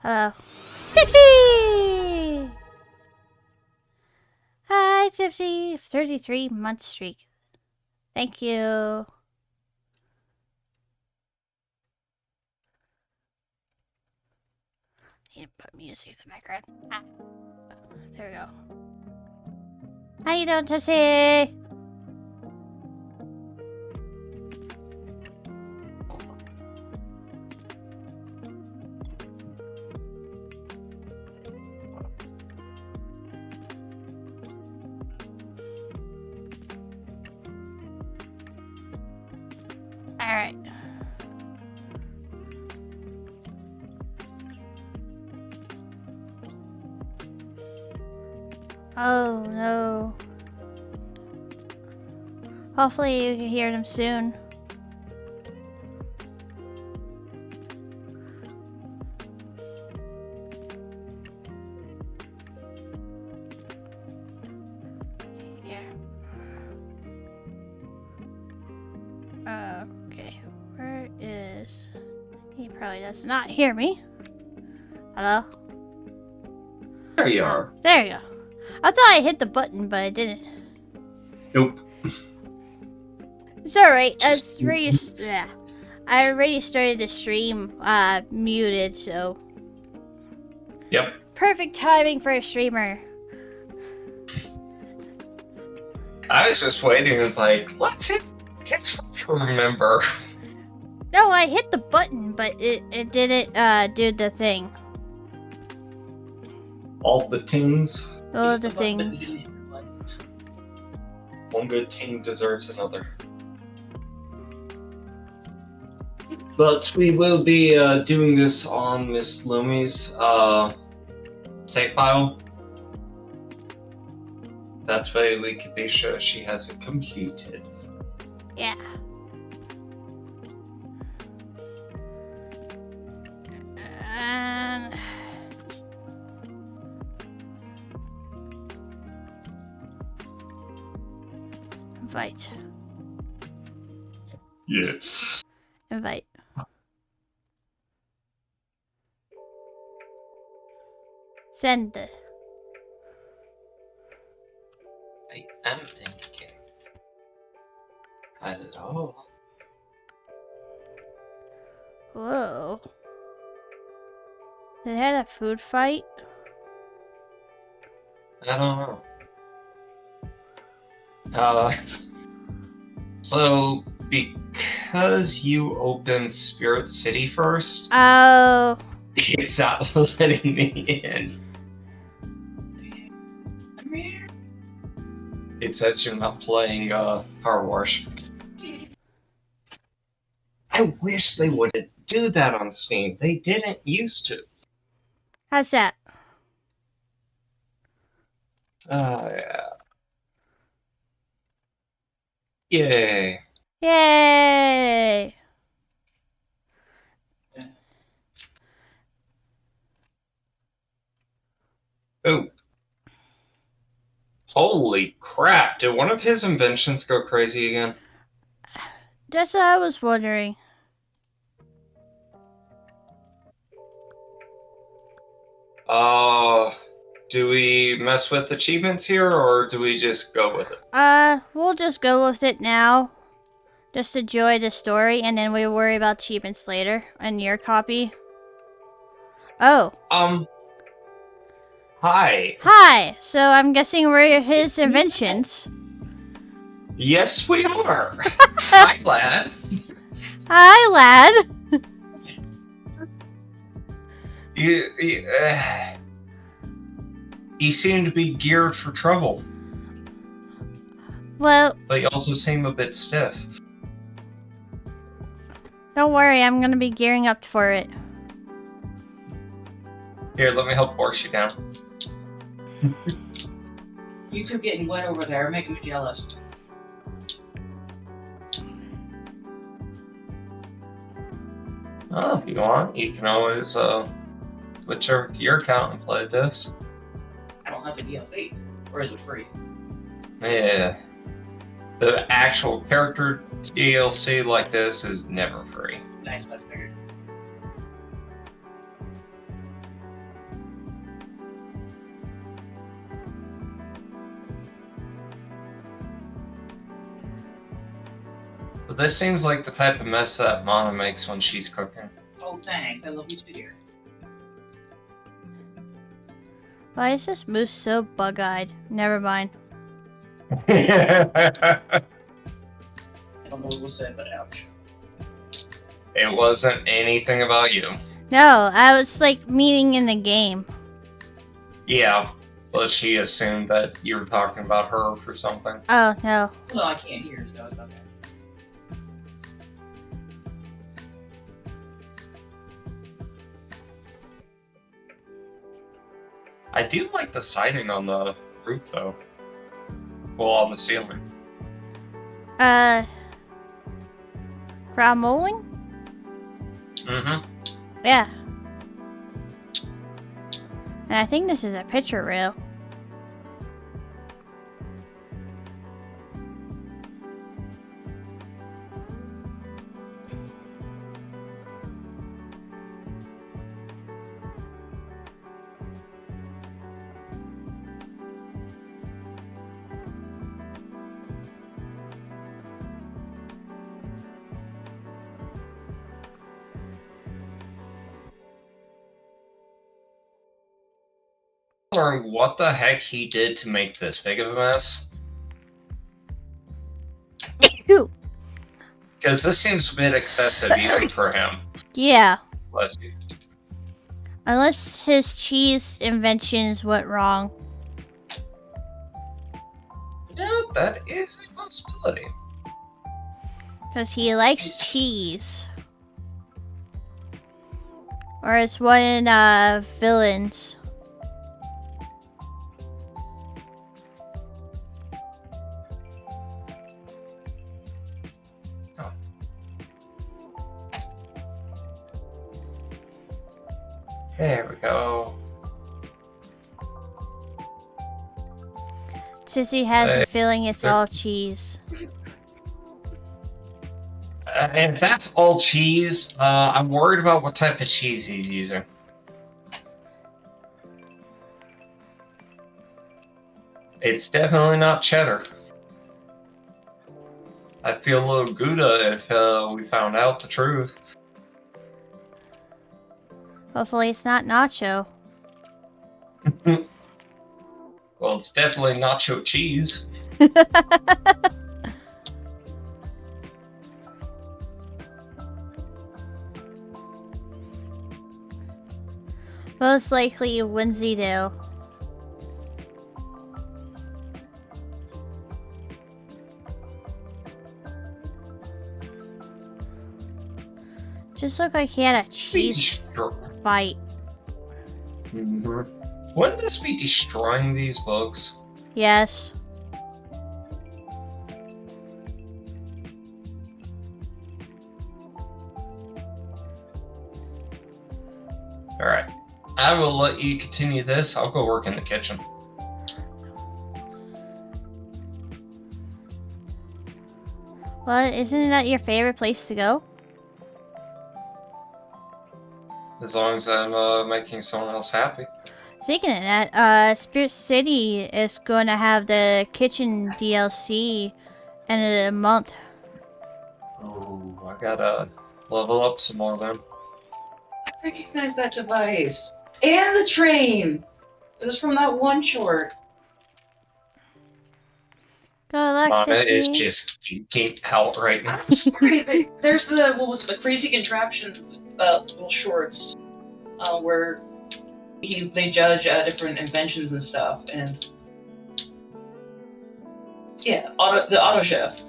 Hello. Tipsy! Hi, Tipsy. 33-month streak. Thank you. Need to put music in the background. Ah. There we go. How you doing, Tipsy? Alright. Oh no. Hopefully you can hear them soon. Okay. Where is... He probably does not hear me. Hello? There you are. There you go. I thought I hit the button, but I didn't. Nope. It's alright. I already started the stream muted, so... Yep. Perfect timing for a streamer. I was just waiting. It's like, what's it? I can't remember. No, I hit the button, but it didn't do the thing. All the teams. All the things. One good team deserves another. But we will be doing this on Miss Lumi's save file. That way we can be sure she has it completed. Yeah. And... Invite. Yes. Invite. Send. I am thinking. Hello. Whoa. They had a food fight? I don't know. So because you opened Spirit City first, Oh. it's not letting me in. It says you're not playing Powerwash. I wish they wouldn't do that on Steam. They didn't used to. How's that? Yeah. Yay. Yay! Oh. Holy crap, did one of his inventions go crazy again? That's what I was wondering. Do we mess with achievements here, or do we just go with it? We'll just go with it now. Just enjoy the story, and then we'll worry about achievements later in your copy. Oh. Hi. Hi! So I'm guessing we're his inventions. Yes, we are. Hi, lad. Hi, lad. You seem to be geared for trouble. Well... But you also seem a bit stiff. Don't worry, I'm gonna be gearing up for it. Here, let me help force you down. You two getting wet over there, making me jealous. Oh, if you want, you can always switch over to your account and play this. I don't have the DLC, or is it free? Yeah. The actual character DLC like this is never free. Nice, I figured. But this seems like the type of mess that Mana makes when she's cooking. Oh, thanks. I love you too, dear. Why is this moose so bug-eyed? Never mind. I don't know what was said, but ouch. It wasn't anything about you. No, I was like meaning in the game. Yeah, but she assumed that you were talking about her for something. Oh, no. Well, I can't hear, so it's okay. I do like the siding on the roof, though. Well, on the ceiling. Brown molding? Mm-hmm. Yeah. And I think this is a picture rail. Wondering what the heck he did to make this big of a mess. Ew. Because this seems a bit excessive even for him. Yeah. Bless you. Unless his cheese inventions went wrong. Yeah, that is a possibility. Because he likes cheese. Or it's one villains. There we go. Sissy has a Hey. feeling it's all cheese. If that's all cheese, I'm worried about what type of cheese he's using. It's definitely not cheddar. I'd feel a little Gouda if we found out the truth. Hopefully it's not nacho. Well, it's definitely nacho cheese. Most likely Wensleydale. Just looked like he had a cheese bite. Wouldn't this be destroying these books? Yes. Alright. I will let you continue this. I'll go work in the kitchen. Well, isn't that your favorite place to go? As long as I'm making someone else happy. Speaking of that, Spirit City is going to have the kitchen DLC in a month. Oh, I gotta level up some more then. I recognize that device. And the train! It was from that one short. Good luck, Mama is Tipsy. just geeking out right now. I'm sorry, there's the, what was it, the Crazy Contraptions little shorts, where they judge different inventions and stuff, and yeah, the Auto Chef.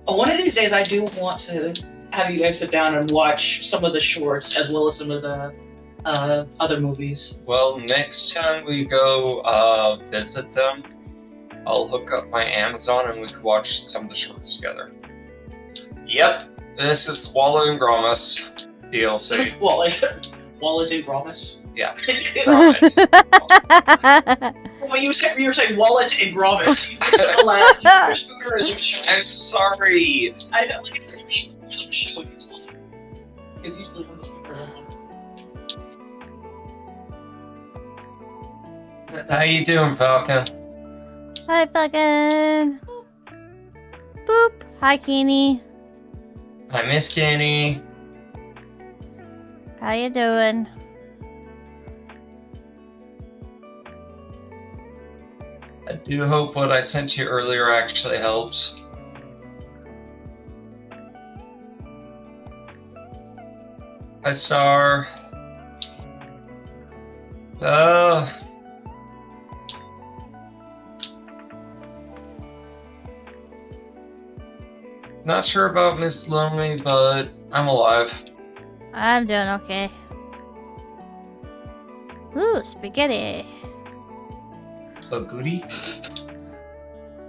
One of these days, I do want to have you guys sit down and watch some of the shorts as well as some of the other movies. Well, next time we go visit them, I'll hook up my Amazon and we can watch some of the shorts together. Yep, this is the Wallet and Gromit DLC. Wallet and Gromit. Yeah. Gromit. Well, you were saying Wallet and Gromit. You said the last. Your scooter is I'm sorry. I know, like I said, your scooter is showing it's funny. Because usually when the scooter How you doing, Falcon? Hi, fucking. boop. Hi, Keeney. I miss Kenny. How you doing? I do hope what I sent you earlier actually helps. Hi, Star. Not sure about Miss Lumi, but I'm alive. I'm doing okay. Ooh, spaghetti. A goodie?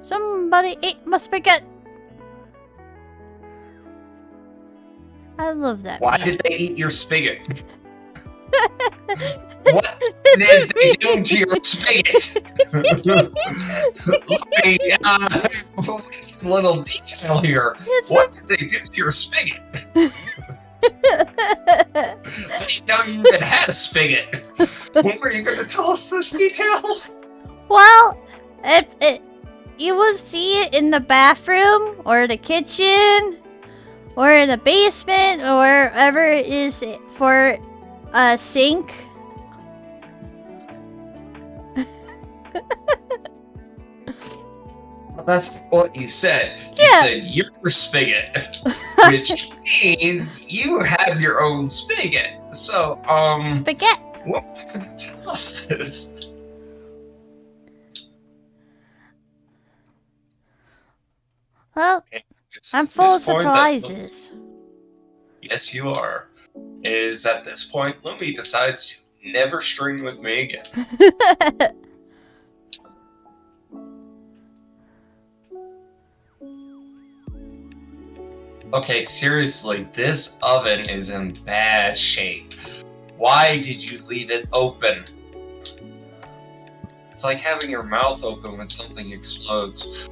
Somebody ate my spaghetti. I love that. Why meme. did they eat your spigot? What did they do to your spigot? Let me, little detail here. It's What did they do to your spigot? I didn't know you even had a spigot. When were you going to tell us this detail? Well, you will see it in the bathroom or the kitchen or in the basement or wherever it is for a sink. That's what you said. Yeah. You said your spigot, which means you have your own spigot. So, Spaghetti. what are you going to tell us this? Well, I'm full of surprises. Yes, you are. Is at this point, Lumi decides to never string with me again. Okay, seriously, this oven is in bad shape. Why did you leave it open? It's like having your mouth open when something explodes.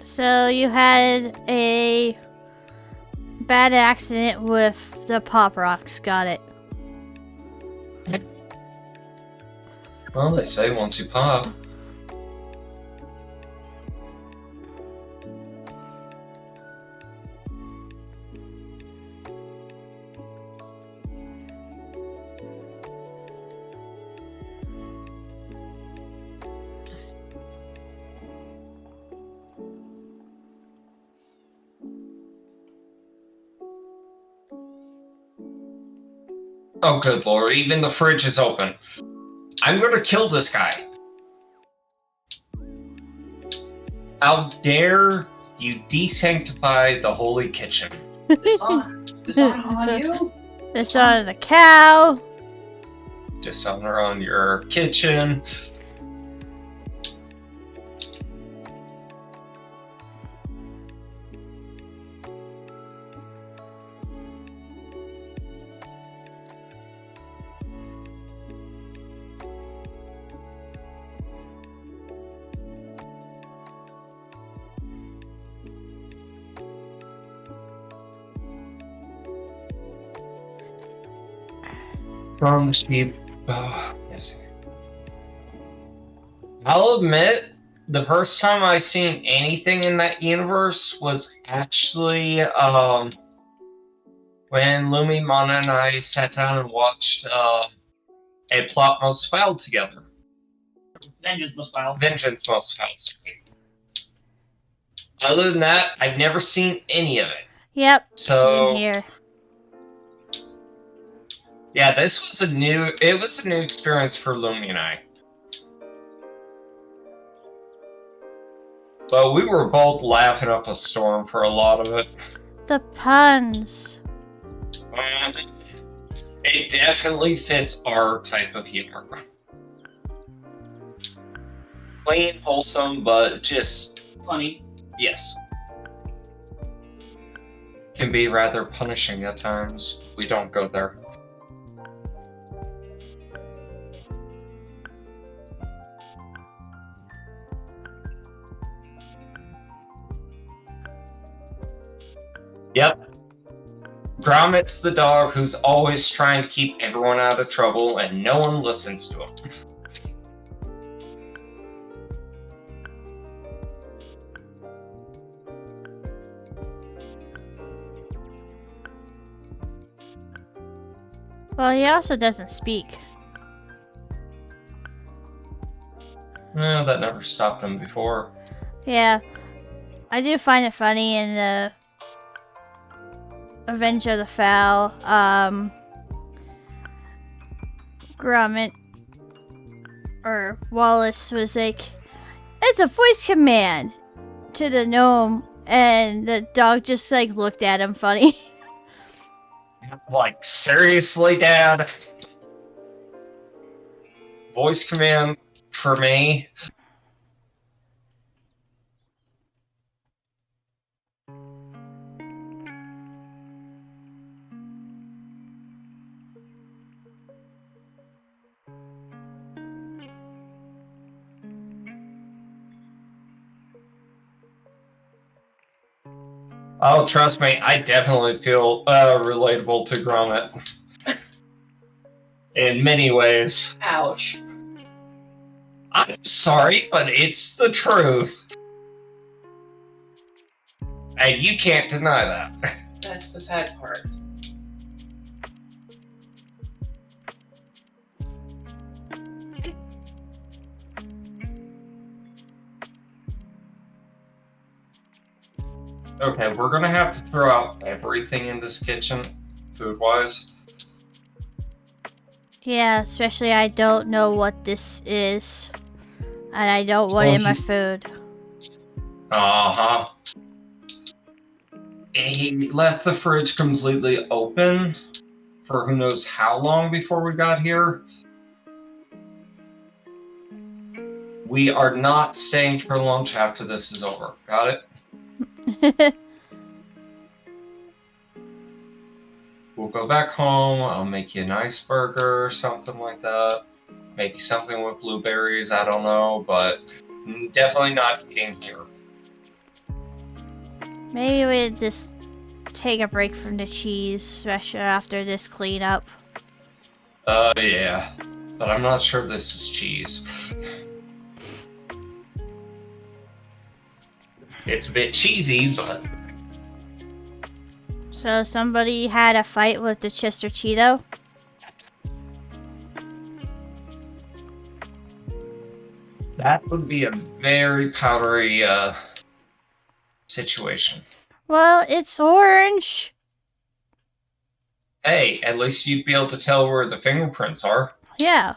So you had a bad accident with the pop rocks. Got it. Well, they say once you pop. Oh, good lord, even the fridge is open. I'm gonna kill this guy. How dare you desanctify the holy kitchen? Dishonor on you? Dishonor the cow. Dishonor on your kitchen. From the sheep. Oh, yes. I'll admit, the first time I seen anything in that universe was actually when Lumi, Mana, and I sat down and watched a Plot Most Foul together. Vengeance Most Foul. Vengeance Most Foul. Other than that, I've never seen any of it. Yep. So Same here. yeah, this was a new experience for Lumi and I. But we were both laughing up a storm for a lot of it. The puns. It definitely fits our type of humor. Plain, wholesome, but just Funny. yes. Can be rather punishing at times. We don't go there. Yep. Gromit's the dog who's always trying to keep everyone out of trouble, and no one listens to him. Well, he also doesn't speak. No, that never stopped him before. Yeah. I do find it funny in the Revenge of the Fowl, Gromit or Wallace was like, it's a voice command to the gnome, and the dog just like looked at him funny. Like, seriously, Dad? Voice command for me? Oh, trust me, I definitely feel relatable to Gromit. In many ways. Ouch. I'm sorry, but it's the truth. And you can't deny that. That's the sad part. Okay, we're gonna have to throw out everything in this kitchen, food-wise. Yeah, especially I don't know what this is, and I don't want it in my food. Uh-huh. He left the fridge completely open for who knows how long before we got here. We are not staying for lunch after this is over. Got it? We'll go back home. I'll make you a nice burger or something like that. Maybe something with blueberries. I don't know, but definitely not eating here. Maybe we just take a break from the cheese, especially after this cleanup. Yeah. But I'm not sure this is cheese. It's a bit cheesy, but... So somebody had a fight with the Chester Cheeto? That would be a very powdery, situation. Well, it's orange. Hey, at least you'd be able to tell where the fingerprints are. Yeah.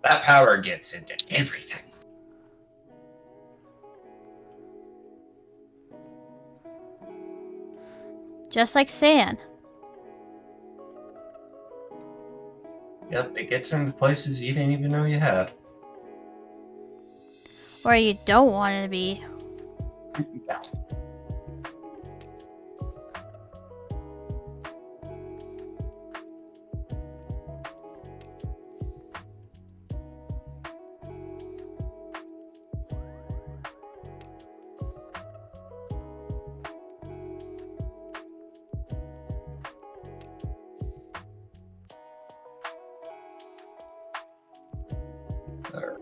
That powder gets into everything. Just like sand. Yep, it gets into places you didn't even know you had. Or you don't want it to be. Yeah. There.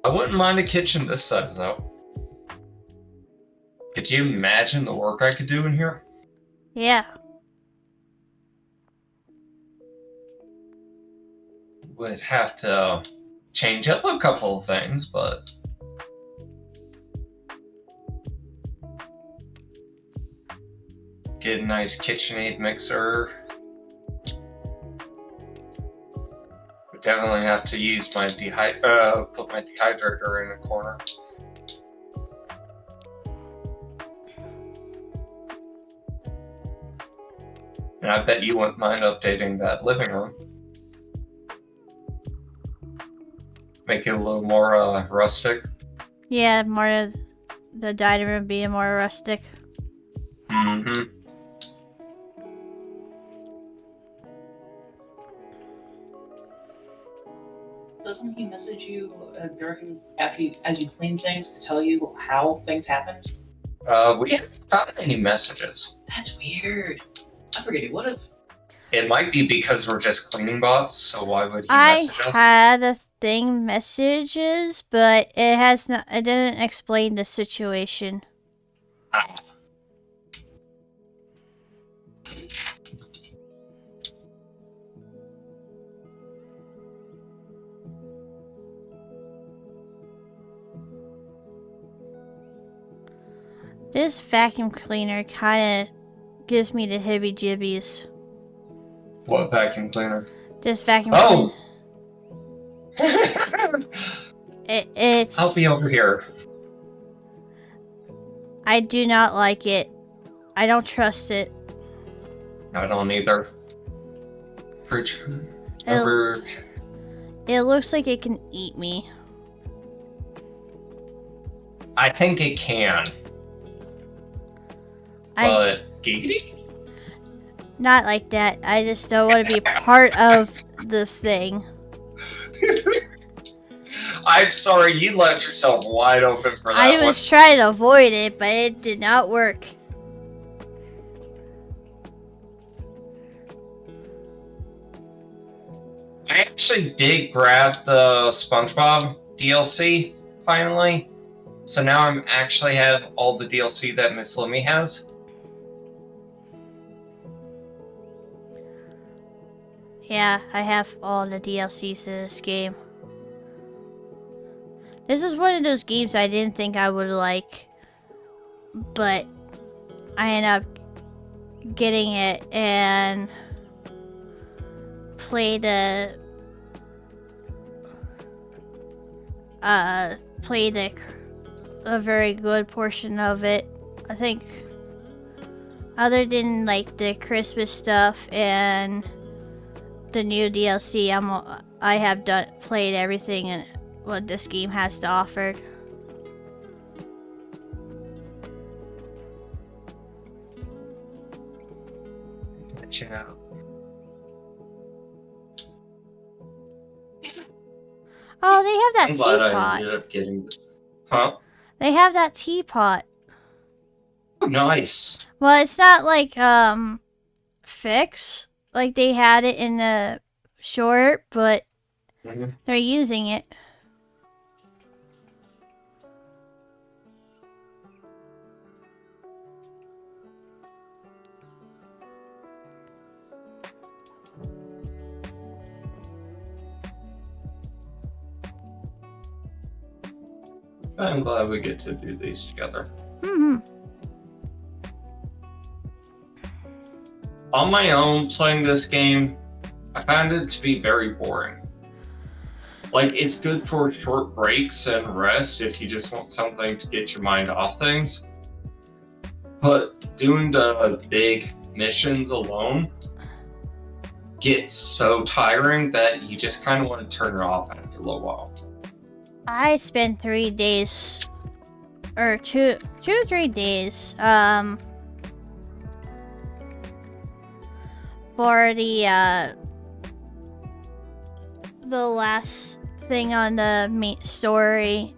I wouldn't mind a kitchen this size, though. Could you imagine the work I could do in here? Yeah. Would have to change up a couple of things, but... Get a nice KitchenAid mixer. Would definitely have to use my put my dehydrator in a corner. And I bet you wouldn't mind updating that living room. Make it a little more rustic. Yeah, more the dining room being more rustic. Mm-hmm. Doesn't he message you as you clean things to tell you how things happened? We haven't gotten any messages. That's weird. I forget it. What if? It might be because we're just cleaning bots, so why would he I message us? had a thing messages, but it has not. It didn't explain the situation. Ah. This vacuum cleaner kind of gives me the heebie-jeebies. What vacuum cleaner? This vacuum Oh! cleaner. It's. I'll be over here. I do not like it. I don't trust it. I don't either. Fridge. Over. It looks like it can eat me. I think it can. But giggity? Not like that. I just don't want to be part of this thing. I'm sorry, you left yourself wide open for that I one. was trying to avoid it, but it did not work. I actually did grab the SpongeBob DLC, finally. So now I'm actually have all the DLC that Miss Lumi has. Yeah, I have all the DLCs in this game. This is one of those games I didn't think I would like, but I ended up getting it and played a very good portion of it. I think other than like the Christmas stuff and the new DLC, I have played everything and what this game has to offer. Yeah. Oh, they have that I'm glad I teapot. ended up getting the... Huh? They have that teapot. Oh, nice. Well, it's not like fix like they had it in the short, but they're using it. I'm glad we get to do these together. Mm-hmm. On my own, playing this game, I found it to be very boring. Like, it's good for short breaks and rest if you just want something to get your mind off things. But doing the big missions alone gets so tiring that you just kind of want to turn it off after a little while. I spent 3 days, or 3 days, for the last thing on the main story.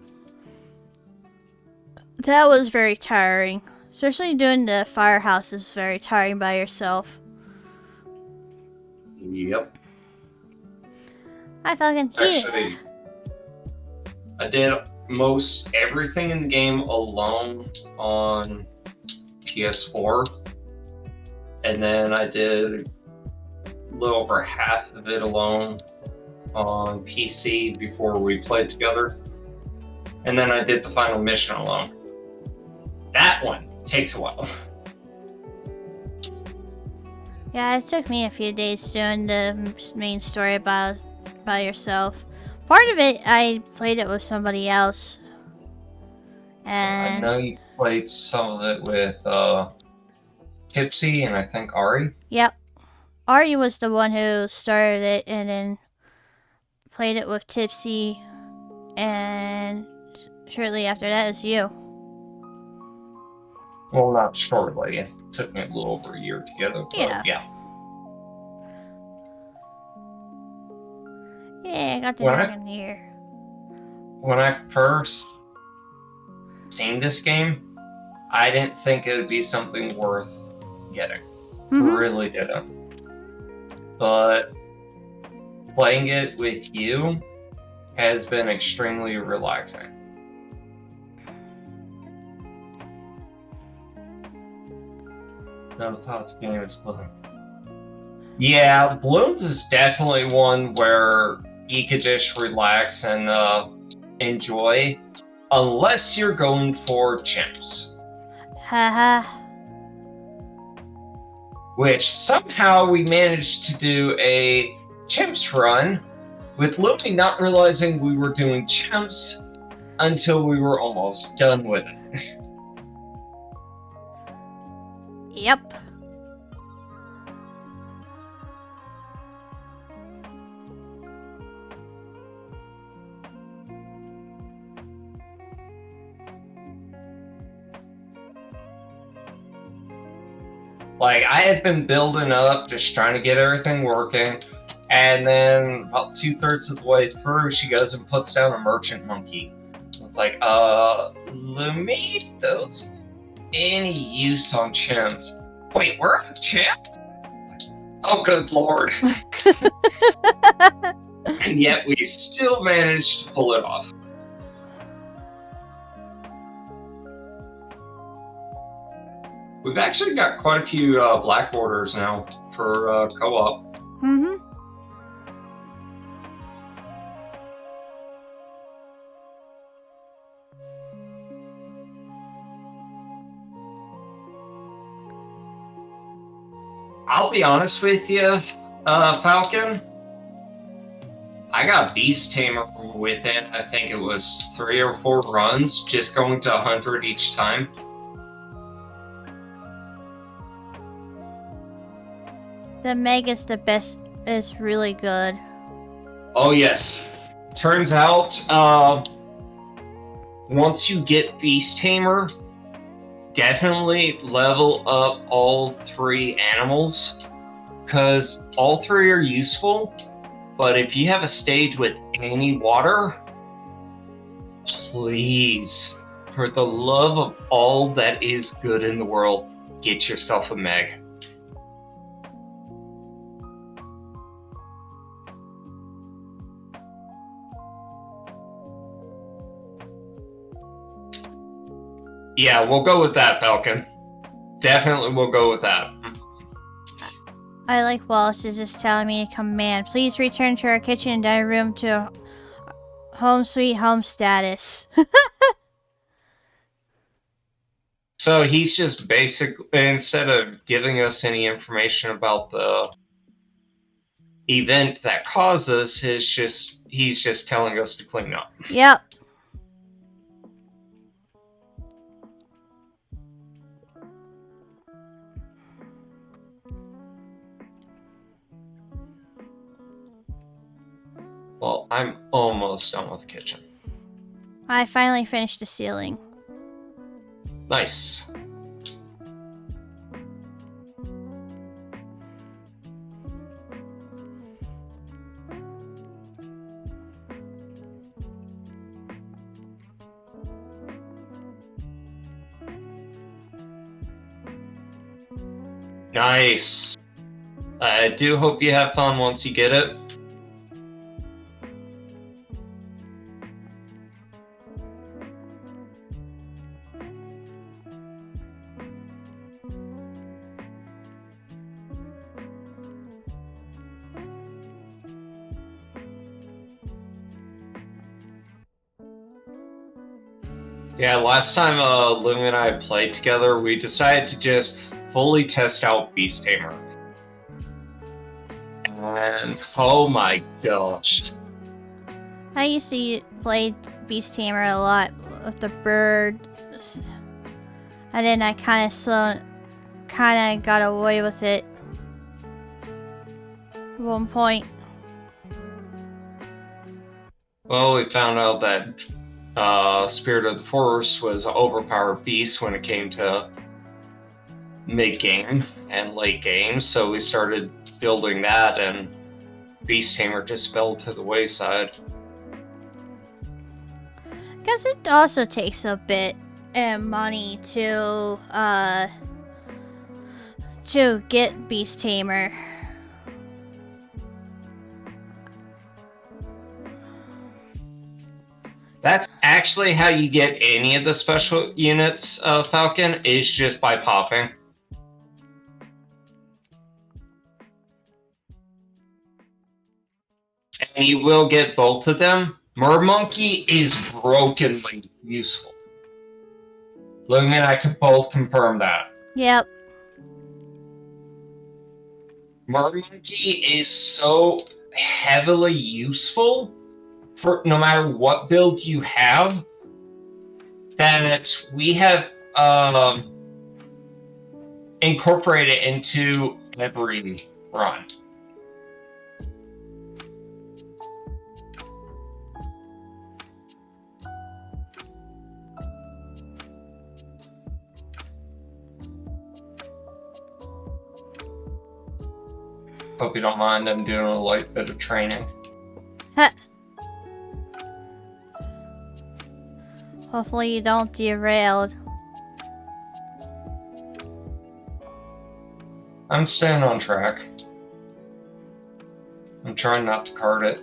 That was very tiring. Especially doing the firehouse is very tiring by yourself. Yep. I fucking hate Actually, I did most everything in the game alone on PS4. And then I did a little over half of it alone on PC before we played together. And then I did the final mission alone. That one takes a while. Yeah, it took me a few days doing the main story by yourself. Part of it, I played it with somebody else. And I know you played some of it with Tipsy and I think Ari. Yep. Ari was the one who started it and then played it with Tipsy. And shortly after that is you. Well, not shortly. It took me a little over a year to get it, but Yeah. yeah. Yeah, I got the When dragon here. When I first seen this game, I didn't think it would be something worth getting. Really didn't. But playing it with you has been extremely relaxing. Never thought this game is Bloom. Yeah, Blooms is definitely one where you could just relax and enjoy, unless you're going for chimps. Haha. Which somehow we managed to do a chimps run, with Lumi not realizing we were doing chimps until we were almost done with it. Yep. Like, I had been building up, just trying to get everything working, and then about 2/3 of the way through, she goes and puts down a merchant monkey. It's like, Lumi, those any use on chimps? Wait, we're on chimps? Oh, good lord. And yet we still managed to pull it off. We've actually got quite a few black borders now for co-op. Mm-hmm. I'll be honest with you, Falcon. I got Beast Tamer within, I think it was 3 or 4 runs, just going to 100 each time. The Meg is the best. It's really good. Oh yes. Turns out, once you get Beast Tamer, definitely level up all 3 animals, because all 3 are useful, but if you have a stage with any water, please, for the love of all that is good in the world, get yourself a Meg. Yeah, we'll go with that, Falcon. Definitely we'll go with that. I like Wallace is just telling me to command. Please return to our kitchen and dining room to home sweet home status. So he's just basically, instead of giving us any information about the event that caused us, he's just telling us to clean up. Yep. Well, I'm almost done with the kitchen. I finally finished the ceiling. Nice. Nice. I do hope you have fun once you get it. Yeah, last time Lumi and I played together, we decided to just fully test out Beast Tamer. And oh my gosh. I used to play Beast Tamer a lot with the bird. And then I kind of got away with it at one point. Well, we found out that Spirit of the Forest was an overpowered beast when it came to mid-game and late game, so we started building that, and Beast Tamer just fell to the wayside. Because it also takes a bit of money to to get Beast Tamer. That's actually how you get any of the special units of Falcon, is just by popping. And you will get both of them. Mermonkey is brokenly useful. Lumi and I could both confirm that. Yep. Mermonkey is so heavily useful for no matter what build you have that we have incorporated into every run. Hope you don't mind, I'm doing a light bit of training. Huh. Hopefully you don't derail. I'm staying on track. I'm trying not to cart it.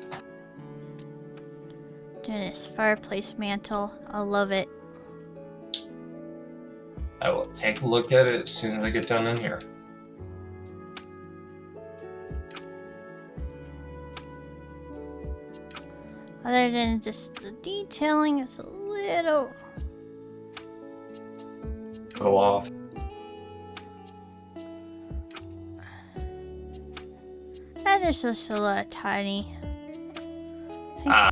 Doing this fireplace mantle. I love it. I will take a look at it as soon as I get done in here. Other than just the detailing, it's a little... Go off. That is just a little tiny. Ah.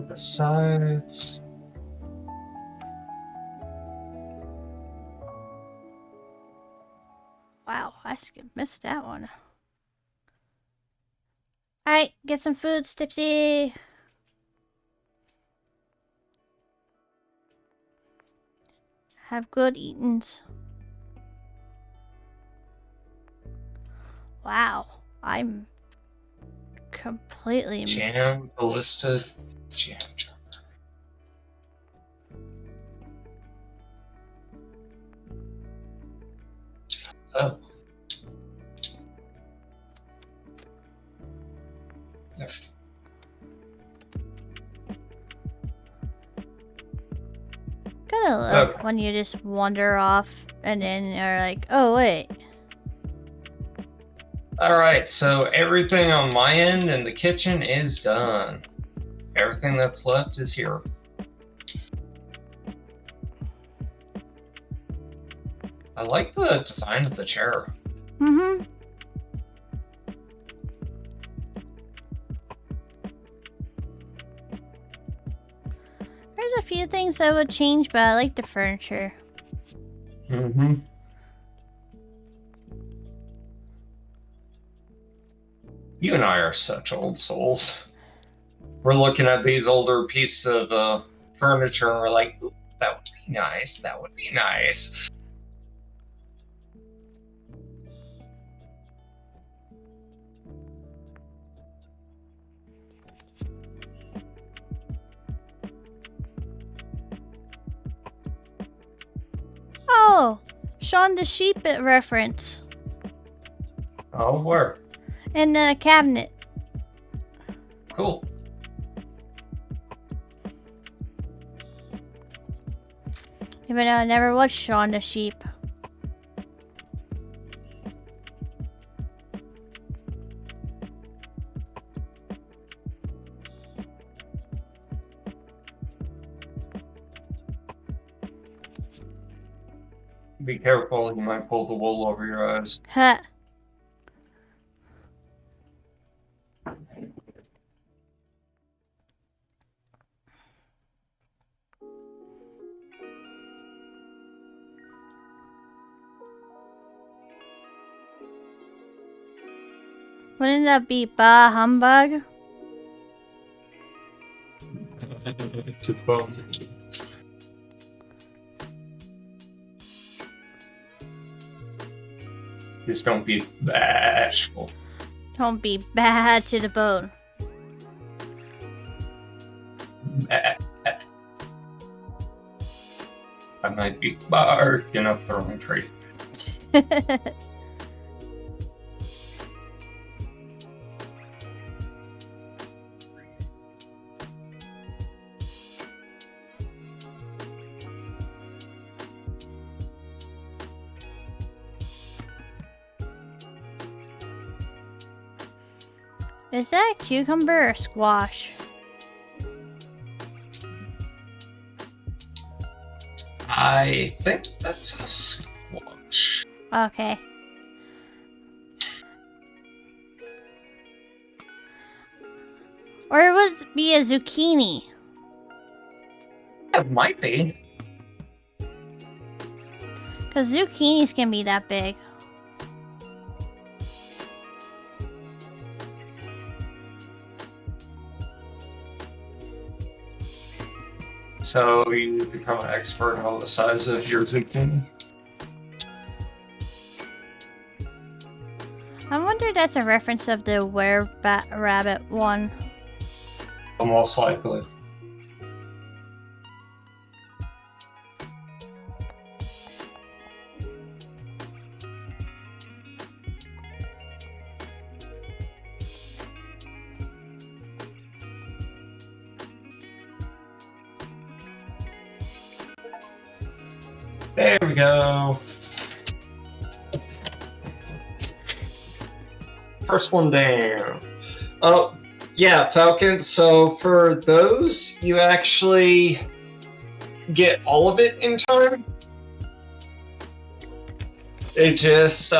Besides... Wow, I missed that one. Alright, get some food, Stipsy. Have good eatings. Wow, I'm completely... Jam, ballista, jam. Oh. There. Gotta love when you just wander off and then you're like, oh wait. Alright, so everything on my end in the kitchen is done. Everything that's left is here. I like the design of the chair. Mm-hmm. There's a few things I would change, but I like the furniture. Mm-hmm. You and I are such old souls. We're looking at these older pieces of furniture and we're like, ooh, that would be nice, that would be nice. Oh, Shaun the Sheep reference. Oh, where? In the cabinet. Cool. Even though I never watched Shaun the Sheep. Be careful, you might pull the wool over your eyes. Huh. Wouldn't that be bah humbug? Just bum. Just don't be bashful. Don't be bad to the bone. I might be barking up the wrong tree. Is that a cucumber or squash? I think that's a squash. Okay. Or it would be a zucchini. It might be. Because zucchinis can be that big. So you become an expert on the size of your zucchini? I wonder that's a reference of the were-rabbit one. Most likely. There we go. First one down. Oh, yeah, Falcon. So for those, you actually get all of it in time. It just,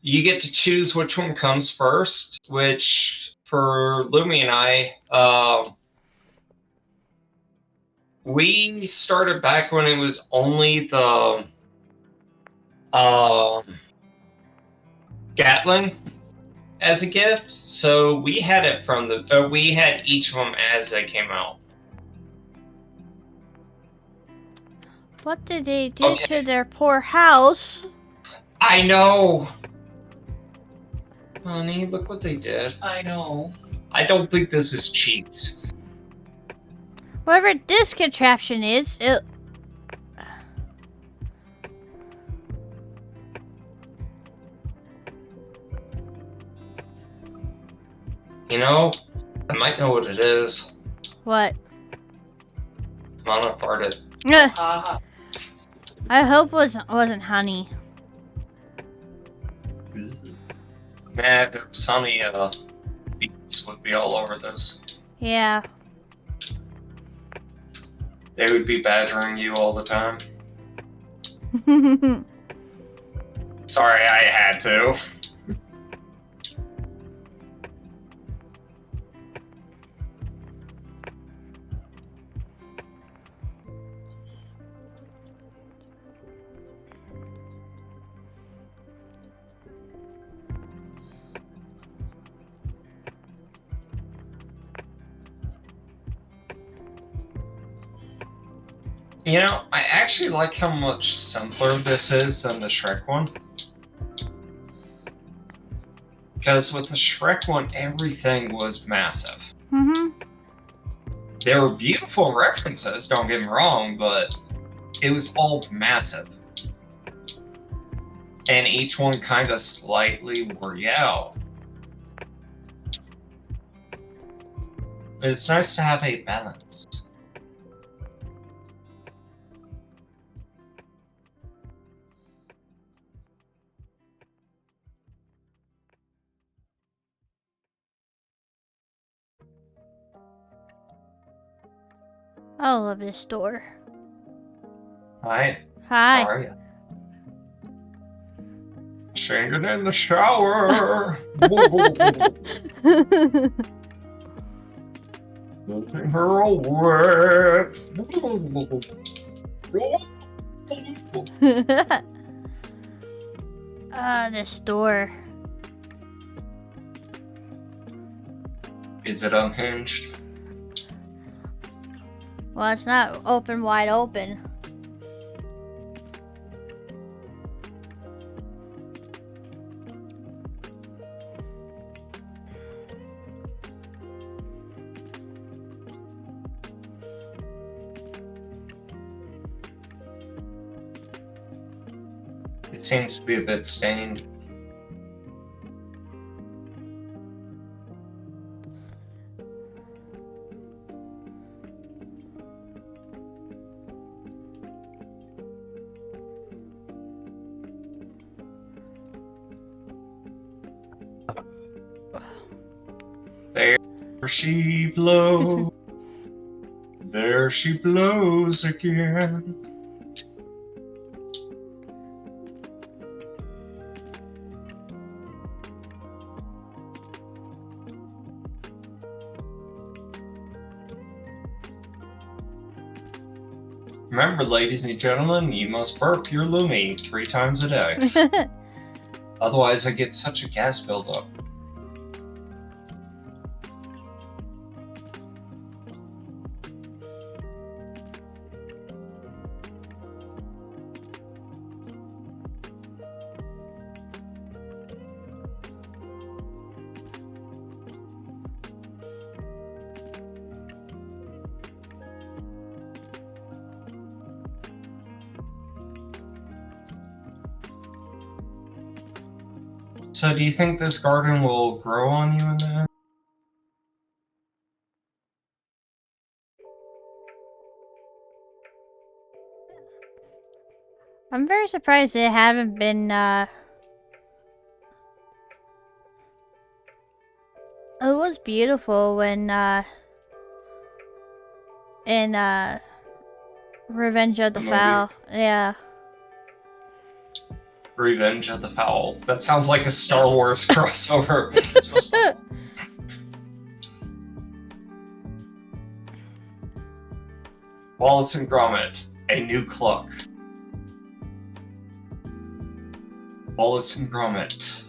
you get to choose which one comes first, which for Lumi and I, we started back when it was only the Gatling as a gift, so we had it from the we had each of them as they came out. What did they do to their poor house? I know, honey. Look what they did. I know. I don't think this is cheats. Whatever this contraption is, it... You know, I might know what it is. What? Come on, I farted. Haha. I hope it wasn't honey. Man, if it was honey, bees would be all over this. Yeah. They would be badgering you all the time. Sorry, I had to. You know, I actually like how much simpler this is than the Shrek one. Because with the Shrek one, everything was massive. Mm-hmm. They were beautiful references, don't get me wrong, but it was all massive. And each one kind of slightly wore you out. But it's nice to have a balance. I love this store. Hi. Hi. How are you? Singing in the shower. Looking her away. This door. Is it unhinged? Well, it's not open wide open. It seems to be a bit stained. There she blows. There she blows again. Remember, ladies and gentlemen, you must burp your Lumi 3 times a day. Otherwise, I get such a gas buildup. So, do you think this garden will grow on you in the end? I'm very surprised they haven't been, It was beautiful when, in, Revenge of the The movie? Fowl. Yeah. Revenge of the Fowl. That sounds like a Star Wars crossover. Wallace and Gromit, a new clock. Wallace and Gromit.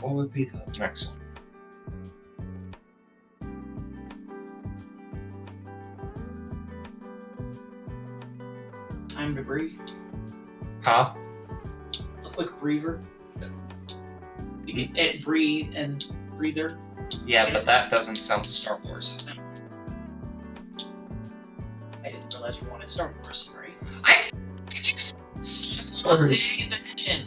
What would be the next one? Time to breathe. Huh? A quick breather. You can breathe and breather. Yeah, but that doesn't sound Star Wars. I didn't realize we wanted Star Wars, right? Did you say Star Well, Wars? it's a mission.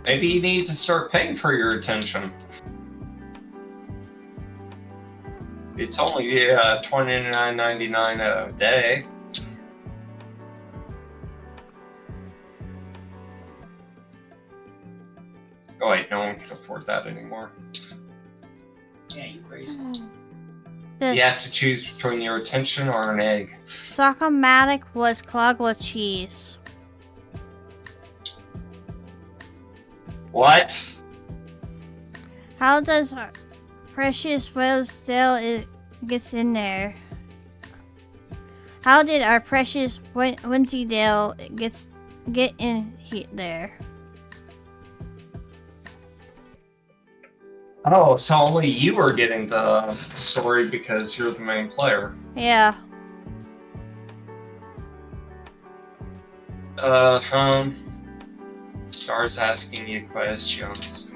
Maybe you need to start paying for your attention. It's only $29.99 a day. Oh wait, no one can afford that anymore. Yeah, you crazy. The You have to choose between your attention or an egg. Sock-o-matic was clogged with cheese. What? How does our precious Wednesdale it gets in there? How did our precious Wensleydale get in there? Oh, so only you are getting the story because you're the main player. Yeah. Star's asking you questions.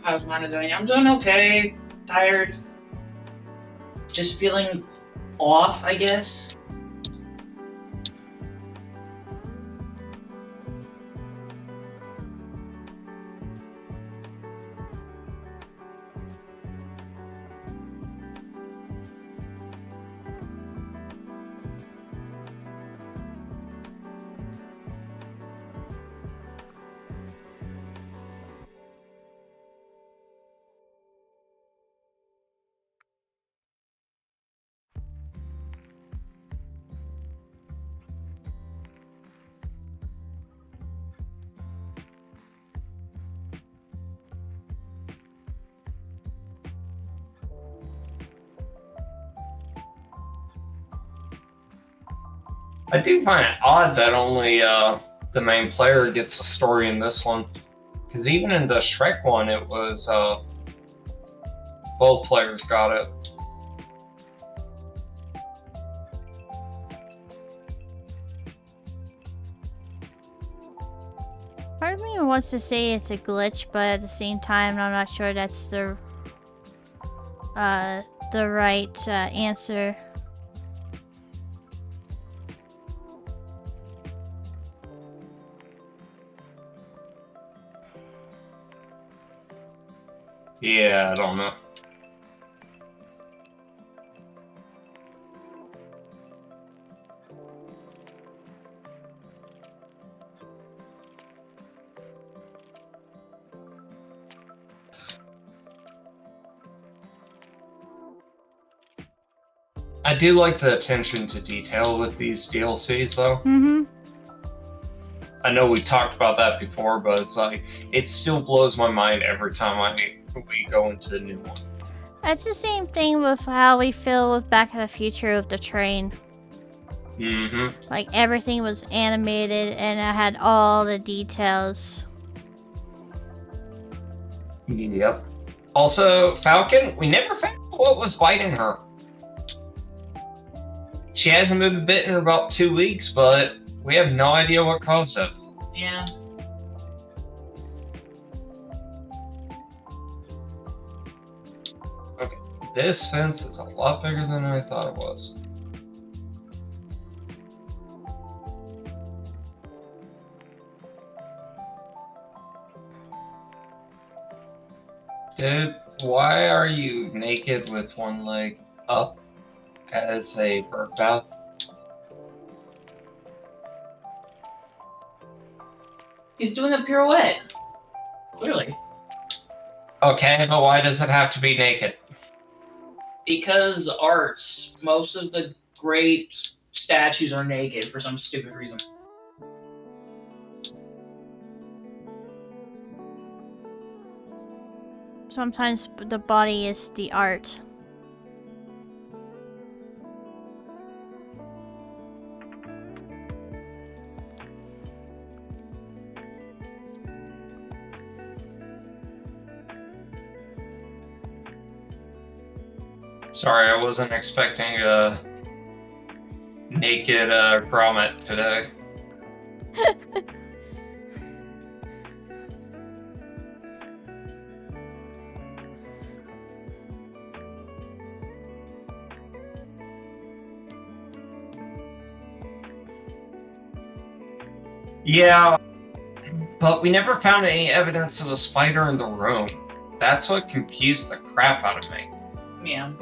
How's mine doing? I'm doing okay. Tired. Just feeling off, I guess. I do find it odd that only the main player gets a story in this one. Because even in the Shrek one, it was both players got it. Part of me wants to say it's a glitch, but at the same time, I'm not sure that's the right answer. Yeah, I don't know. I do like the attention to detail with these DLCs, though. Mm-hmm. I know we talked about that before, but it's like, it still blows my mind every time we go into the new one. It's the same thing with how we feel with Back to the Future with the train. Mm-hmm. Like, everything was animated and it had all the details. Yep. Also, Falcon, we never found out what was biting her. She hasn't moved a bit in about 2 weeks, but we have no idea what caused it. Yeah. Okay, this fence is a lot bigger than I thought it was. Dude, why are you naked with one leg up as a bird bath? He's doing a pirouette. Clearly. Okay, but why does it have to be naked? Because arts, most of the great statues are naked for some stupid reason. Sometimes the body is the art. Sorry, I wasn't expecting a naked grommet today. Yeah, but we never found any evidence of a spider in the room. That's what confused the crap out of me. Yeah.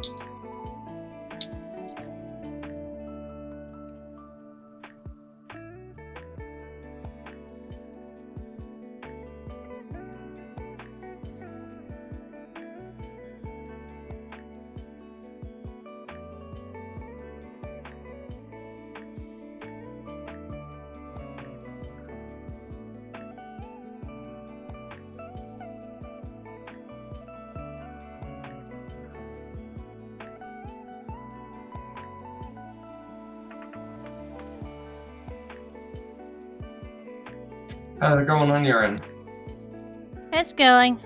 How's it going on your end? It's going.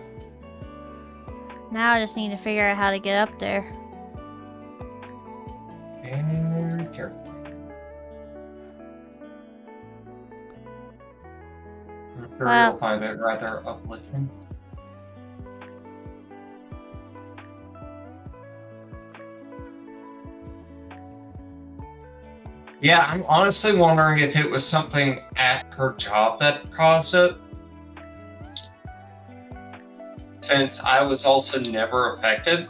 Now I just need to figure out how to get up there. Very careful. I'm sure Well- you'll find it rather uplifting. Yeah, I'm honestly wondering if it was something at her job that caused it. Since I was also never affected.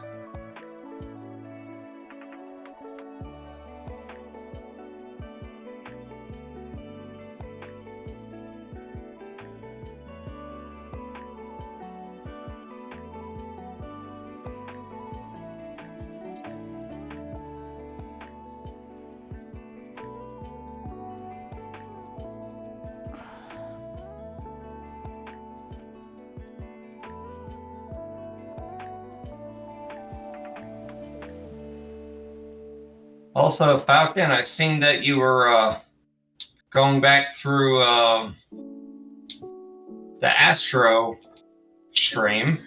Also, Falcon, I've seen that you were going back through the Astro stream.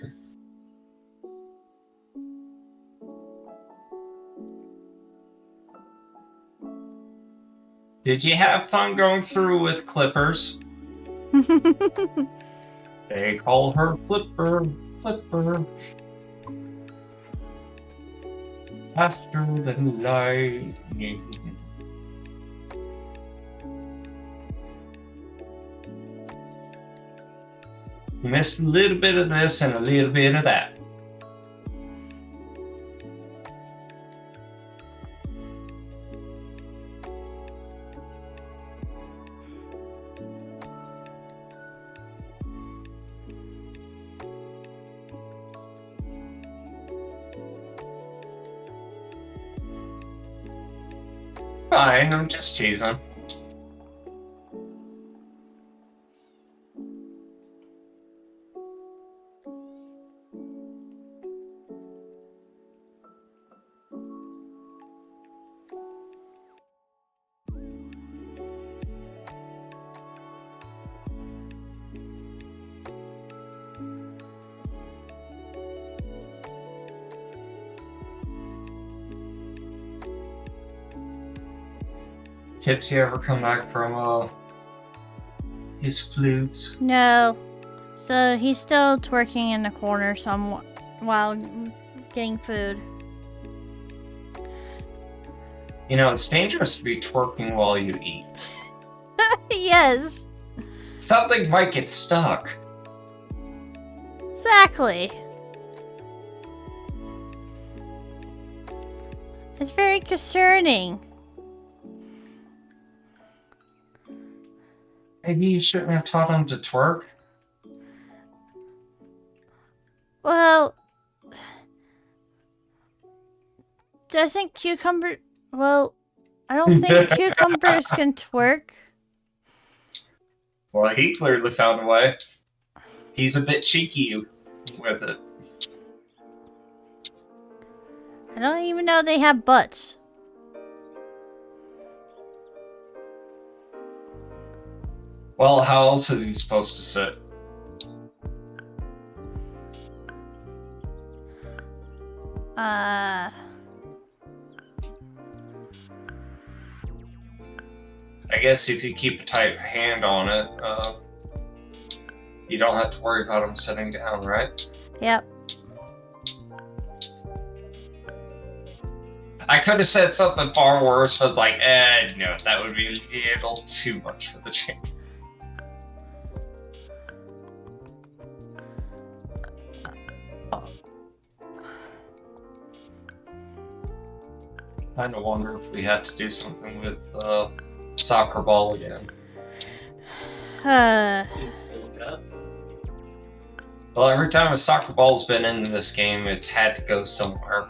Did you have fun going through with Clippers? They call her Clipper, Clipper. Faster than lightning. Missed a little bit of this and a little bit of that. Fine, I'm just teasing. Tips, you ever come back from his flutes? No. So he's still twerking in the corner while getting food. You know, it's dangerous to be twerking while you eat. Yes. Something might get stuck. Exactly. It's very concerning. Maybe you shouldn't have taught him to twerk. Well, doesn't cucumber... Well, I don't think cucumbers can twerk. Well, he clearly found a way. He's a bit cheeky with it. I don't even know they have butts. Well, how else is he supposed to sit? I guess if you keep a tight hand on it, you don't have to worry about him sitting down, right? Yep. I could have said something far worse, but it's like, no, that would be a little too much for the change. I kind of wonder if we had to do something with soccer ball again. Well, every time a soccer ball's been in this game, it's had to go somewhere.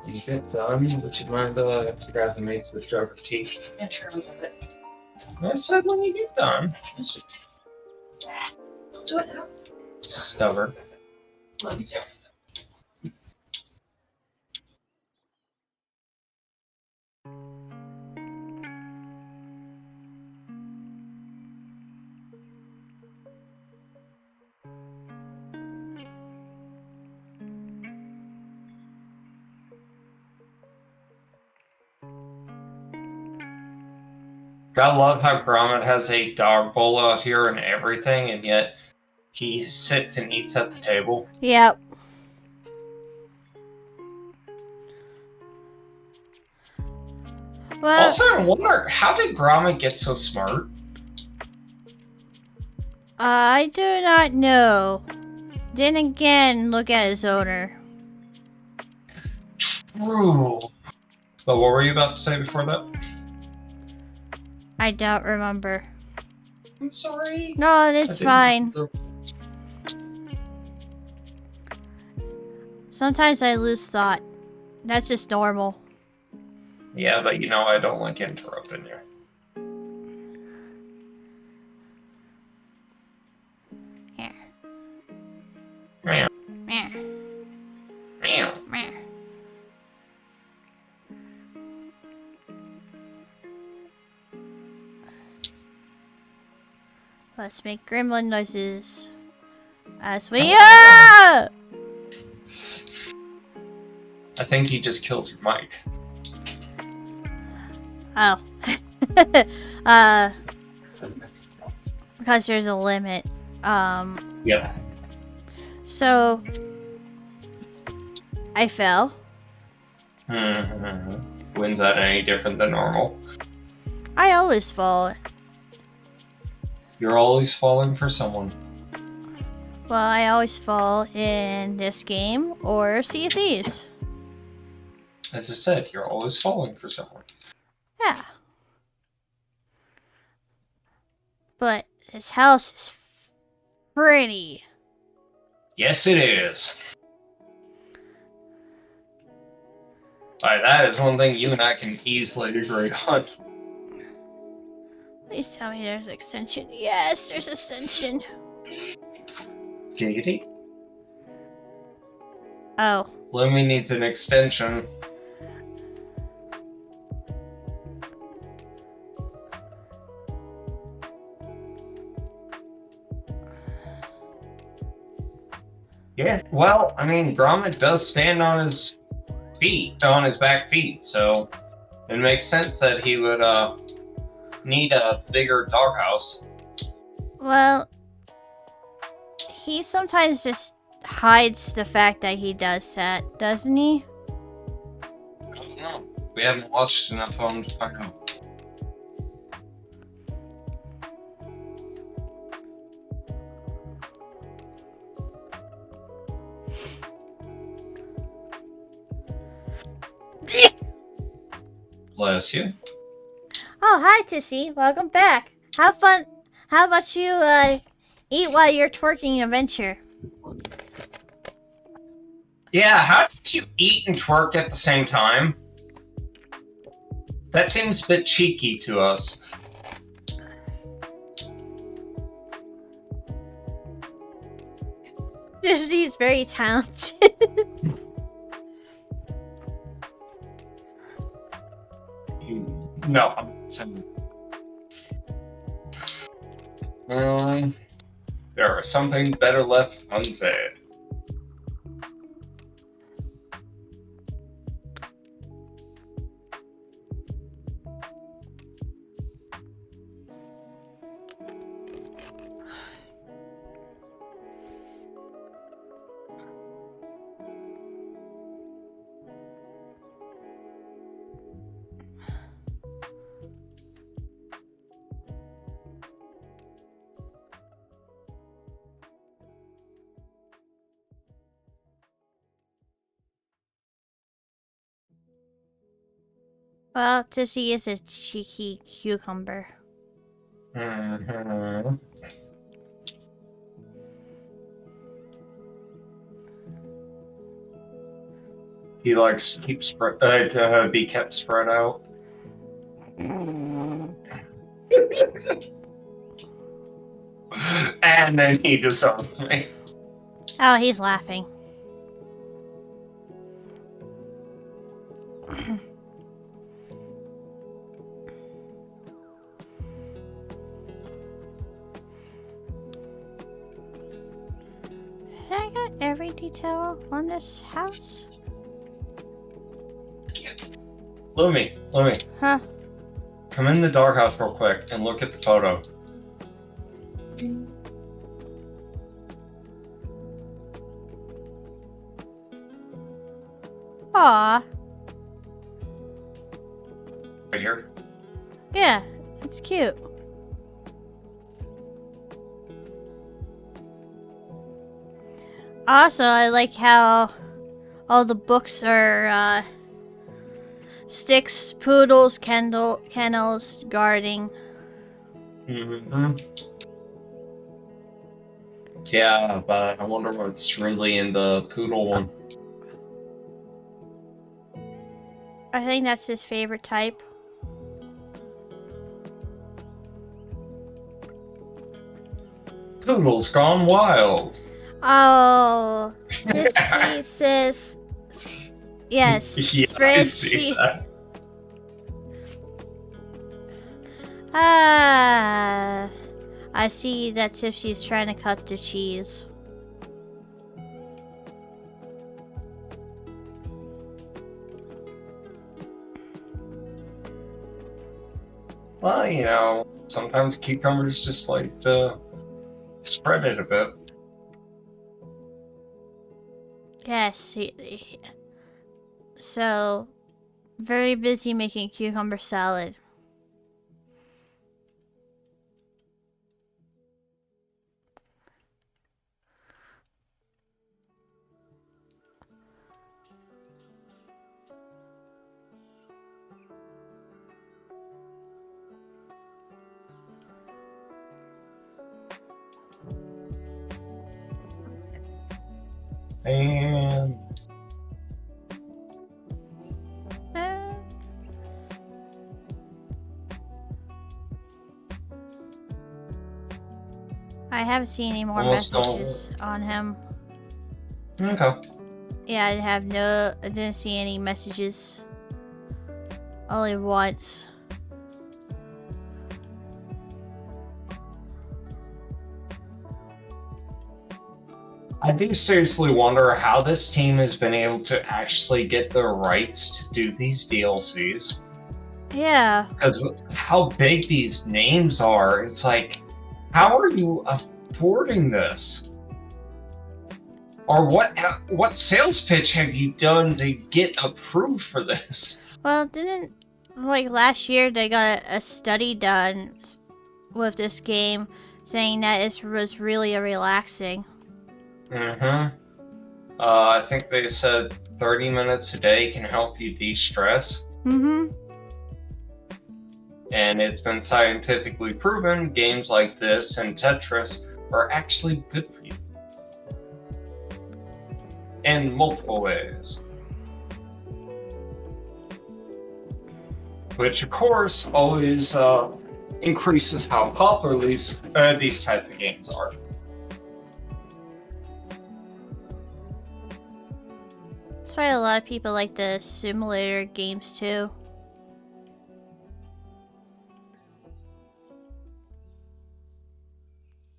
You get done, would you mind grabbing me to the jar of tea? Yeah, sure, we have it. I said when you get done. I'll do it now. Stubborn. Love you too. Gotta love how Gromit has a dog bowl out here and everything, and yet he sits and eats at the table. Yep. Well, Also, I wonder, how did Gromit get so smart? I do not know. Then again, look at his owner. True. But what were you about to say before that? I don't remember. I'm sorry. No, it's fine. Sometimes I lose thought. That's just normal. Yeah, but you know I don't like interrupting you. Here. Meow. Meh. Meow. Meh. Let's make gremlin noises. As we I think he just killed your mic. Oh. Because there's a limit. Yep. So I fell. When's that any different than normal? I always fall. You're always falling for someone. Well, I always fall in this game or Sea of Thieves. As I said, you're always falling for someone. Yeah. But this house is pretty. Yes, it is. That is one thing you and I can easily agree on. Please tell me there's extension. Yes, there's extension. Giggity. Oh. Lumi needs an extension. Yeah, well, I mean, Gromit does stand on his feet, on his back feet, so it makes sense that he would need a bigger doghouse. Well, he sometimes just hides the fact that he does that, doesn't he? I don't know. We haven't watched enough of him to find out. Bless you. Oh, hi, Tipsy. Welcome back. Have fun. How about you eat while you're twerking adventure? Yeah, how did you eat and twerk at the same time? That seems a bit cheeky to us. Tipsy's very talented. No, I'm saying. There is something better left unsaid. Well, Tipsy is a cheeky cucumber. Mm-hmm. He likes to keep be kept spread out. And then he disowns me. Oh, he's laughing. I got every detail on this house. Lumi, Huh? come in the doghouse real quick and look at the photo. Aw. Right here. Yeah, it's cute. Also, I like how all the books are sticks, poodles, kennels, guarding. Mm-hmm. Yeah, but I wonder what's really in the poodle one. I think that's his favorite type. Poodle's gone wild. Oh, Sipsy says, yes, Yeah, I spread see cheese. that. Ah, I see that Sipsy's trying to cut the cheese. Well, you know, sometimes cucumbers just like to spread it a bit. Yes, so very busy making cucumber salad. And Uh, I haven't seen any more almost messages on him. okay. Yeah, I didn't see any messages. Only once. I do seriously wonder how this team has been able to actually get the rights to do these DLCs. Yeah. Because how big these names are, it's like, how are you affording this? Or what sales pitch have you done to get approved for this? Well, didn't like last year they got a study done with this game saying that it was really relaxing. Mm-hmm. I think they said 30 minutes a day can help you de-stress. Mm-hmm. And it's been scientifically proven games like this and Tetris are actually good for you. In multiple ways. Which, of course, always increases how popular these type of games are. That's why a lot of people like the simulator games too.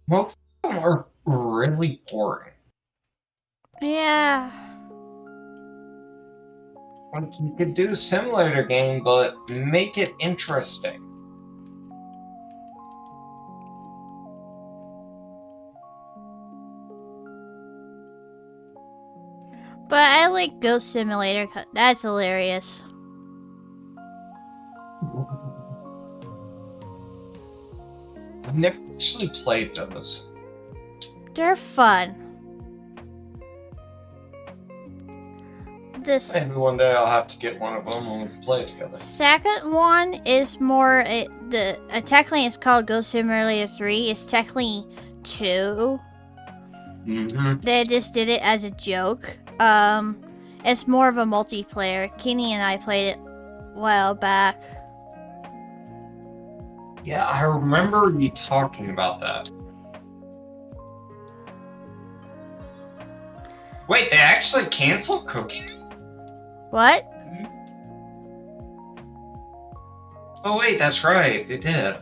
Most of them are really boring. Yeah. Like, you could do a simulator game, but make it interesting. But I like Ghost Simulator. That's hilarious. I've never actually played those. They're fun. This Maybe one day I'll have to get one of them and we can play it together. second one is more technically it's called Ghost Simulator 3. It's technically 2. Mm-hmm. They just did it as a joke. It's more of a multiplayer. Kenny and I played it a while back. Yeah, I remember you talking about that. Wait, they actually canceled cooking? What? Oh wait, that's right, they did.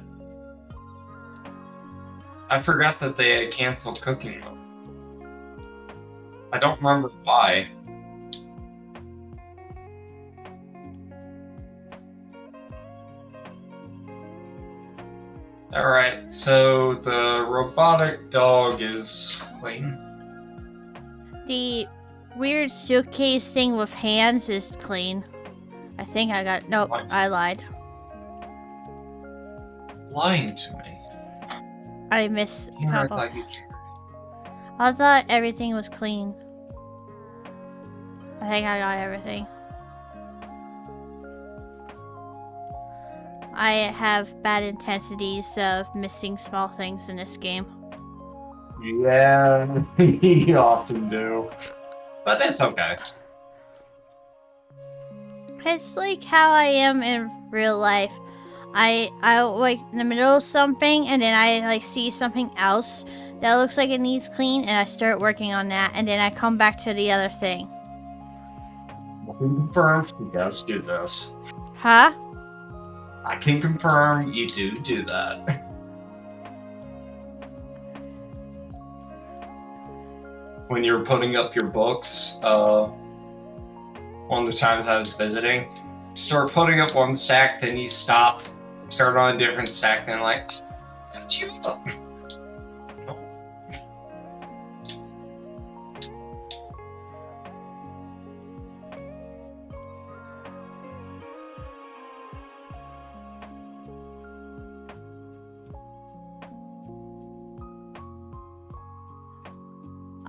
I forgot that they had canceled cooking mode. I don't remember why. Alright, so the robotic dog is clean. The weird suitcase thing with hands is clean. I think I got... Nope, Nice. I lied. Lying to me. I missed a You act couple. like you care. I thought everything was clean. I think I got everything. I have bad intensities of missing small things in this game. Yeah, you often do. But it's okay. It's like how I am in real life. I like in the middle of something and then I like see something else that looks like it needs clean and I start working on that and then I come back to the other thing. I can confirm he does do this. Huh? I can confirm you do that. When you're putting up your books, one of the times I was visiting, start putting up one stack, then you stop, start on a different stack, then like, cut you up.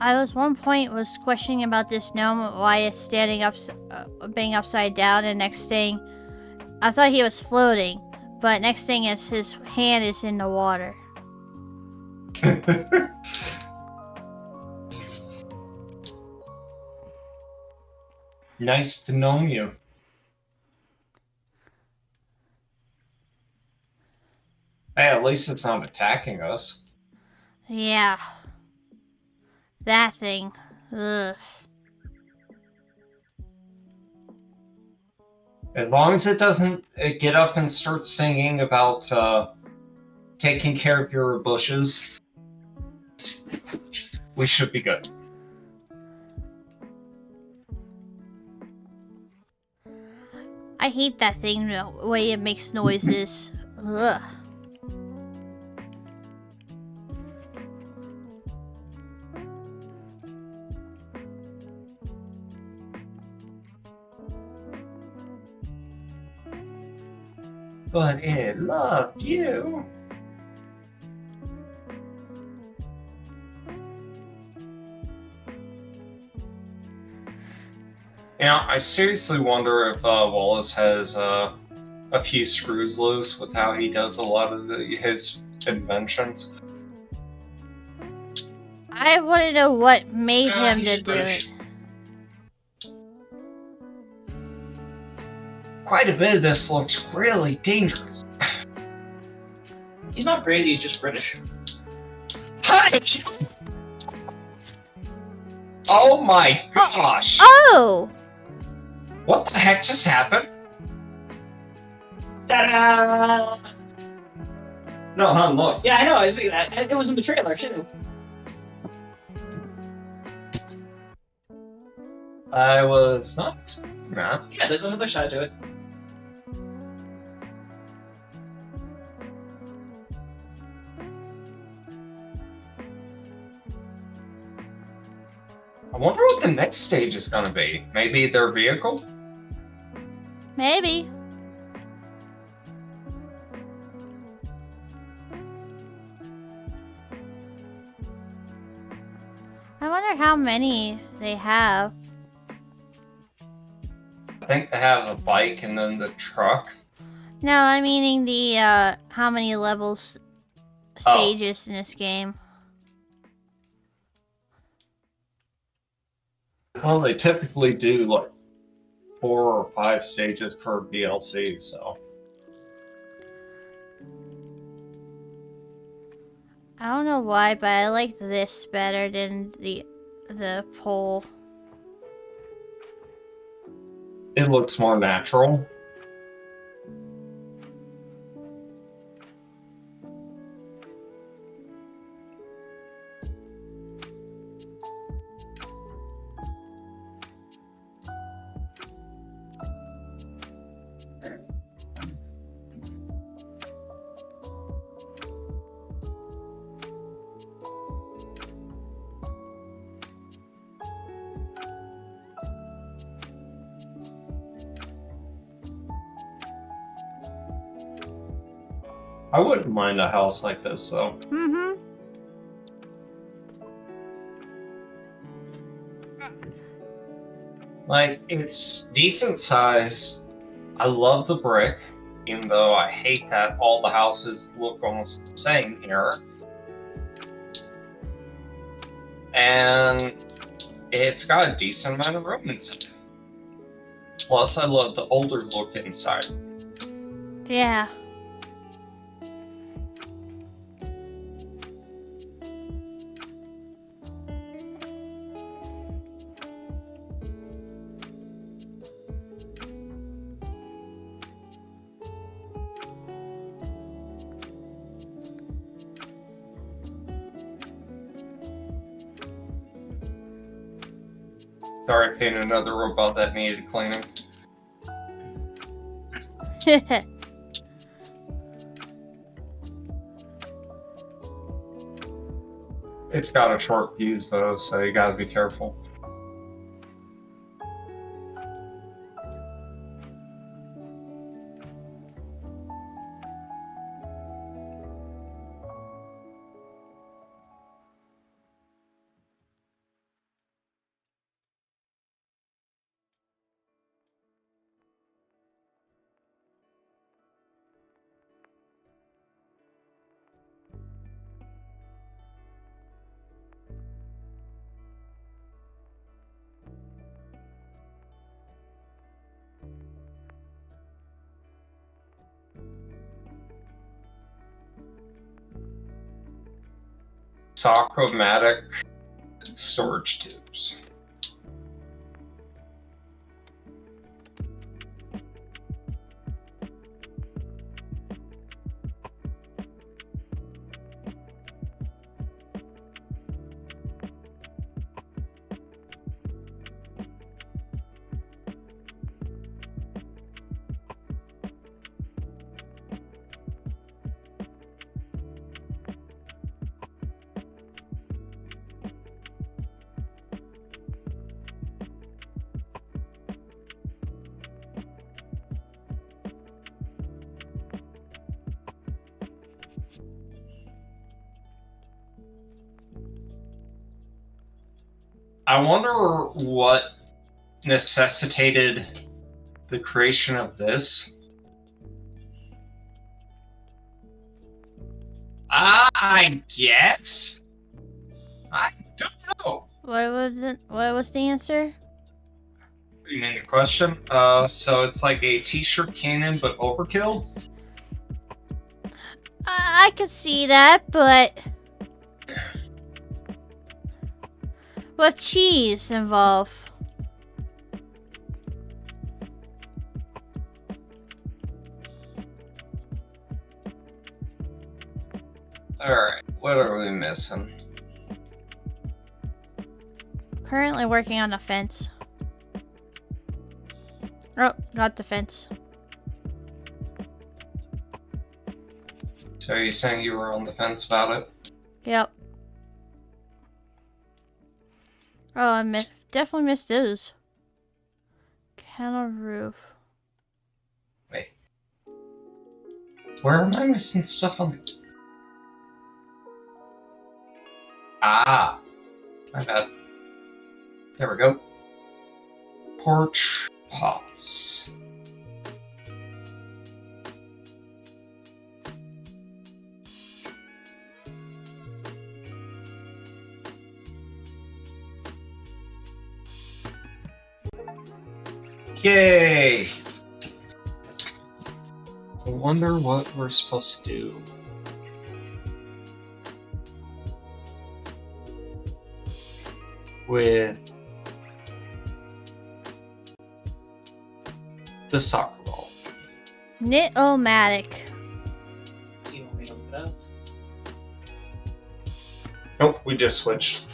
I was one point was questioning about this gnome why it's standing up, being upside down, and next thing, I thought he was floating, but next thing is his hand is in the water. Nice to know you. Hey, at least it's not attacking us. Yeah. That thing. Ugh. As long as it doesn't get up and start singing about taking care of your bushes, we should be good. I hate that thing, the way it makes noises. Ugh. But it loved you. You know, I seriously wonder if Wallace has a few screws loose with how he does a lot of his inventions. I want to know what made him he's to just do British. it. Quite a bit of this looks really dangerous. He's not crazy, he's just British. Hi! Oh my gosh! Oh! What the heck just happened? Ta-da! No, hon, look. Yeah, I know, I see that. It was in the trailer, too. I was not expecting that. Yeah, there's another side to it. I wonder what the next stage is gonna be. Maybe their vehicle? Maybe. I wonder how many they have. I think they have a bike and then the truck. No, I'm meaning the, how many levels, stages in this game. Well, they typically do like 4 or 5 stages per DLC, so. I don't know why, but I like this better than the pole. It looks more natural. I wouldn't mind a house like this, though. Mm-hmm. Like, it's decent size. I love the brick, even though I hate that all the houses look almost the same here. And it's got a decent amount of room inside. Plus, I love the older look inside. Yeah. Sorry, I found another robot that needed cleaning. It's got a short fuse though, so you gotta be careful. Sock-o-matic storage tubes. I wonder what necessitated the creation of this. I guess. I don't know. What was the answer? You mean the question? So it's like a t-shirt cannon, but overkill? I could see that, but with cheese involved. Alright, what are we missing? Currently working on the fence. Oh, got the fence. So are you saying you were on the fence about it? Yep. Oh, I definitely missed those. Kennel roof. Wait. Where am I missing stuff on? Ah! My bad. There we go. Porch pots. Yay! I wonder what we're supposed to do. With the soccer ball. Knit-o-matic. You want me to look it up? Nope, we just switched.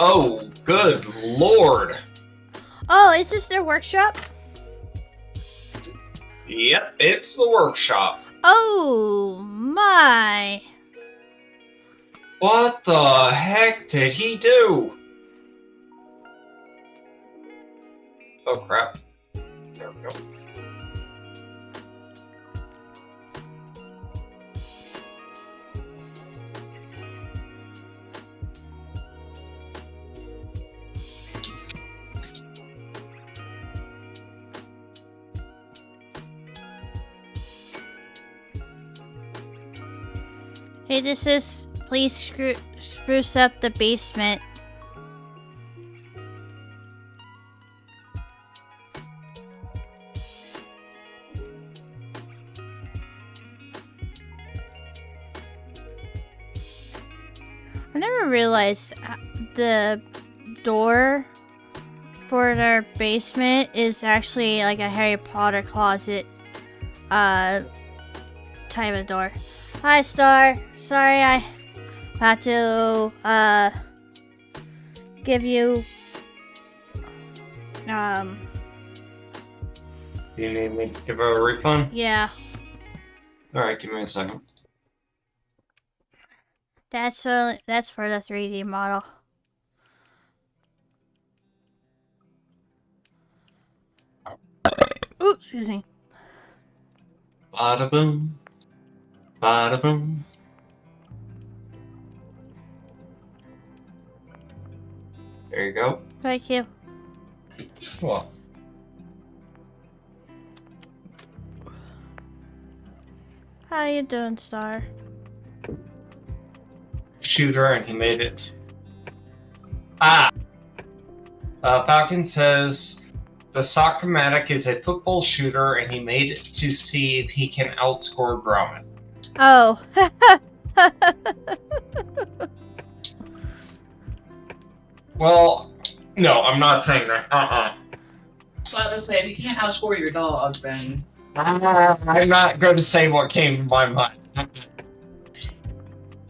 Oh, good lord! Oh, is this their workshop? Yep, it's the workshop. Oh my. What the heck did he do? Oh crap. There we go. Hey, this is please spruce up the basement. I never realized the door for their basement is actually like a Harry Potter closet type of door. Hi, Star. Sorry, I had to give you Do you need me to give her a refund? yeah. Alright, give me a second. That's for the 3D model. Ooh, excuse me. Bada boom. Bada boom. There you go. Thank you. Well, How you doing, Star? shooter, and he made it. Falcon says the Sockmatic is a football shooter, and he made it to see if he can outscore Gromit. Oh. Well, no, I'm not saying that. Well, I was say, if you can't outscore your dog, then I'm not going to say what came to my mind.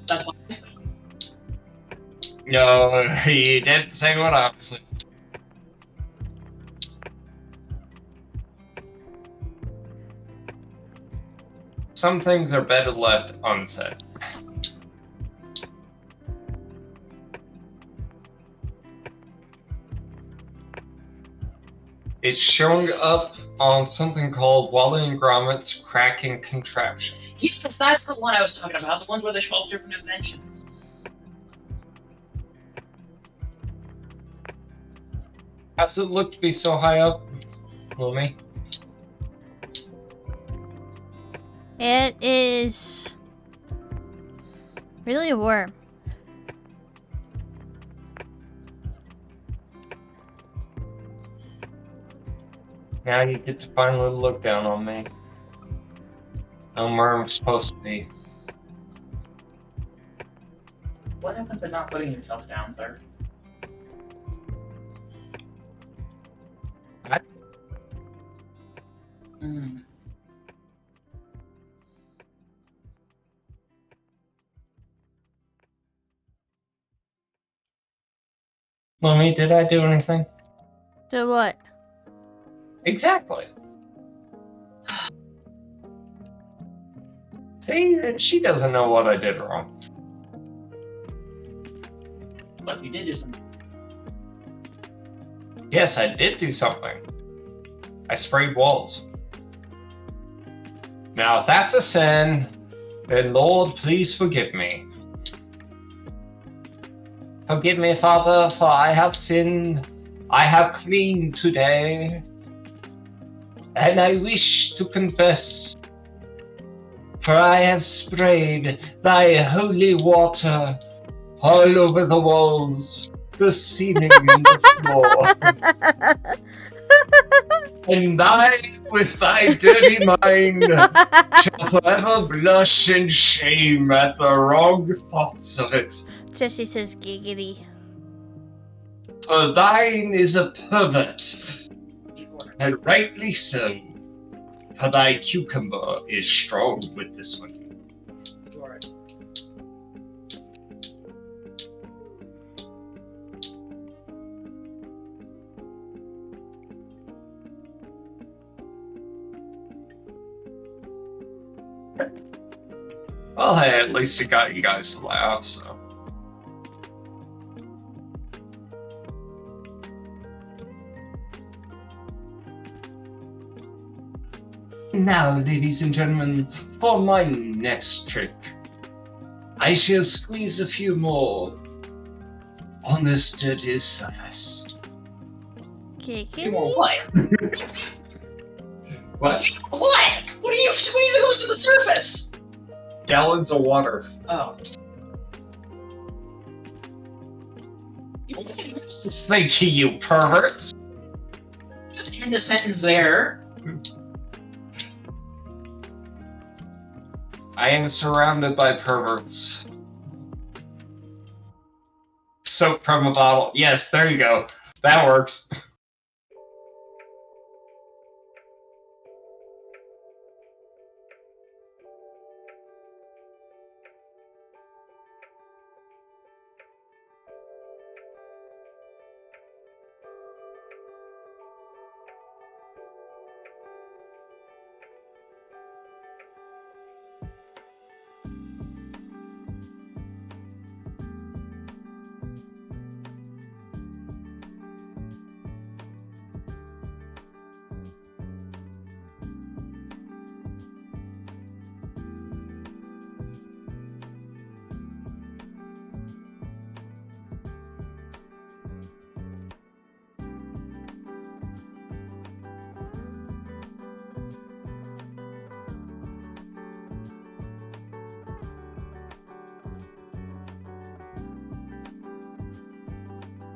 that's what I said. No, he didn't say what I was saying. Some things are better left unsaid. It's showing up on something called Wally and Gromit's cracking contraption. Yes, that's the one I was talking about. The ones where they show off different inventions. How's it look to be so high up, Lumi? It is really warm. Now you get to finally look down on me. I'm where I'm supposed to be. What happened to not putting yourself down, sir? What? Lumi, did I do anything? So what? Exactly. See, she doesn't know what I did wrong. But you did do something. Yes, I did do something. I sprayed walls. Now, if that's a sin, then Lord, please forgive me. Forgive me, Father, for I have sinned. I have cleaned today. And I wish to confess, for I have sprayed thy holy water all over the walls, the ceiling, and the floor. And I, with thy dirty mind, shall forever blush in shame at the wrong thoughts of it. So she says giggity. For thine is a pervert, and rightly so, for thy cucumber is strong with this one. Well, hey, at least it got you guys to laugh, so. Now, ladies and gentlemen, for my next trick, I shall squeeze a few more on this dirty surface. Giggity? What? What? What? What are you squeezing onto the surface? Gallons of water. Oh. Just think, you perverts. Just end the sentence there. I am surrounded by perverts. soap from a bottle. Yes, there you go. That works.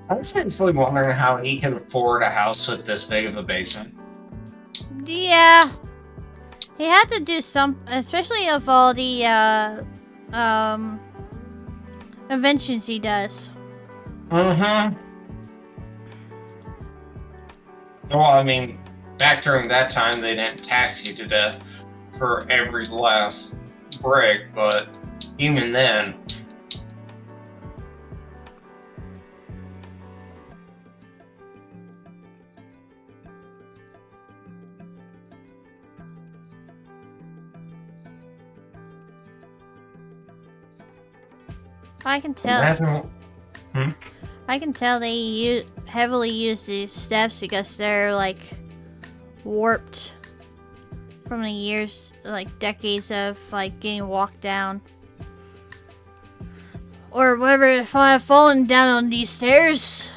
I'm seriously wondering how he can afford a house with this big of a basement. Yeah. He had to do some, especially of all the, inventions he does. Mm-hmm. Well, I mean, back during that time, they didn't tax you to death for every last brick, but even then... I can tell. Imagine... I can tell they heavily use these steps because they're like warped from the years, like decades of like getting walked down, or whatever. If I have fallen down on these stairs.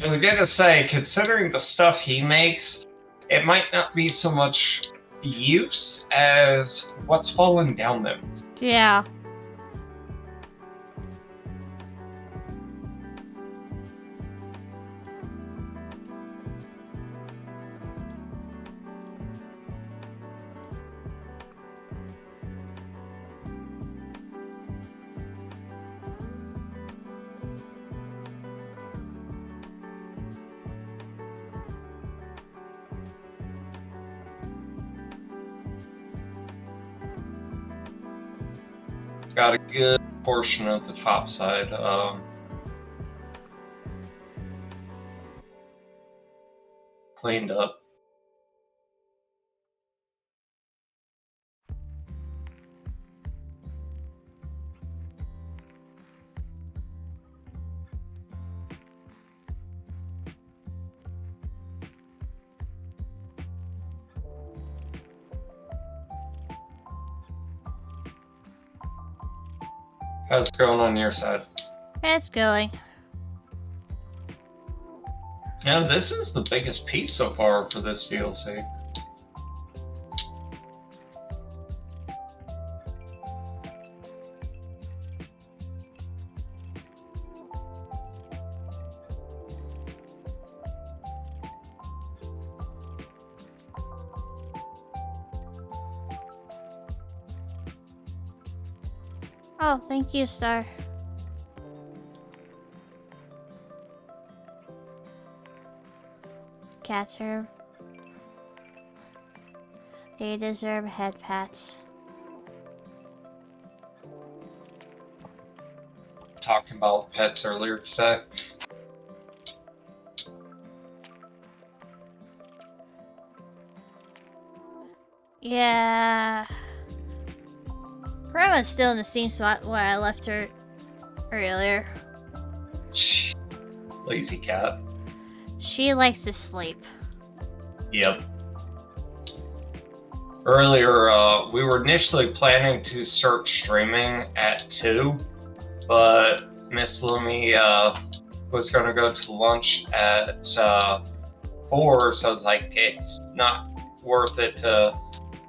I was gonna say, considering the stuff he makes, it might not be so much use as what's falling down them. Yeah. Got a good portion of the top side. Cleaned up. How's it going on your side? It's going. Yeah, this is the biggest piece so far for this DLC. Oh, thank you, Star. Cats are... They deserve head pats. Talking about pets earlier today. Yeah. Grandma's still in the same spot where I left her earlier. Lazy cat. She likes to sleep. Yep. Earlier, we were initially planning to start streaming at 2, but Miss Lumi was going to go to lunch at 4, so I was like, it's not worth it to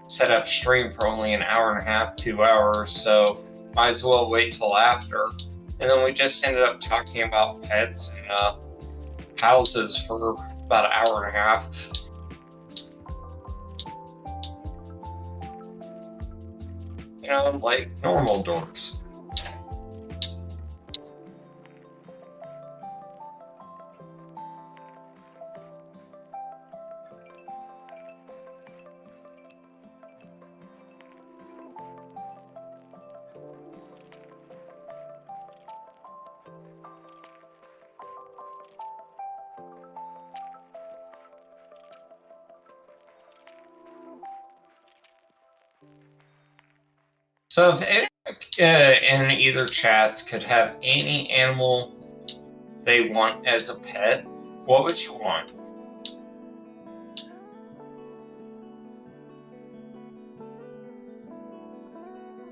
set up stream for only an hour and a half, 2 hours, so might as well wait till after. And then we just ended up talking about pets and houses for about an hour and a half. You know, like normal dorks. So if anyone in either chats could have any animal they want as a pet, what would you want?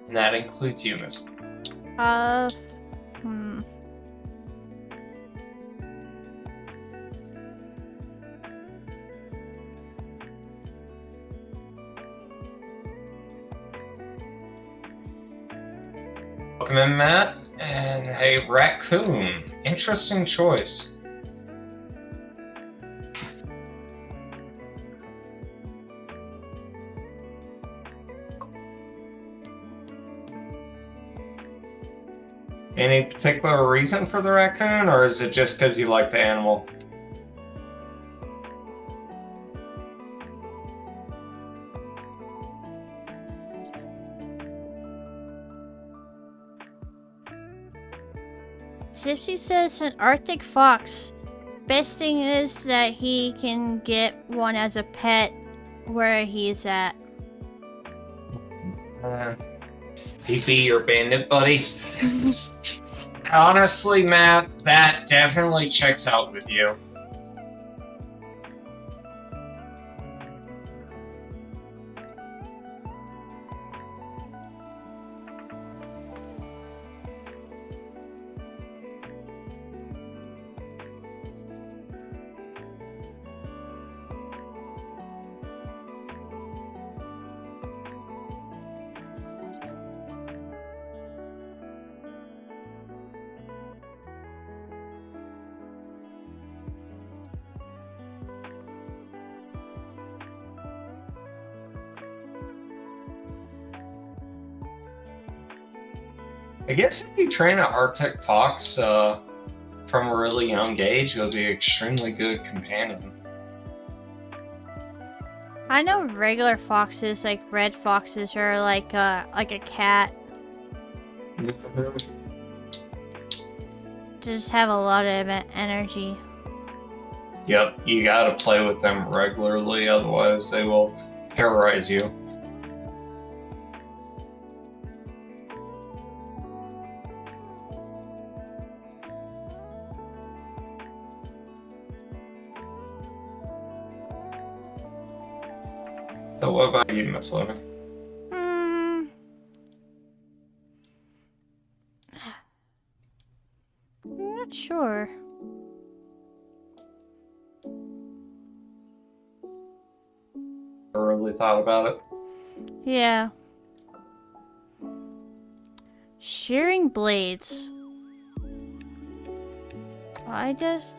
And that includes you, Miss. Welcome in, Matt. And hey, raccoon. Interesting choice. Any particular reason for the raccoon, or is it just because you like the animal? Gypsy says an Arctic fox. Best thing is that he can get one as a pet where he's at. He be your bandit buddy? Honestly, Matt, that definitely checks out with you. I guess if you train an Arctic fox from a really young age, you'll be an extremely good companion. I know regular foxes, like red foxes, are like a cat. Just have a lot of energy. Yep, you gotta play with them regularly, otherwise they will terrorize you. So what about you, Miss Logan? I'm not sure. I really thought about it. Yeah. Shearing blades.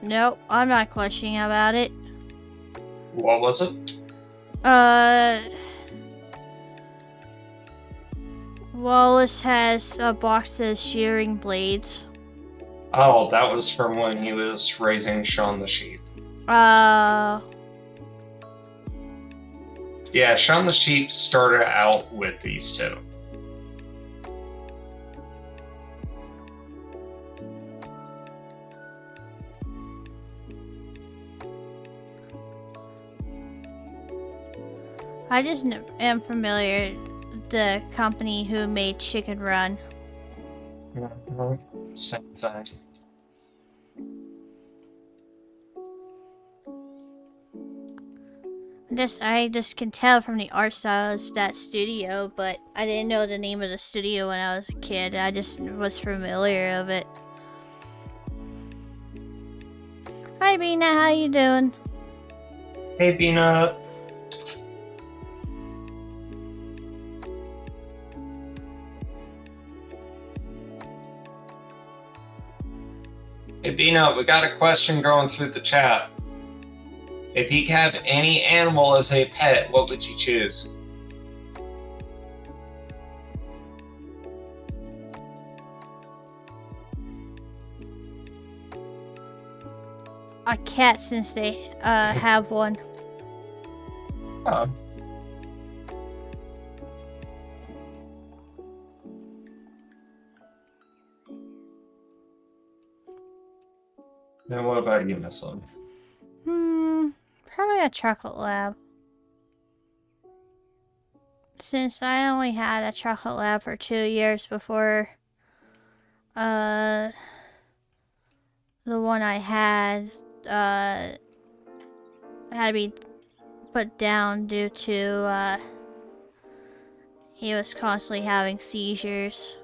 Nope, I'm not questioning about it. What was it? Wallace has a box that says shearing blades. Oh, that was from when he was raising Sean the sheep. Yeah, Sean the sheep started out with these two. I just am familiar with the company who made Chicken Run. Same thing. I just can tell from the art style of that studio, but I didn't know the name of the studio when I was a kid. I just was familiar of it. Hi, Bina. How you doing? Hey, Bina. Hey, Bina, we got a question going through the chat. If you could have any animal as a pet, what would you choose? A cat, since they have one. Oh. And what about you, Miss Lynn? Probably a chocolate lab. Since I only had a chocolate lab for 2 years before the one I had had to be put down due to he was constantly having seizures.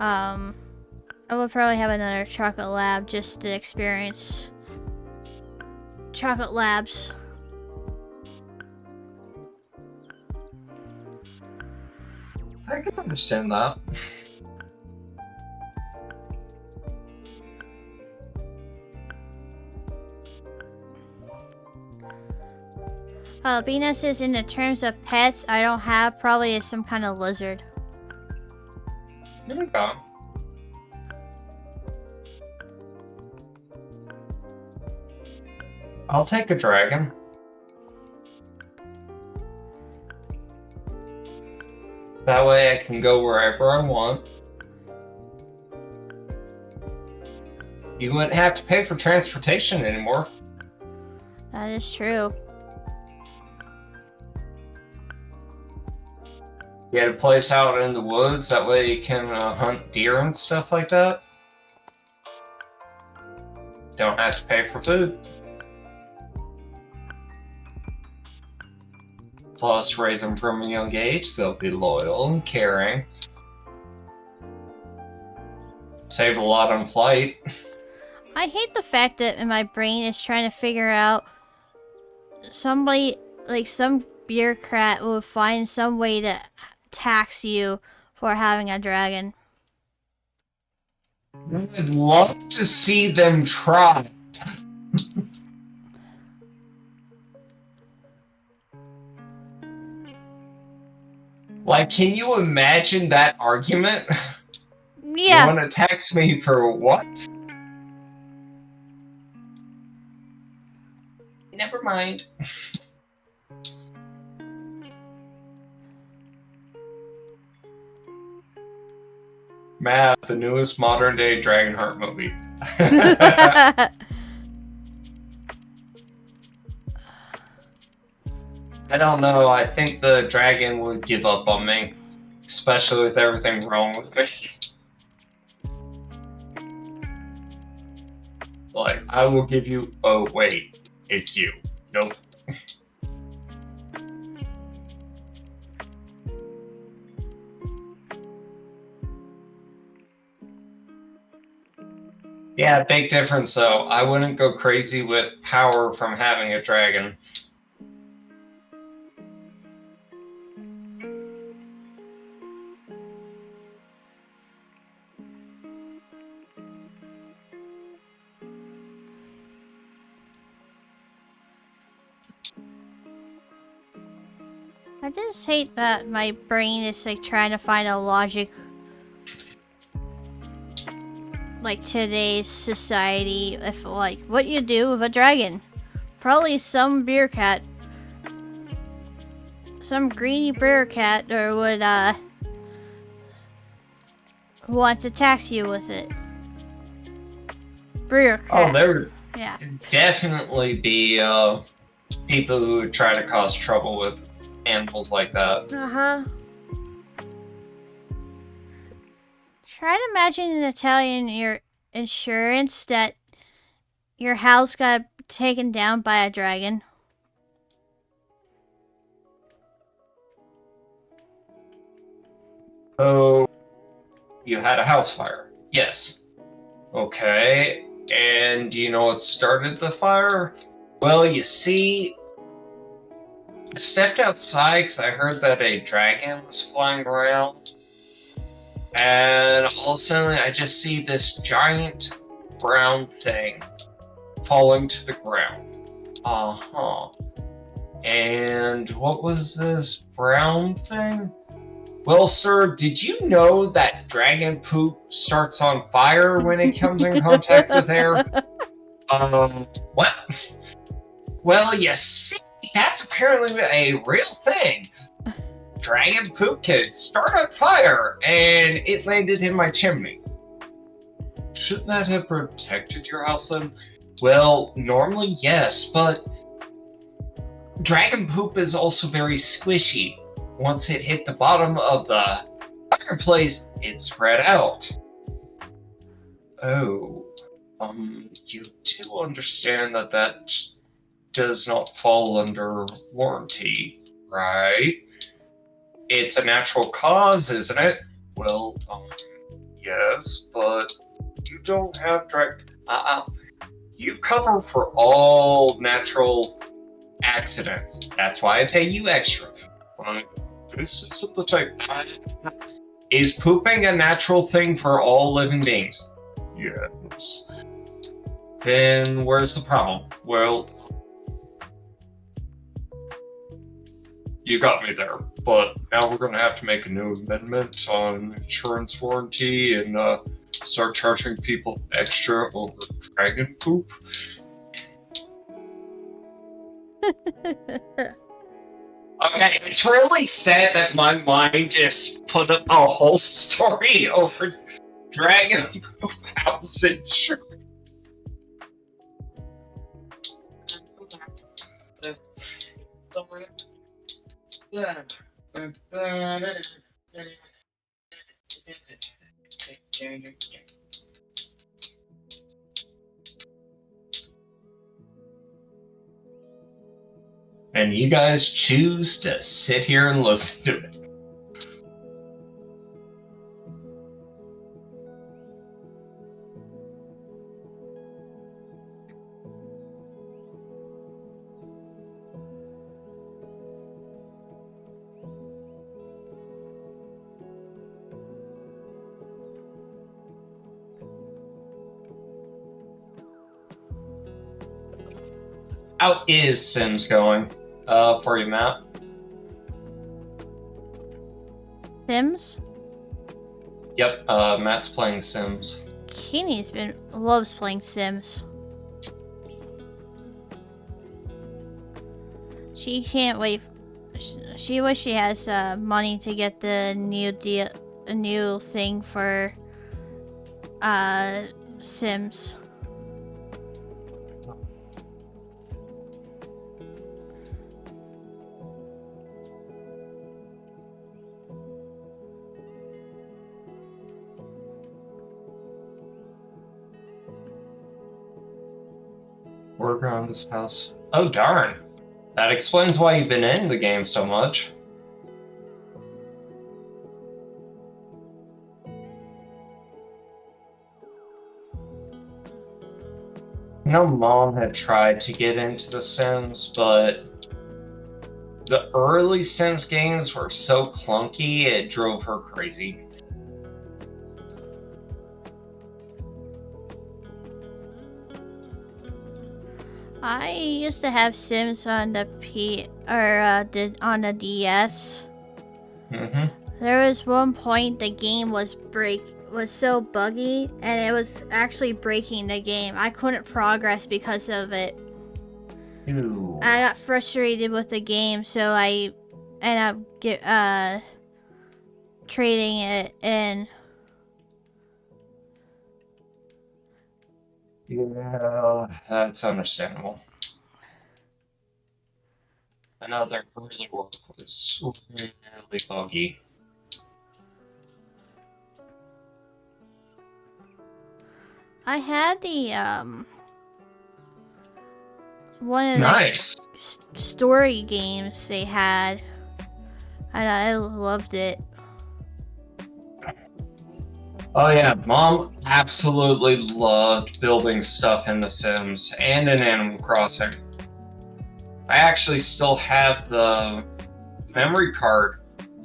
I would probably have another chocolate lab just to experience chocolate labs. I can understand that. Venus is in the terms of pets I don't have probably is some kind of lizard. Here we go. I'll take a dragon. That way I can go wherever I want. You wouldn't have to pay for transportation anymore. That is true. Get a place out in the woods, that way you can hunt deer and stuff like that. Don't have to pay for food. Plus, raise them from a young age, they'll be loyal and caring. Save a lot on flight. I hate the fact that my brain is trying to figure out somebody, like some bureaucrat will find some way to tax you for having a dragon. I'd love to see them try. Like, can you imagine that argument? Yeah. You want to tax me for what? Never mind. Matt, the newest modern day Dragonheart movie. I don't know, I think the dragon would give up on me. Especially with everything wrong with me. Like, I will give you. Oh, wait. It's you. Nope. Yeah, big difference though. I wouldn't go crazy with power from having a dragon. I just hate that my brain is like trying to find a logic like today's society if like what you do with a dragon. Probably some beer cat. Some greedy beer cat or would want to tax you with it. Beer cat. Oh, there Yeah. would definitely be people who would try to cause trouble with animals like that. Uh-huh. Try to imagine in Italian your insurance that your house got taken down by a dragon. Oh, you had a house fire. Yes. Okay. And do you know what started the fire? Well, you see, I stepped outside because I heard that a dragon was flying around. And all of a sudden, I just see this giant brown thing falling to the ground. Uh-huh. And what was this brown thing? Well, sir, did you know that dragon poop starts on fire when it comes in contact with air? What? Well, you see, that's apparently a real thing. Dragon poop can start on fire, and it landed in my chimney. Shouldn't that have protected your house then? Well, normally yes, but Dragon poop is also very squishy. Once it hit the bottom of the fireplace, it spread out. Oh, you do understand that that does not fall under warranty, right? It's a natural cause, isn't it? Well, yes, but you don't have direct. You cover for all natural accidents. That's why I pay you extra. This isn't the type. Is pooping a natural thing for all living beings? Yes. Then where's the problem? Well, you got me there, but now we're gonna have to make a new amendment on insurance warranty and start charging people extra over dragon poop. Okay, it's really sad that my mind just put up a whole story over dragon poop house insurance. And you guys choose to sit here and listen to it. How is Sims going for you, Matt? Sims? Yep, Matt's playing Sims. Kenny's loves playing Sims. She can't wait. She wish she has money to get the new thing for Sims. Work around this house. Oh darn. That explains why you've been in the game so much. You know, Mom had tried to get into The Sims, but the early Sims games were so clunky, it drove her crazy. I used to have Sims on the on the DS. There was one point the game was so buggy, and it was actually breaking the game. I couldn't progress because of it. Ew. I got frustrated with the game, so I ended up trading it in. Yeah, that's understandable. Another early work was really buggy. I had the one of Nice. the story games they had, and I loved it. Oh yeah, Mom absolutely loved building stuff in The Sims and in Animal Crossing. I actually still have the memory card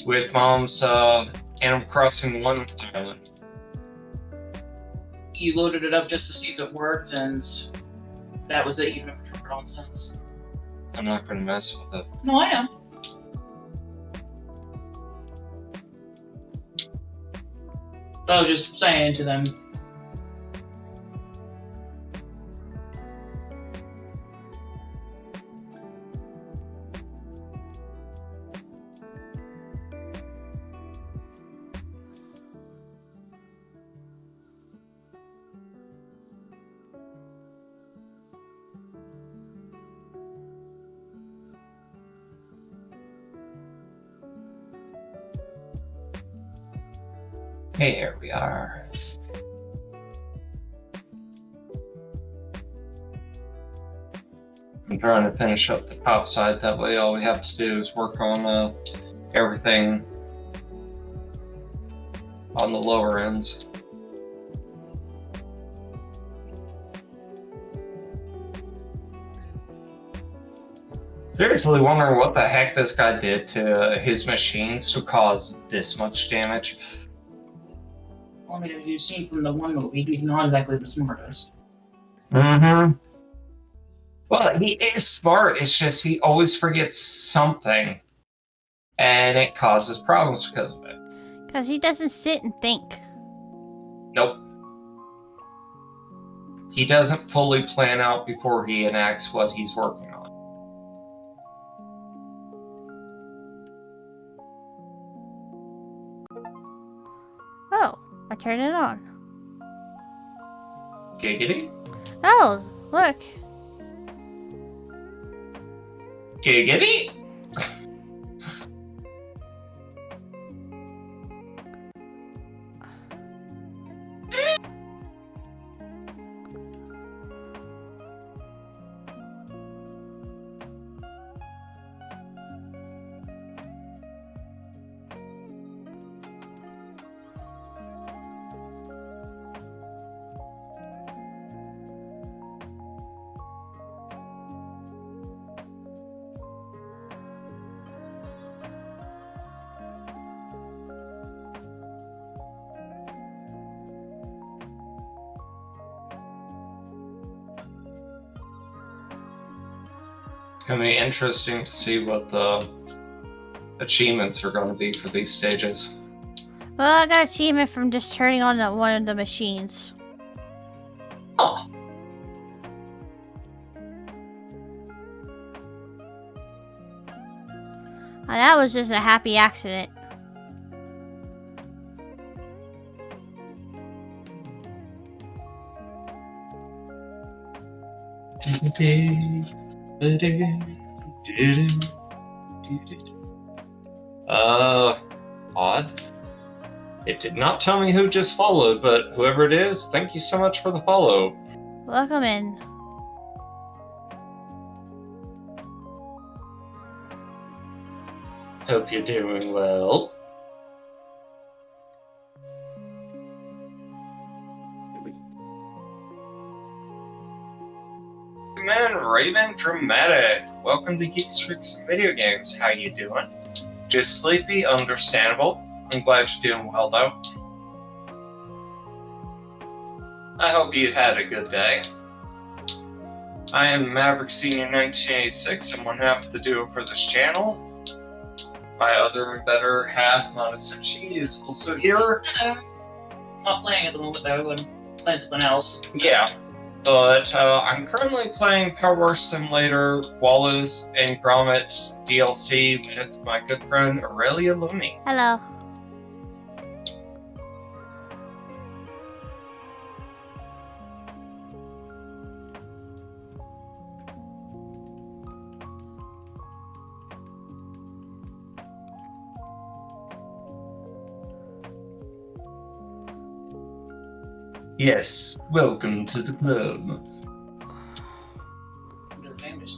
with Mom's Animal Crossing 1 island. You loaded it up just to see if it worked, and that was it. You never turned it on since. I'm not gonna mess with it. No, I know. I was just saying to them. Hey, here we are. I'm trying to finish up the top side, that way all we have to do is work on everything on the lower ends. Seriously wondering what the heck this guy did to his machines to cause this much damage. Well, as you've seen from the one movie, he's not exactly the smartest. Mm-hmm. Well, he is smart, it's just he always forgets something. And it causes problems because of it. Because he doesn't sit and think. Nope. He doesn't fully plan out before he enacts what he's working on. Oh, I turned it on. Giggity? Oh, look. Giggity? It's going to be interesting to see what the achievements are going to be for these stages. Well, I got achievement from just turning on one of the machines. Oh. And that was just a happy accident. Odd. It did not tell me who just followed, but whoever it is, thank you so much for the follow. Welcome in. Hope you're doing well. Man, Raven Dramatic. Welcome to Geeks, Tricks, and Video Games. How you doing? Just sleepy, understandable. I'm glad you're doing well, though. I hope you had a good day. I am Maverick Senior 1986. I'm one half of the duo for this channel. My other and better half, Monasenshi, is also here. Not playing at the moment though, and playing something else. Yeah, but I'm currently playing Powerwash Simulator, Wallace, and Gromit DLC with my good friend AureliaLumi. Hello. Yes, welcome to the club. They're famous.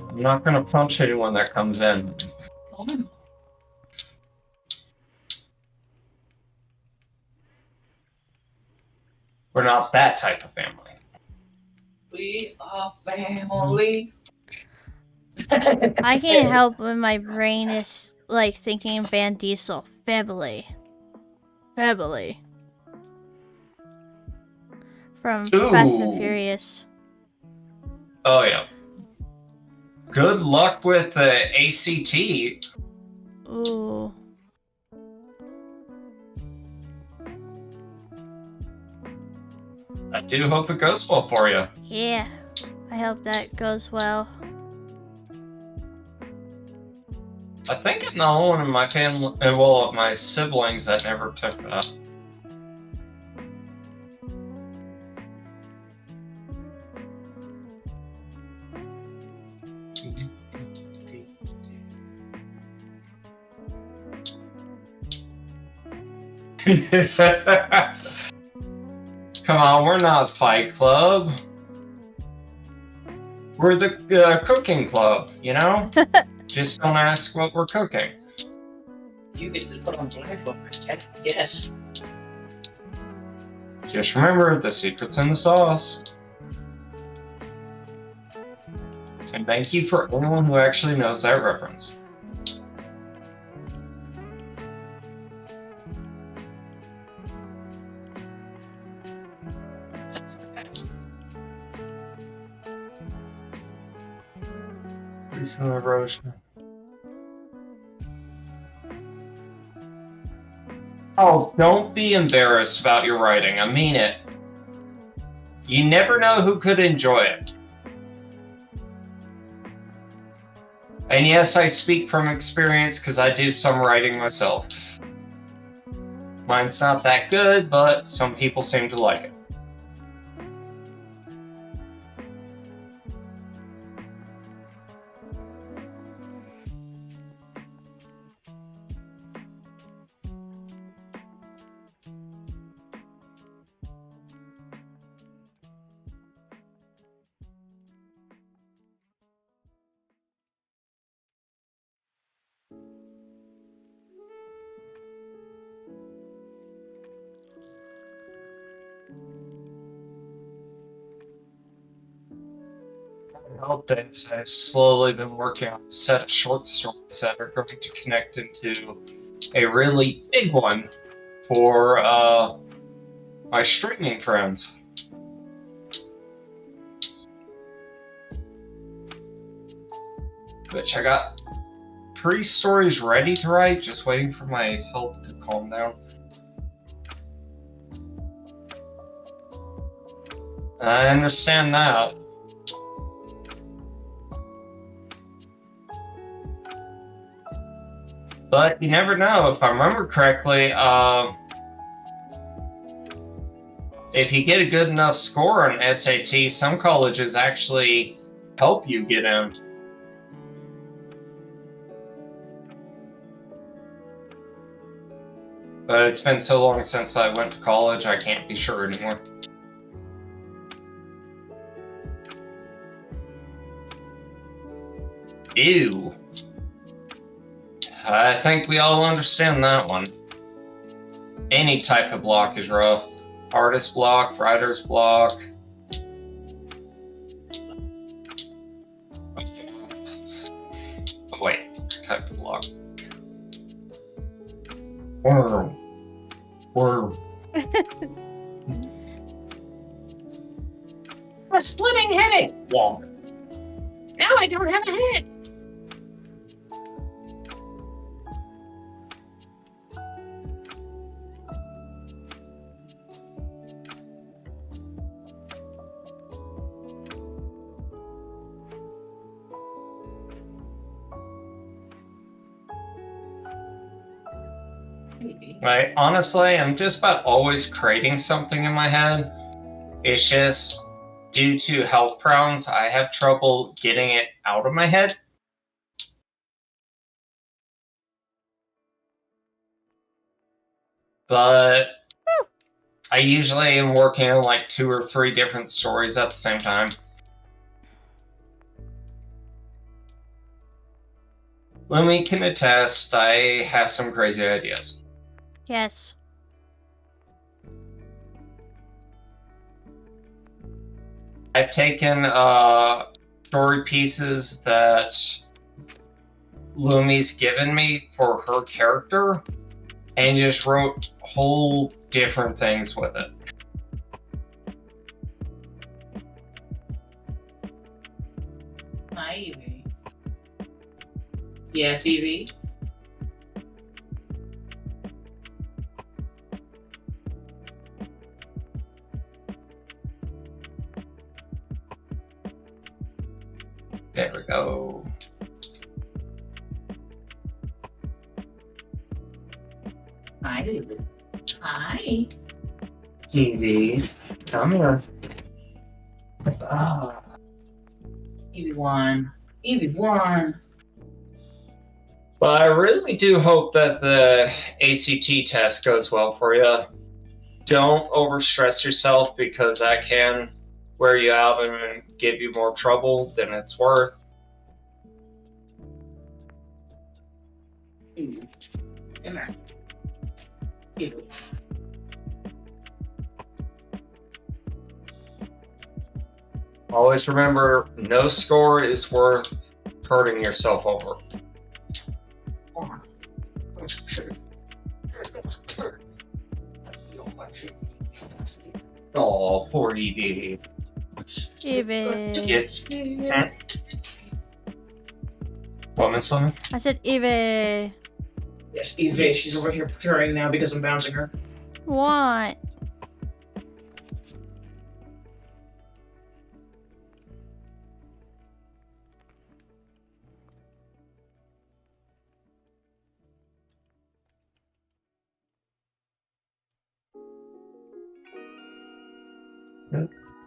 I'm not gonna punch anyone that comes in. Oh, no. We're not that type of family. We are family. I can't help when my brain is like thinking Van Diesel. Family. Family. From Fast and Ooh. Furious. Oh yeah. Good luck with the ACT. Ooh. I do hope it goes well for you. Yeah. I hope that goes well. I think I'm the only one in my family, well, of my siblings that never took that. Come on, we're not Fight Club. We're the cooking club, you know? Just don't ask what we're cooking. You get to put on blindfold. Yes. Just remember, the secret's in the sauce. And thank you for anyone who actually knows that reference. Recent erosion. Oh, don't be embarrassed about your writing. I mean it. You never know who could enjoy it. And yes, I speak from experience because I do some writing myself. Mine's not that good, but some people seem to like it. All days, I've slowly been working on a set of short stories that are going to connect into a really big one for my streaming friends. Which I got 3 stories ready to write, just waiting for my help to calm down. I understand that. But you never know. If I remember correctly, if you get a good enough score on SAT, some colleges actually help you get in. But it's been so long since I went to college, I can't be sure anymore. Ew. I think we all understand that one. Any type of block is rough. Artist block, writer's block. Oh wait, type of block. Worm. A splitting headache. Womp. Now I don't have a head. Right, honestly, I'm just about always creating something in my head. It's just due to health problems, I have trouble getting it out of my head. But I usually am working on like 2 or 3 different stories at the same time. Lumi can attest, I have some crazy ideas. Yes. I've taken story pieces that Lumi's given me for her character and just wrote whole different things with it. Hi, Evie. Yes, Evie. There we go. Hi, Evie. Hi. Evie, come here. Ah. Evie won. Evie won. But I really do hope that the ACT test goes well for you. Don't overstress yourself because that can wear you out and give you more trouble than it's worth. Come on. Always remember, no score is worth hurting yourself over. Oh, poor Evie. Evie. What, Miss Lemon? I said Evie. Yes, Eve, she's over here purring now because I'm bouncing her. What?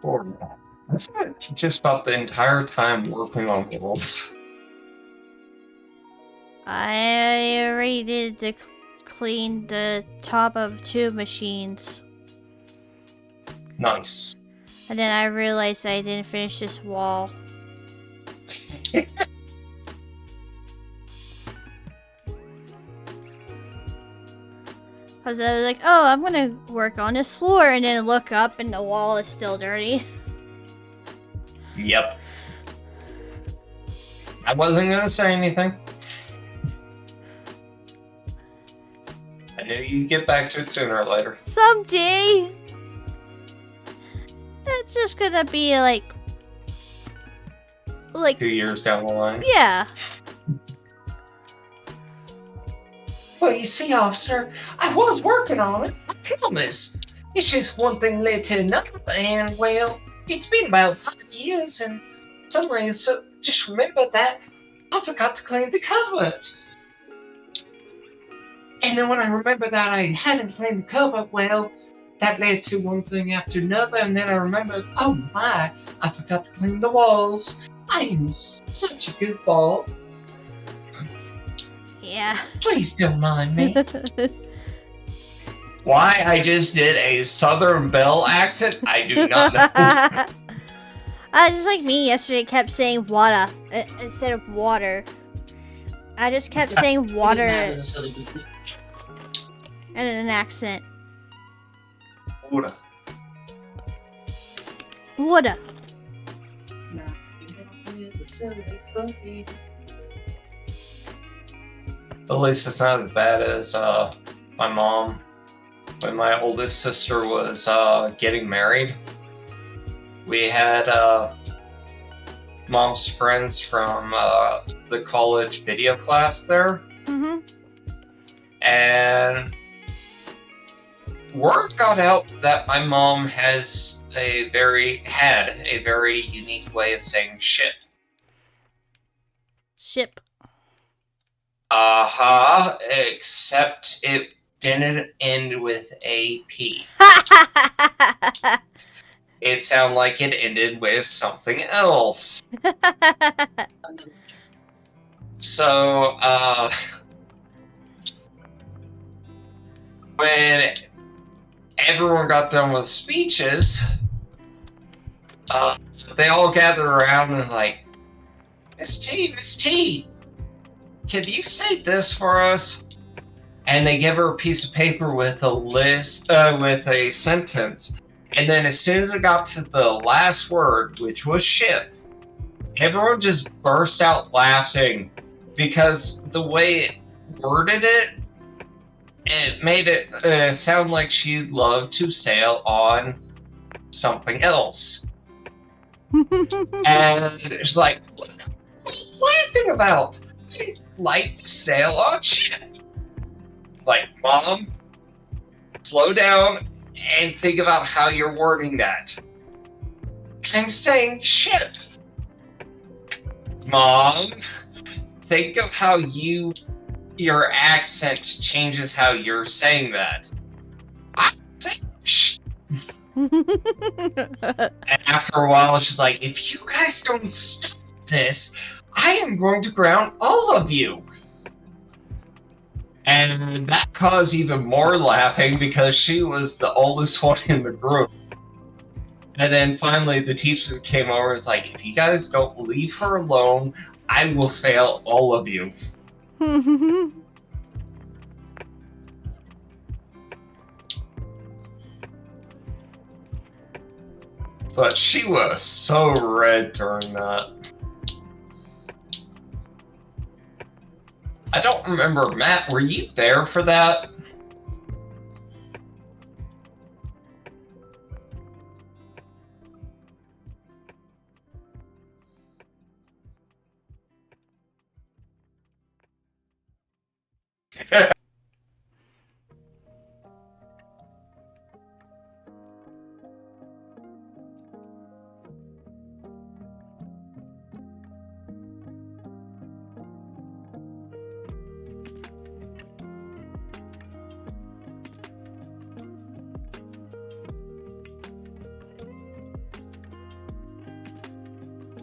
Poor Matt. I spent just about the entire time working on worlds. I already did to clean the top of 2 machines. Nice. And then I realized I didn't finish this wall. Because I was like, oh, I'm gonna work on this floor, and then look up and the wall is still dirty. Yep. I wasn't gonna say anything. I knew you'd get back to it sooner or later. Someday! It's just gonna be like 2 years down the line. yeah. Well, you see, officer, I was working on it, I promise. It's just one thing led to another, and, well, it's been about 5 years, and suddenly just remembered that I forgot to clean the cupboard. And then when I remembered that I hadn't cleaned the cupboard, well, that led to one thing after another, and then I remembered, oh my, I forgot to clean the walls. I am such a goofball. Yeah. Please don't mind me. Why I just did a Southern Belle accent, I do not know. Just like me yesterday, kept saying water instead of water. I just kept saying water and an accent. Water. Water. At least it's not as bad as my mom when my oldest sister was getting married. We had mom's friends from the college video class there, and word got out that my mom had a very unique way of saying shit. Ship. Except it didn't end with a P. It sounded like it ended with something else. So, when everyone got done with speeches, they all gathered around and like, Miss T, can you say this for us? And they give her a piece of paper with a list, with a sentence. And then as soon as it got to the last word, which was shit, everyone just burst out laughing because the way it worded it, it made it sound like she loved to sail on something else. And it's like, what are you laughing about? I like to sail on shit. Like, Mom, slow down and think about how you're wording that. I'm saying shit. Mom, think of how your accent changes how you're saying that. I'm saying shit. And after a while, she's like, if you guys don't stop this, I am going to ground all of you. And that caused even more laughing because she was the oldest one in the group. And then finally the teacher came over and was like, if you guys don't leave her alone, I will fail all of you. But she was so red during that. I don't remember, Matt, were you there for that?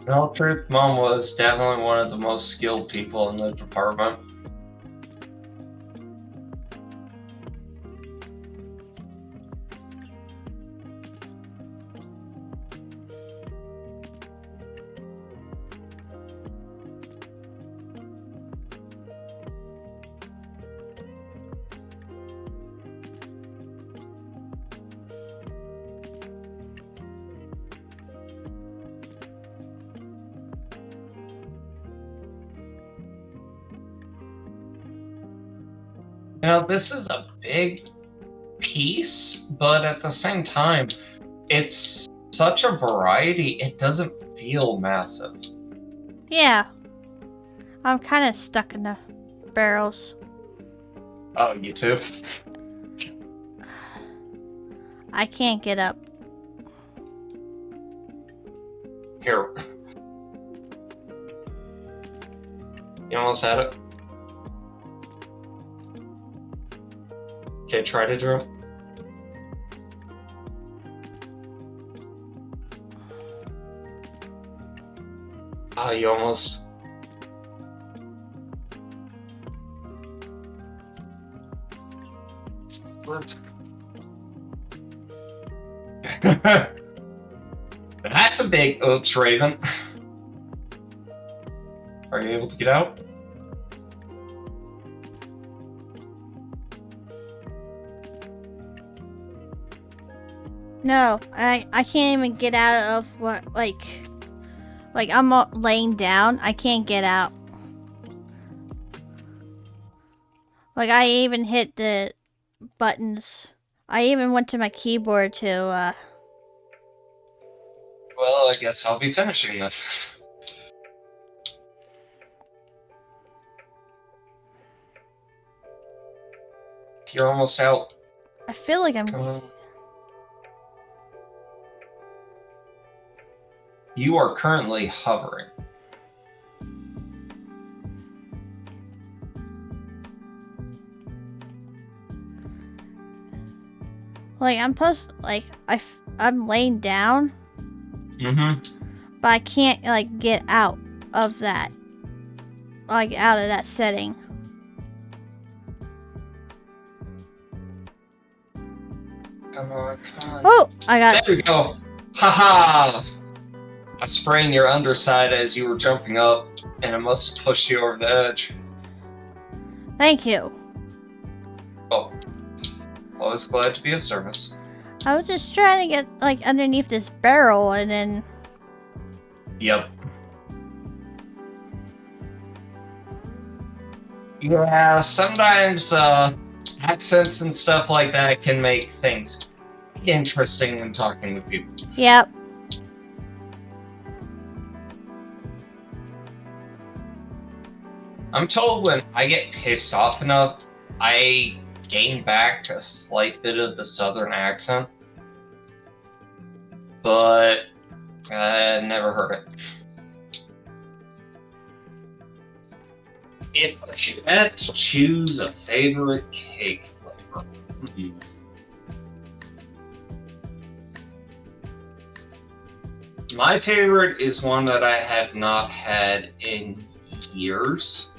No, truth, Mom was definitely one of the most skilled people in the department. You know, this is a big piece, but at the same time, it's such a variety, it doesn't feel massive. Yeah. I'm kind of stuck in the barrels. Oh, you too? I can't get up. Here. You almost had it? Okay, try to draw. Ah, you almost... Slipped. That's a big oops, Raven. Are you able to get out? No, I can't even get out of what, like I'm laying down. I can't get out. Like, I even hit the buttons. I even went to my keyboard to, Well, I guess I'll be finishing this. You're almost out. I feel like I'm... Come on. You are currently hovering. Like, I'm I'm laying down, but I can't, like, get out of that. Like, out of that setting. Come on, come on. Oh! I got... There we go! Haha! I sprained your underside as you were jumping up, and it must have pushed you over the edge. Thank you. Oh. Always glad to be of service. I was just trying to get, like, underneath this barrel, and then... Yep. Yeah, sometimes, accents and stuff like that can make things interesting when talking with people. Yep. I'm told when I get pissed off enough, I gain back a slight bit of the southern accent. But I never heard it. If I had to choose a favorite cake flavor, my favorite is one that I have not had in years.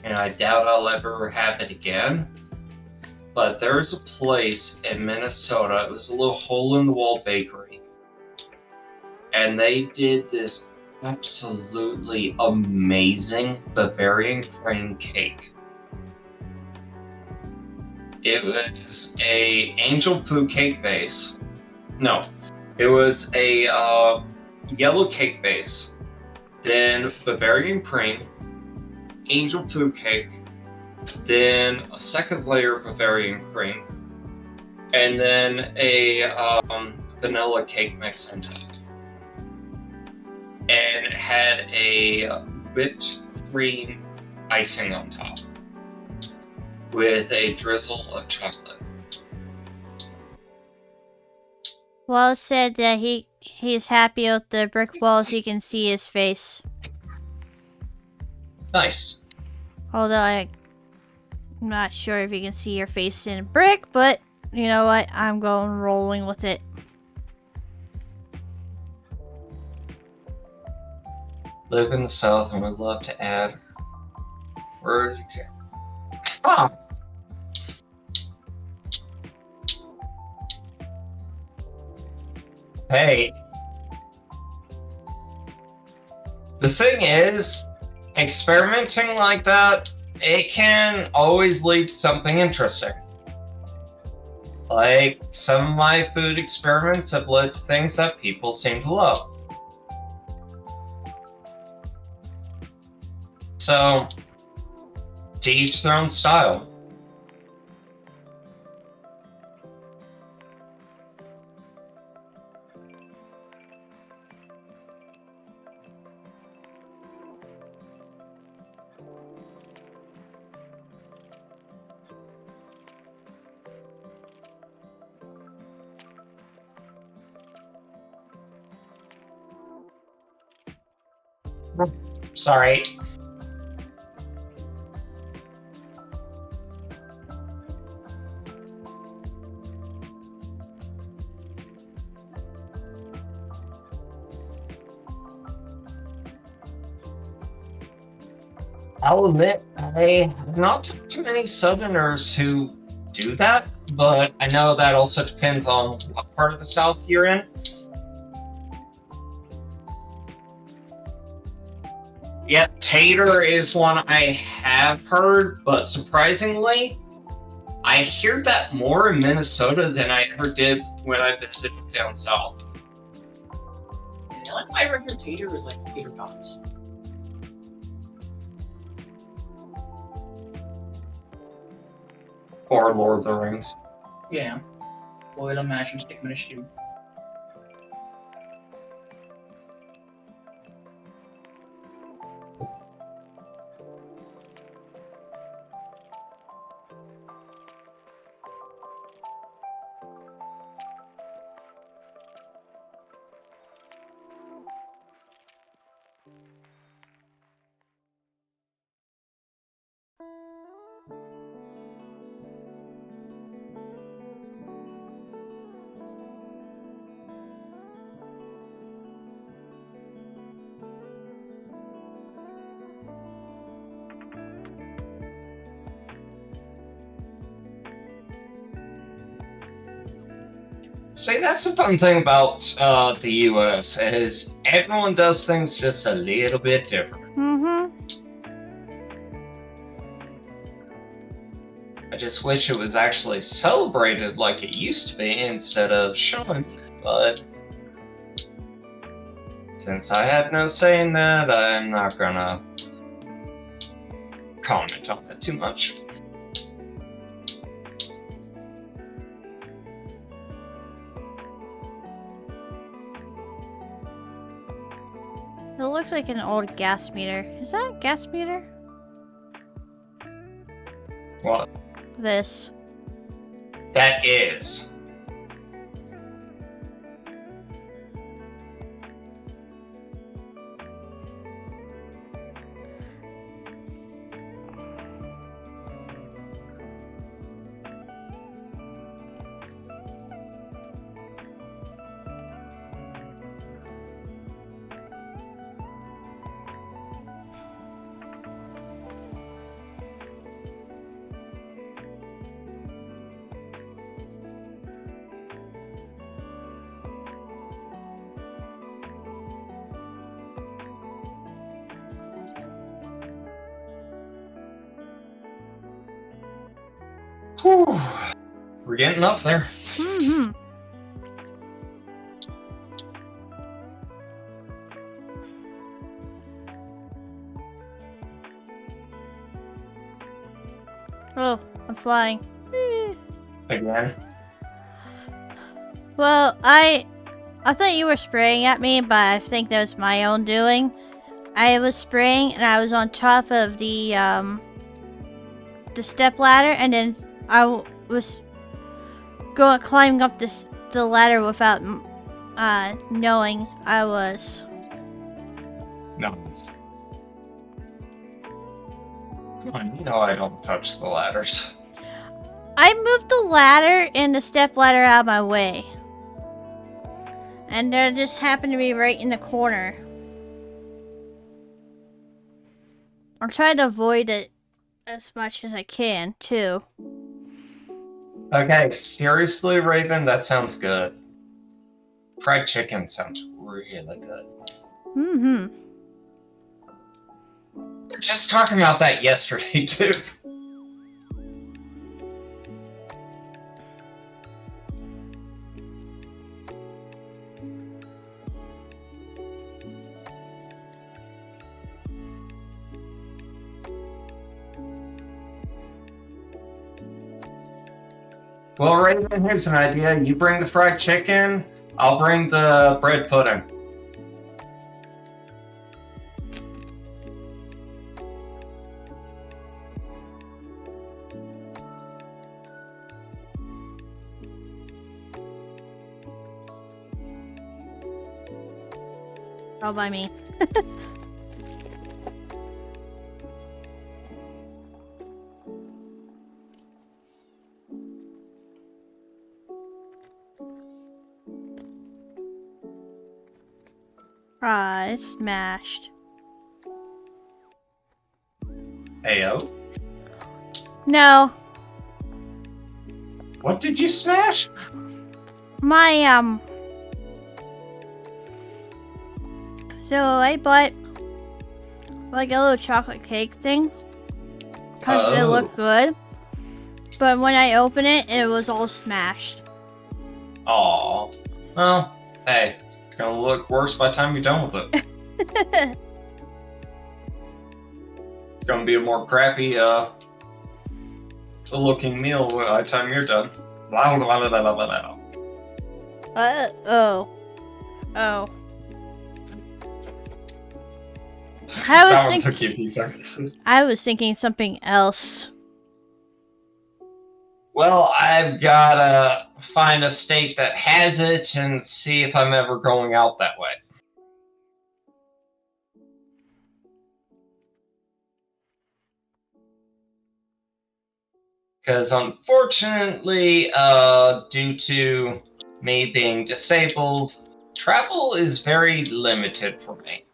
and I doubt I'll ever have it again. But there's a place in Minnesota, it was a little hole-in-the-wall bakery, and they did this absolutely amazing Bavarian cream cake. It was a angel food cake base. No, it was a yellow cake base, then Bavarian cream, angel food cake, then a second layer of Bavarian cream, and then a vanilla cake mix on top. And it had a whipped cream icing on top with a drizzle of chocolate. Wallace said that he's happy with the brick walls. He can see his face. Nice. Although I'm not sure if you can see your face in a brick, but you know what? I'm going rolling with it. Live in the South and would love to add word example. Ah! Hey. The thing is, experimenting like that, it can always lead to something interesting. Like, some of my food experiments have led to things that people seem to love. So, to each their own style. Sorry. I'll admit, I have not talked to many Southerners who do that, but I know that also depends on what part of the South you're in. Yeah, tater is one I have heard, but surprisingly, I hear that more in Minnesota than I ever did when I visited down south. The only time I ever hear tater is like tater tots. Or Lord of the Rings. Yeah. Boil a mash and stick them in a stew. See, that's the fun thing about the US, is everyone does things just a little bit different. I just wish it was actually celebrated like it used to be instead of shunned, but since I had no say in that, I'm not gonna comment on it too much. It looks like an old gas meter. Is that a gas meter? What? This. That is. Whew. We're getting up there. Mm-hmm. Oh, I'm flying. Again. Well, I thought you were spraying at me, but I think that was my own doing. I was spraying and I was on top of the step ladder, and then I was climbing up the ladder without knowing I was. Nice. Come on, you know I don't touch the ladders. I moved the ladder and the step ladder out of my way. And they just happened to be right in the corner. I'm trying to avoid it as much as I can, too. Okay, seriously, Raven, that sounds good. Fried chicken sounds really good. Mm-hmm. We were just talking about that yesterday, too. Well, Raven, here's an idea. You bring the fried chicken, I'll bring the bread pudding. All by me. Ah, it's smashed. Ayo. No, What did you smash? my, So I bought, like, a little chocolate cake thing. Because it looked good. But when I opened it, it was all smashed. Aw. Well, hey, it's gonna look worse by the time you're done with it. It's gonna be a more crappy, looking meal by the time you're done. Blah, blah, blah, blah, blah, blah. Oh. That one took you a few seconds. I was thinking something else. Well, I've gotta find a state that has it and see if I'm ever going out that way. Because unfortunately, due to me being disabled, travel is very limited for me.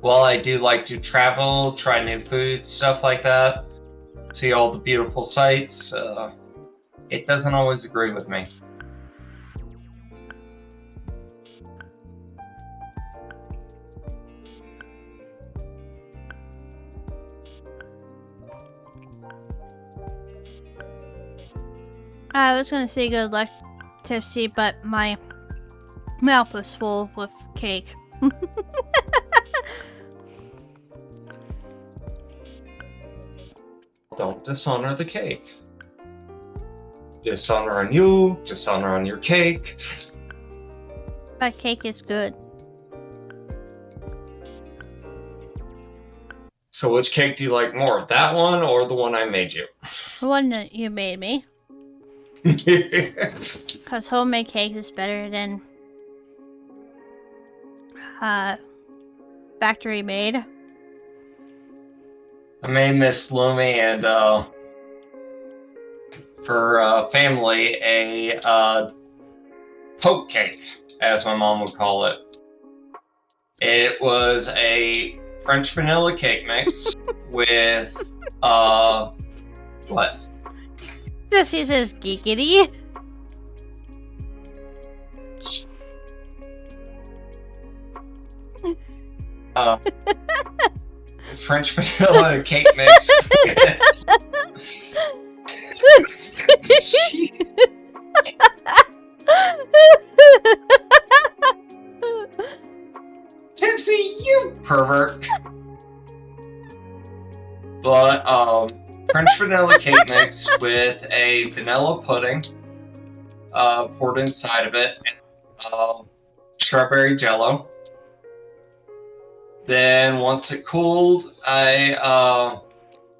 While I do like to travel, try new foods, stuff like that, see all the beautiful sights, it doesn't always agree with me. I was gonna say good luck, Tipsy, but my mouth was full with cake. Don't dishonor the cake. Dishonor on you, dishonor on your cake. But cake is good. So which cake do you like more? That one or the one I made you? The one that you made me. Because homemade cake is better than factory made. I made Miss Lumi and for family a poke cake, as my mom would call it. It was a French vanilla cake mix with what? This she says geekity. French vanilla cake mix. Jeez. Tipsy, you pervert. But, French vanilla cake mix with a vanilla pudding poured inside of it, and strawberry jello. Then, once it cooled, I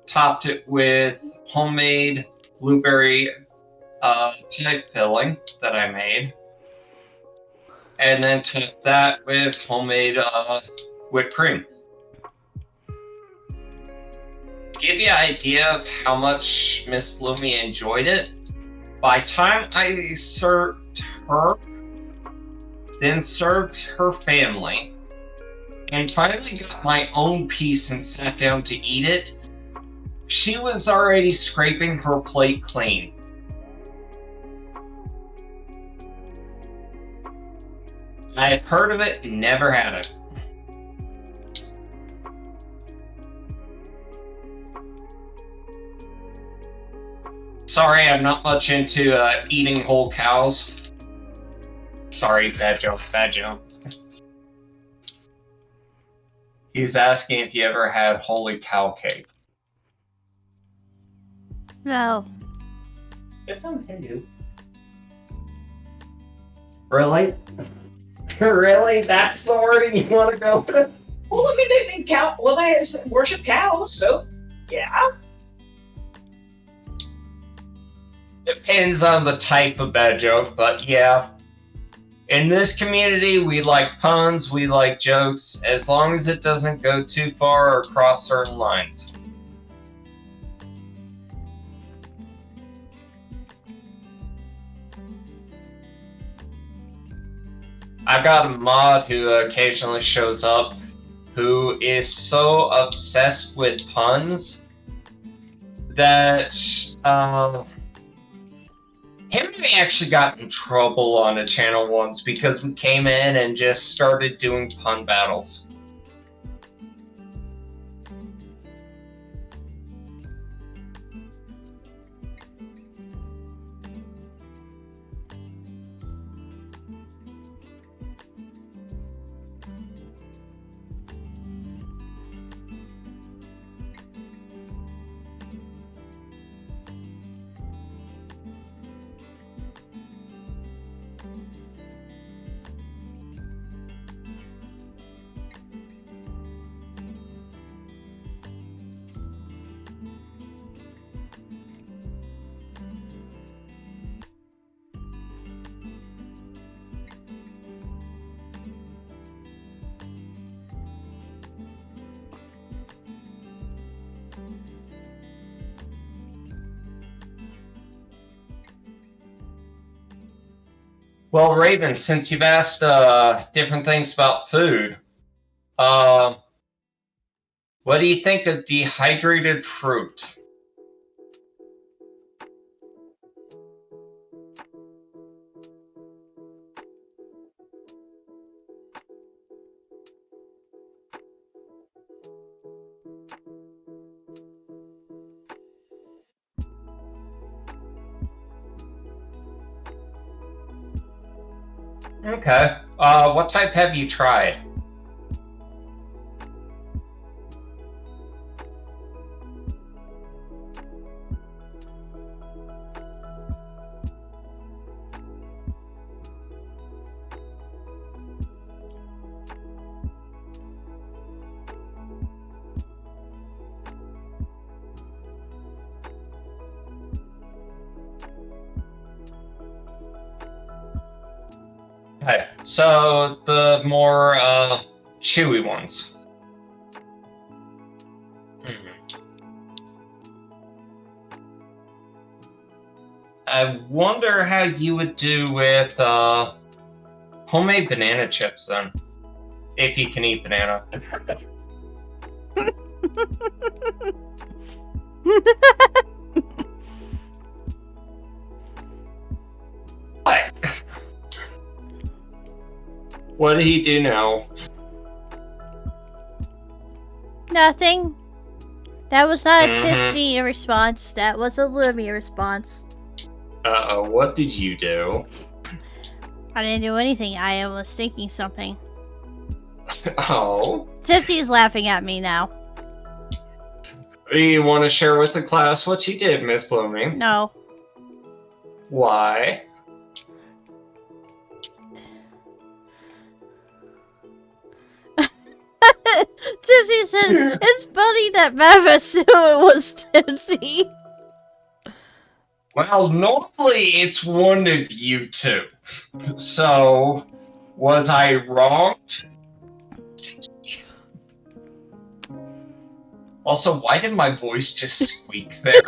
topped it with homemade blueberry pie filling that I made. And then topped that with homemade whipped cream. Give you an idea of how much Miss Lumi enjoyed it. By the time I served her, then served her family, and finally got my own piece and sat down to eat it, she was already scraping her plate clean. I've heard of it, never had it. Sorry, I'm not much into eating whole cows. Sorry, bad joke, bad joke. He's asking if you ever had holy cow cake. No. It's okay. Really? Really? That's the wording you want to go with? Well, I mean, they think cow. Well, they worship cows, so yeah. Depends on the type of bad joke, but yeah. In this community, we like puns, we like jokes, as long as it doesn't go too far or cross certain lines. I've got a mod who occasionally shows up who is so obsessed with puns that him and I actually got in trouble on a channel once because we came in and just started doing pun battles. Well, Raven, since you've asked different things about food, what do you think of dehydrated fruit? Okay. What type have you tried? Okay, so the more chewy ones. I wonder how you would do with homemade banana chips then, if you can eat banana. What? What did he do now? Nothing. That was not a Mhm. tipsy response. That was a Lumi response. What did you do? I didn't do anything. I was thinking something. Oh. Tipsy's laughing at me now. You want to share with the class what you did, Miss Lumi? No. Why? Tipsy says, it's funny that Mavis knew it was Tipsy. Well, normally it's one of you two. So, was I wrong? Also, why did my voice just squeak there?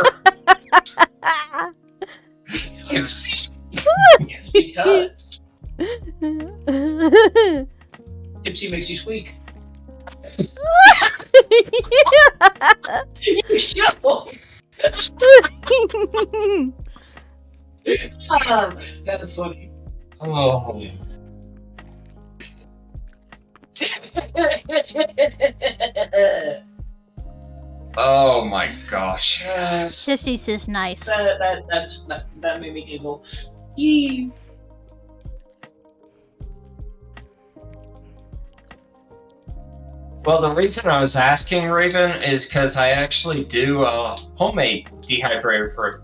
Tipsy. It's because tipsy makes you squeak. You shut up. That is funny. Oh. Oh my gosh. Tipsy says nice. That made me giggle. Yee. Well, the reason I was asking, Raven, is because I actually do homemade dehydrated fruit.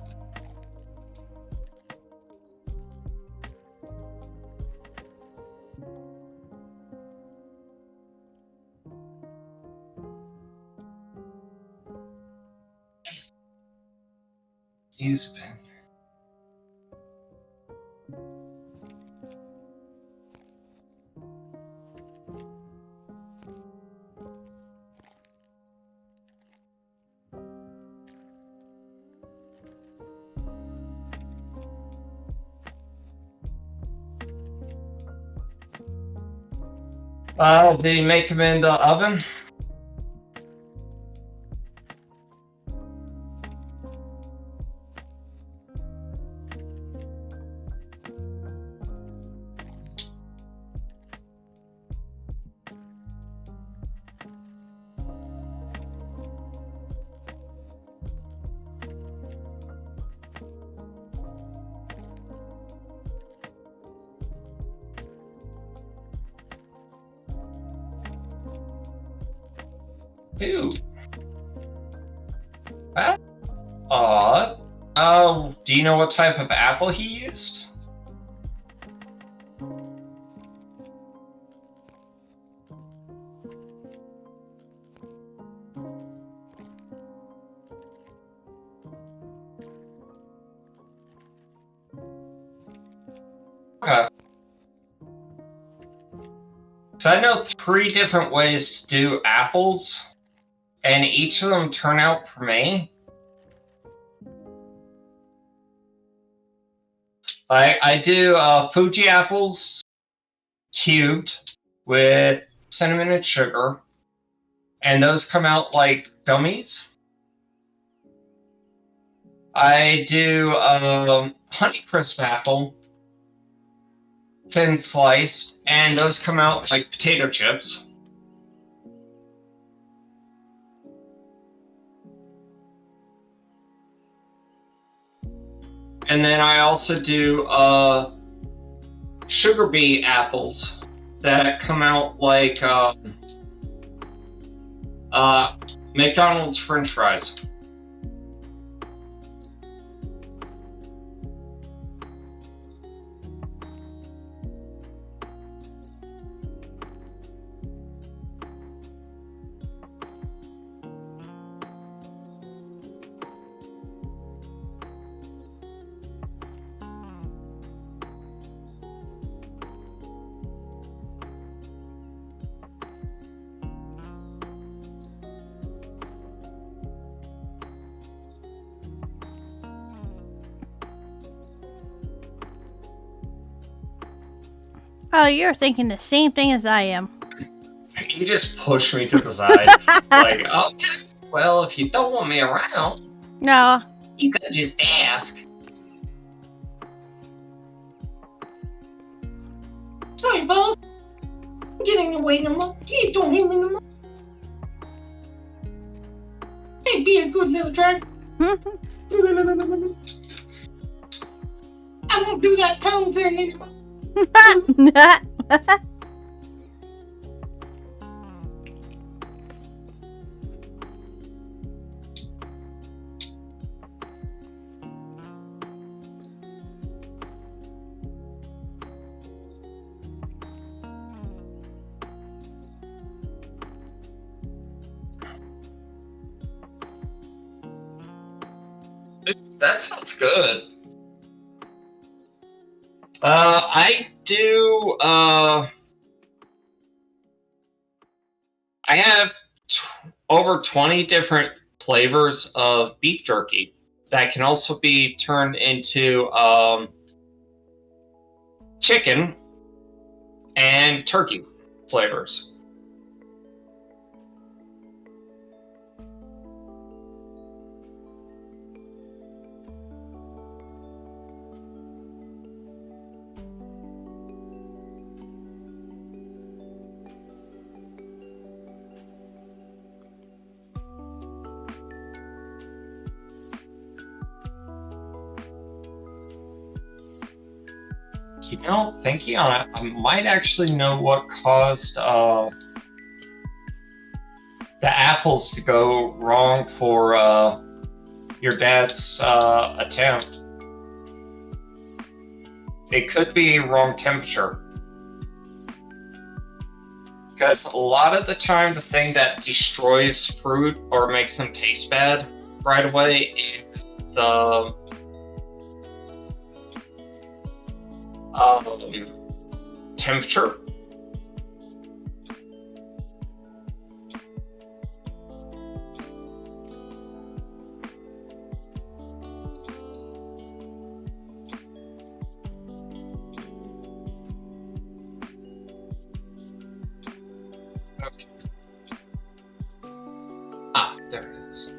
Use a pen. Did you make them in the oven? Ew. That's odd. Do you know what type of apple he used? Okay. So I know 3 different ways to do apples, and each of them turn out for me. I do Fuji apples cubed with cinnamon and sugar, and those come out like gummies. I do Honeycrisp apple, thin sliced, and those come out like potato chips. And then I also do sugar beet apples that come out like McDonald's French fries. Oh, you're thinking the same thing as I am. You just push me to the side. Like, oh, well, if you don't want me around, No. you could just ask. Sorry, boss. I'm getting away no more. Please don't hit me no more. little dragon. I won't do that tongue thing anymore. That sounds good. I do, I have over 20 different flavors of beef jerky that can also be turned into, chicken and turkey flavors. You know, thinking on it, I might actually know what caused the apples to go wrong for your dad's attempt. It could be wrong temperature. Because a lot of the time, the thing that destroys fruit or makes them taste bad right away is the temperature. Okay. Ah, there it is.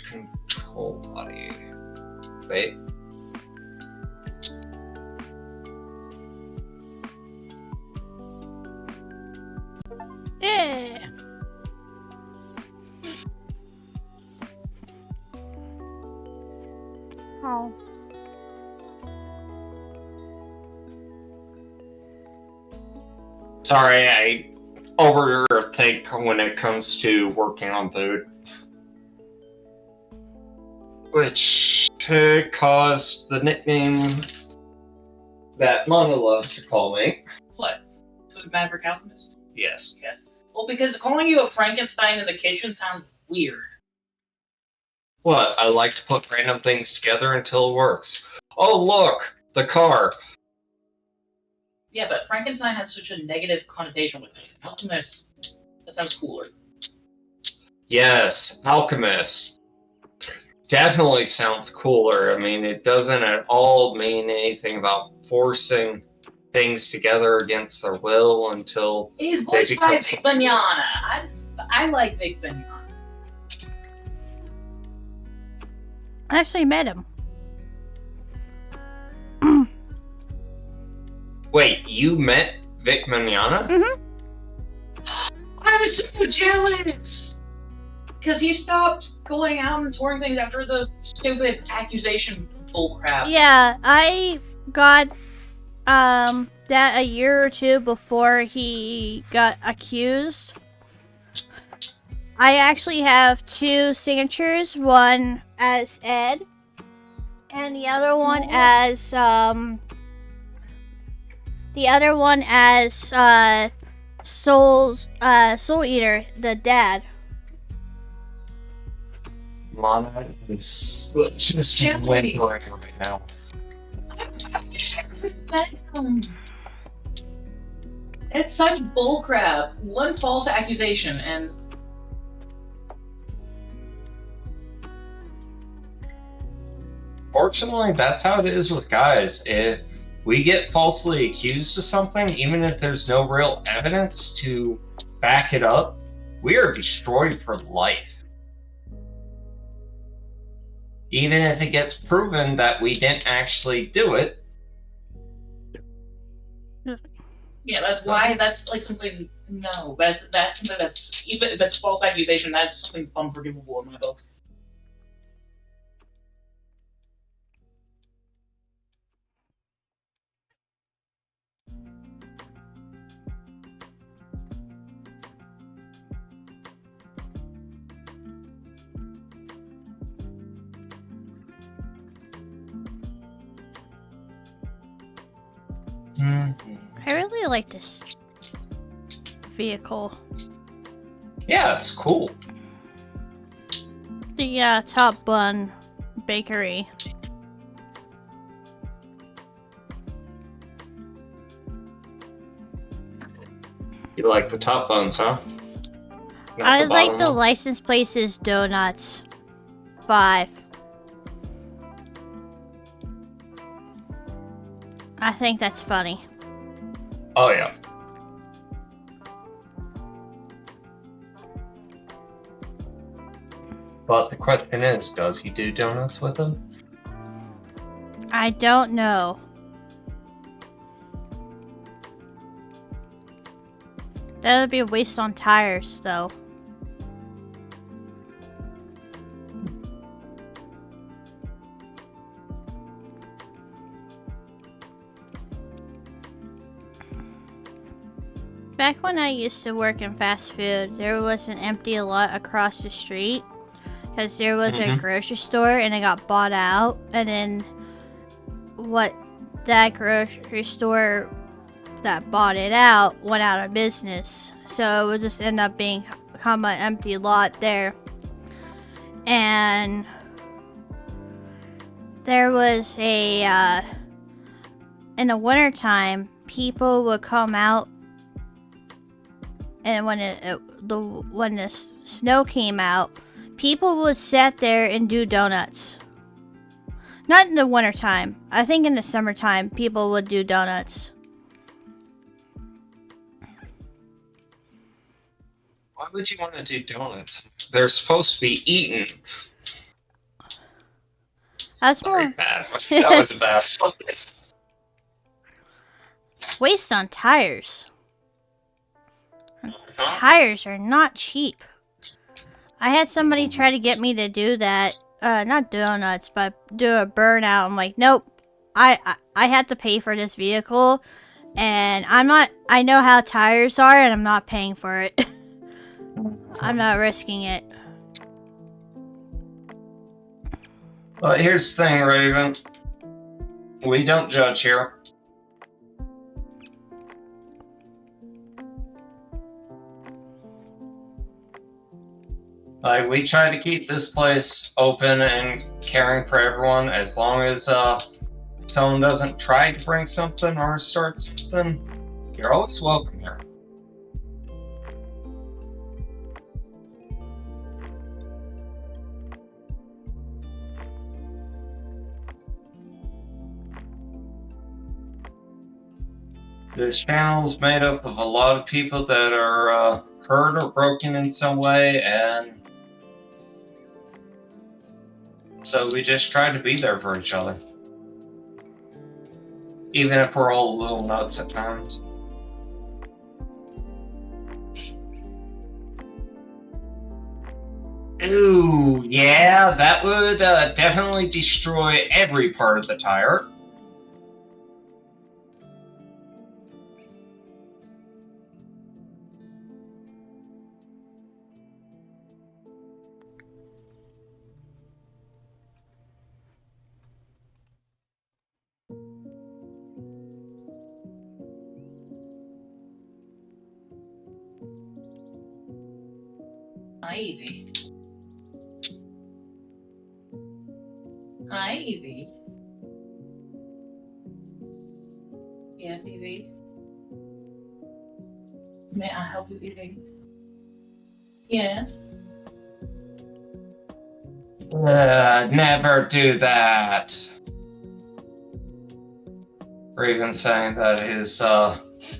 Control body. Wait. Yeah. Oh. Sorry, I overthink when it comes to working on food. Which caused the nickname that Mana loves to call me. What? Food Maverick Alchemist? Yes. Yes. Well, because calling you a Frankenstein in the kitchen sounds weird. What? I like to put random things together until it works. Oh, look! The car! Yeah, but Frankenstein has such a negative connotation with it. Alchemist, that sounds cooler. Yes, alchemist. Definitely sounds cooler. I mean, it doesn't at all mean anything about forcing things together against their will until He's they voiced by become... Vic Mignogna. I like Vic Mignogna. I actually met him. Wait, you met Vic Mignogna? Mm-hmm. I was so jealous! Because he stopped going out and touring things after the stupid accusation bullcrap. Yeah, I got that a year or two before he got accused. I actually have two signatures, one as Ed and the other one as Soul Eater, the dad. Mana is just Gently. whimpering right now. It's such bullcrap. One false accusation and... Fortunately, that's how it is with guys. If we get falsely accused of something, even if there's no real evidence to back it up, we are destroyed for life. Even if it gets proven that we didn't actually do it. Yeah, that's why that's like something. No, that's something that's even if it's false accusation, that's something unforgivable in my book. I really like this vehicle. Yeah, it's cool. The Top Bun Bakery. You like the top buns, huh? Not I the like bottom the one? license plates donuts. 5. I think that's funny. Oh, yeah. But the question is, does he do donuts with them? I don't know. That would be a waste on tires, though. Back when I used to work in fast food, there was an empty lot across the street because there was a grocery store and it got bought out, and then what that grocery store that bought it out went out of business, so it would just end up become an empty lot there. And there was a in the wintertime, people would come out, and when the snow came out, people would sit there and do donuts. Not in the wintertime. I think in the summertime, people would do donuts. Why would you want to do donuts? They're supposed to be eaten. That's Very more bad. That was a bad one. waste on tires. Tires are not cheap. I had somebody try to get me to do that. Not donuts, but do a burnout. I'm like, nope. I had to pay for this vehicle, and I know how tires are, and I'm not paying for it. I'm not risking it. But here's the thing, Raven. We don't judge here. Like, we try to keep this place open and caring for everyone. As long as someone doesn't try to bring something or start something, you're always welcome here. This channel's made up of a lot of people that are hurt or broken in some way, and so we just try to be there for each other. Even if we're all a little nuts at times. Ooh, yeah, that would definitely destroy every part of the tire. Hi, Evie. Hi, Evie. Yes, Evie. May I help you, Evie? Yes. Never do that. Raven saying that his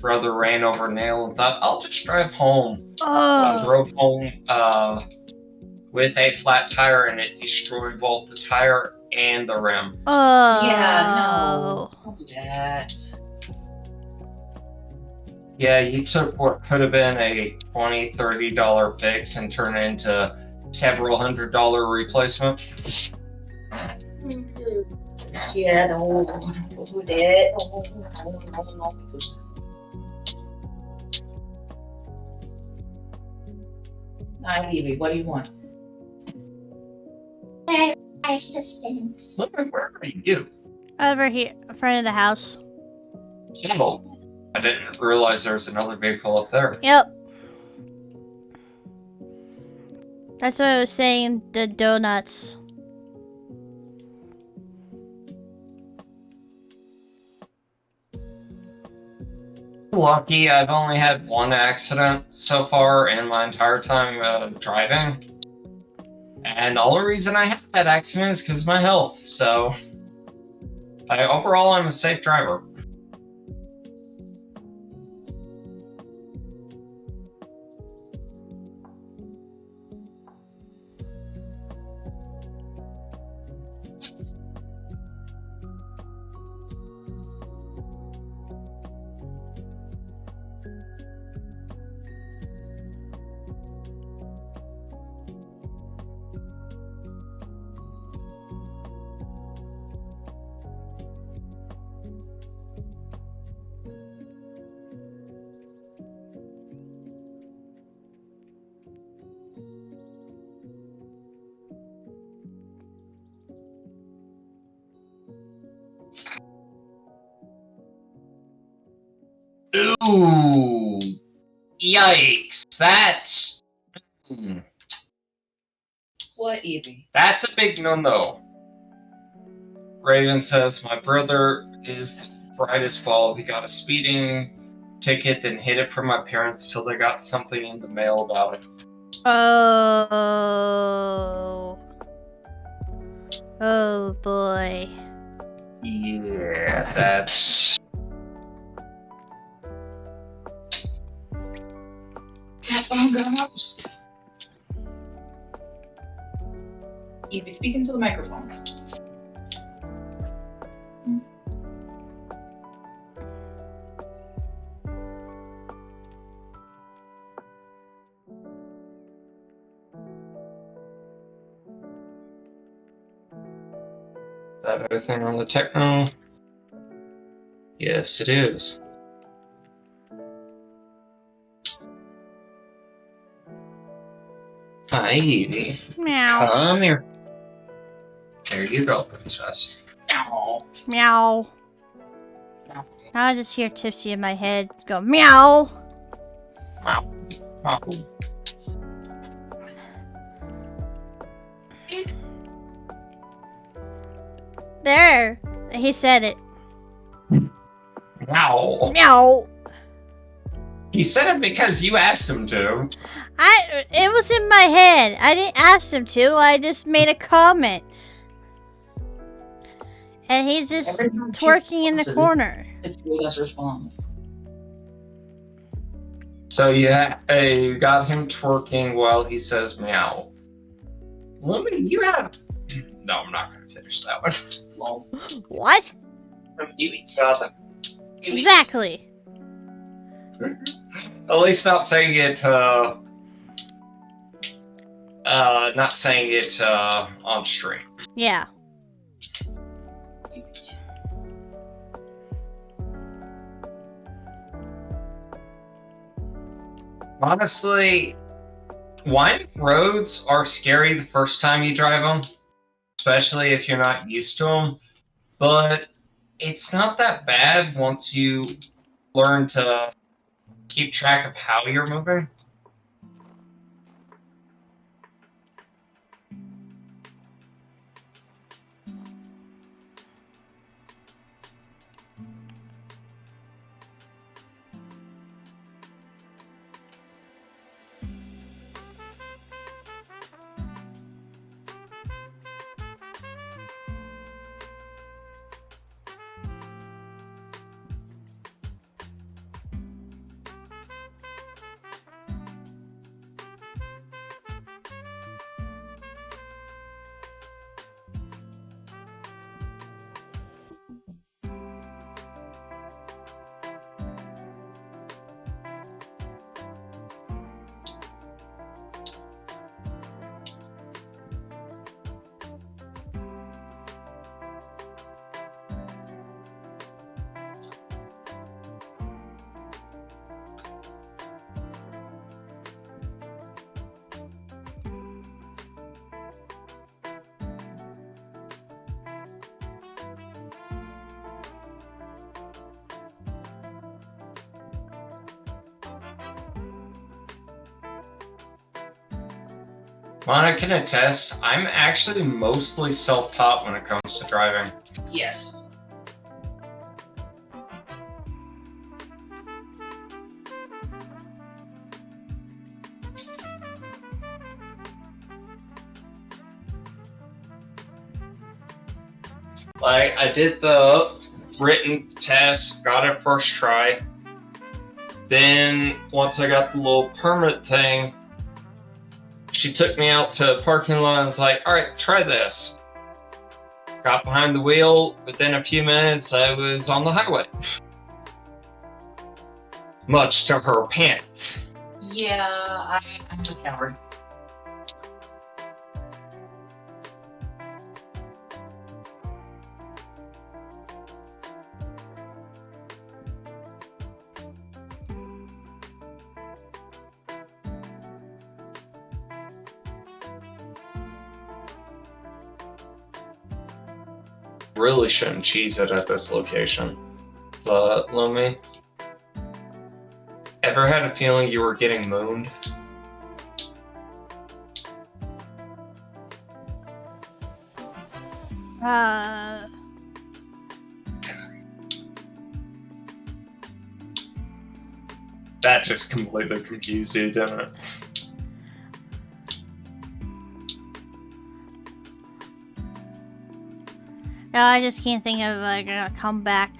brother ran over a nail and thought, I'll just drive home. Oh. Drove home with a flat tire, and it destroyed both the tire and the rim. Oh. Yeah, no. Don't do that. Yeah, you took what could have been a $20, $30 fix and turned it into several $100 replacement. Yeah, no. Don't do that. No. Hi, Evie. What do you want? Assistance. Look, where are you? Over here, in front of the house. Oh, I didn't realize there was another vehicle up there. Yep. That's what I was saying, the donuts. Lucky, I've only had one accident so far in my entire time driving. And the only reason I had that accident is because of my health, so... overall, I'm a safe driver. Ooh! Yikes! That's... What, Evie? That's a big no-no. Raven says, my brother is bright as well. He got a speeding ticket and hid it from my parents till they got something in the mail about it. Oh. Oh boy. Yeah, that's... Have fun, girls. Evie, speak into the microphone. Is that everything on the techno? Yes, it is. Hi, Evie. Meow. Come here. There you go, princess. Ow. Meow. I just hear Tipsy in my head go meow. Wow. Oh. There. He said it. Wow. Meow. He said it because you asked him to. It was in my head. I didn't ask him to. I just made a comment. And he's just Every time she twerking in the pauses, corner. It's really us respond. So you got him twerking while he says meow. Lumi, you have... No, I'm not going to finish that one. Lol. What? You eat something. Exactly. At least not saying it, on stream. Yeah. Honestly, winding roads are scary the first time you drive them, especially if you're not used to them, but it's not that bad once you learn to keep track of how you're moving. Mona can attest, I'm actually mostly self-taught when it comes to driving. Yes. Like, I did the written test, got it first try. Then, once I got the little permit thing, she took me out to a parking lot and was like, alright, try this. Got behind the wheel, within a few minutes I was on the highway. Much to her panic. Yeah, I'm a coward. Really shouldn't cheese it at this location. But, Lumi, ever had a feeling you were getting mooned? That just completely confused you, didn't it? No, I just can't think of like a comeback.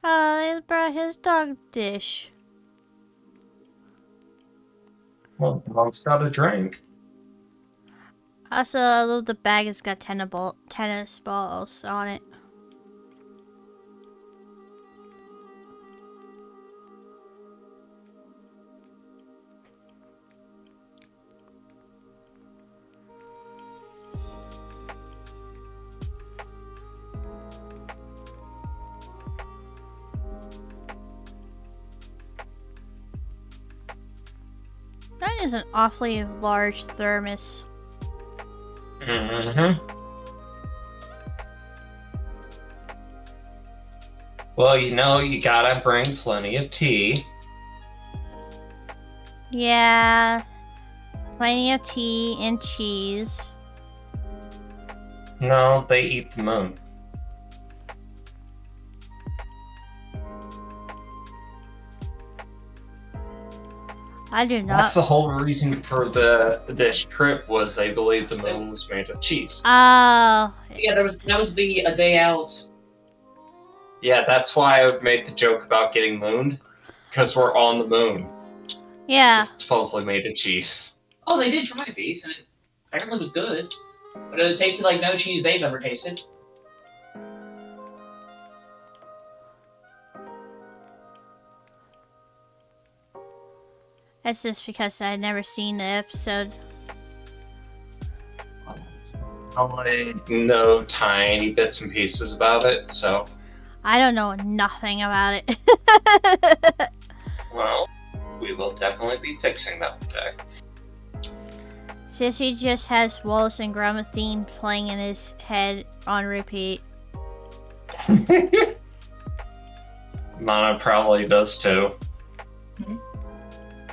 He brought his dog dish. Well, the dog's got a drink. Also, I love the bag has got tennis balls on it. That is an awfully large thermos. Mm-hmm. Well, you know, you gotta bring plenty of tea. Yeah. Plenty of tea and cheese. No, they eat the moon. I do not. That's the whole reason for this trip was they believed the moon was made of cheese. Oh. Yeah, that was the a day out. Yeah, that's why I made the joke about getting mooned. Because we're on the moon. Yeah. It's supposedly made of cheese. Oh, they did try a piece, and it apparently was good. But it tasted like no cheese they've ever tasted. That's just because I'd never seen the episode. I know tiny bits and pieces about it, so... I don't know nothing about it. Well, we will definitely be fixing that today. Sissy just has Wallace and Gromit theme playing in his head on repeat. Mana probably does too. Mhm.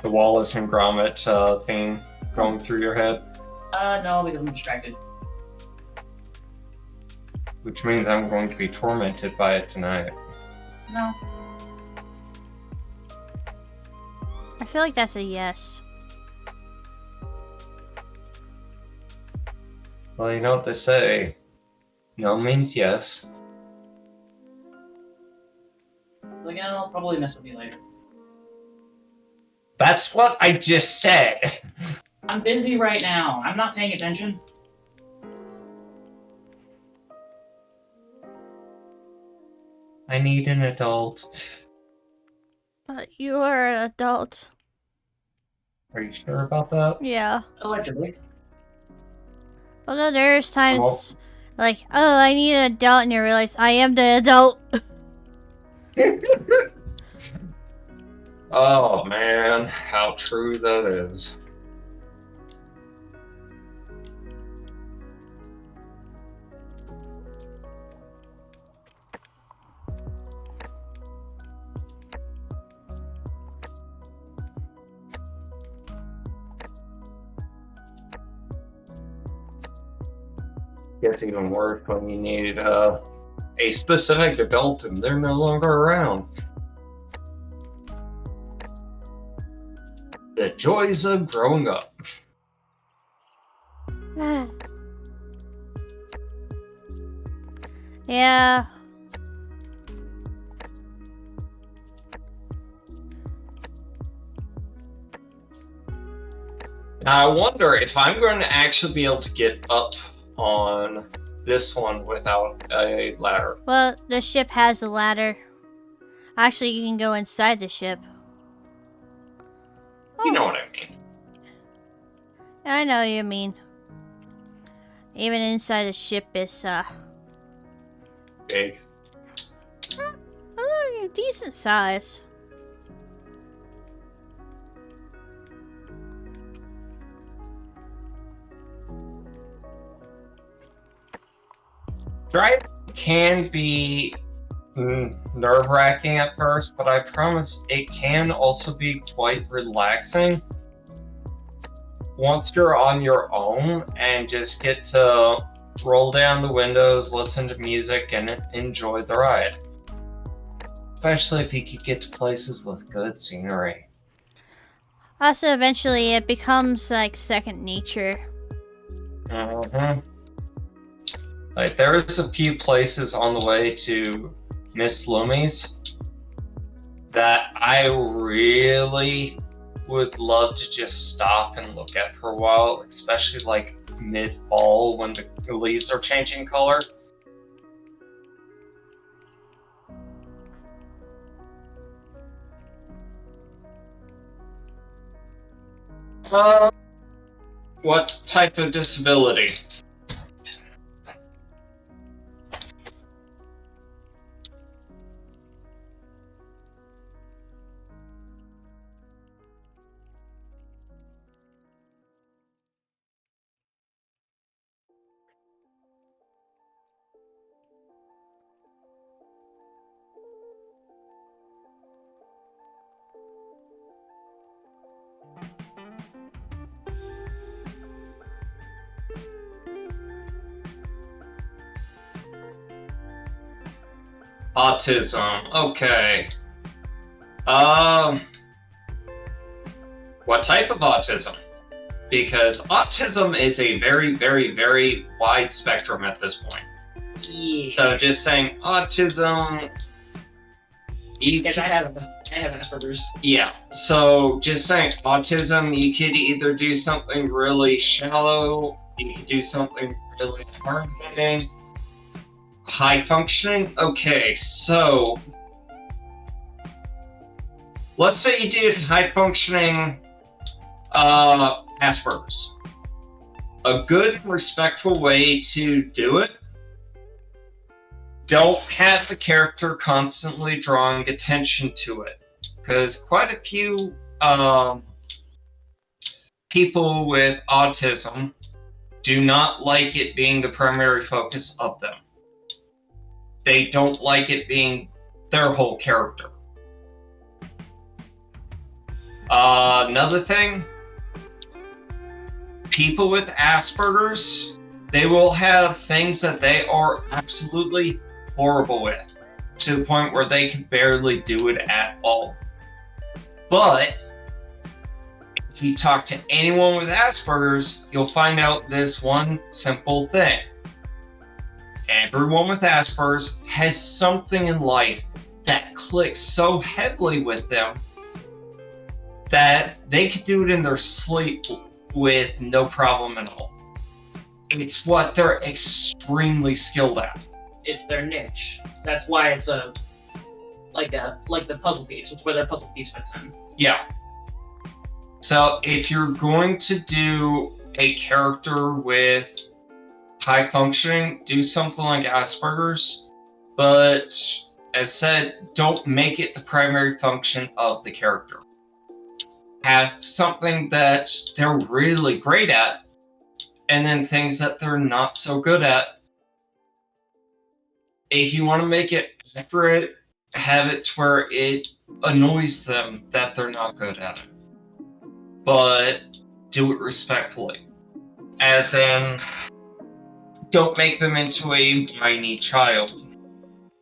The Wallace and Gromit theme going through your head. No, because I'm distracted. Which means I'm going to be tormented by it tonight. No. I feel like that's a yes. Well, you know what they say. No means yes. Like, I'll probably mess with you later. That's what I just said! I'm busy right now. I'm not paying attention. I need an adult. But you are an adult. Are you sure about that? Yeah. Allegedly. Although there's times Well- like, oh, I need an adult, and you realize I am the adult. Oh man, how true that is. Gets even worse when you need a specific adult and they're no longer around. The joys of growing up. Yeah. Now I wonder if I'm going to actually be able to get up on this one without a ladder. Well, the ship has a ladder. Actually, you can go inside the ship. You know what I mean. I know what you mean. Even inside the ship is, Big. decent size. Driving can be nerve-wracking at first, but I promise it can also be quite relaxing once you're on your own and just get to roll down the windows, listen to music, and enjoy the ride. Especially if you could get to places with good scenery. Also, eventually, it becomes like second nature. Mm-hmm. Like, there's a few places on the way to Miss Lumi's that I really would love to just stop and look at for a while, especially like mid-fall when the leaves are changing color. What type of disability? Autism. Okay. What type of autism? Because autism is a very, very, very wide spectrum at this point. Yeah. So just saying autism. Because I have Asperger's. Yeah. So just saying autism, you could either do something really shallow, you could do something really hard hitting. High functioning? Okay, so let's say you did high functioning Asperger's. A good, respectful way to do it, don't have the character constantly drawing attention to it. Because quite a few people with autism do not like it being the primary focus of them. They don't like it being their whole character. Another thing, people with Asperger's, they will have things that they are absolutely horrible with, to the point where they can barely do it at all. But if you talk to anyone with Asperger's, you'll find out this one simple thing. Everyone with Asperger's has something in life that clicks so heavily with them that they could do it in their sleep with no problem at all. It's what they're extremely skilled at. It's their niche. That's why it's like the puzzle piece. It's where their puzzle piece fits in. Yeah. So if you're going to do a character with high functioning, do something like Asperger's, but as said, don't make it the primary function of the character. Have something that they're really great at, and then things that they're not so good at. If you want to make it separate, have it to where it annoys them that they're not good at it. But do it respectfully. As in, don't make them into a whiny child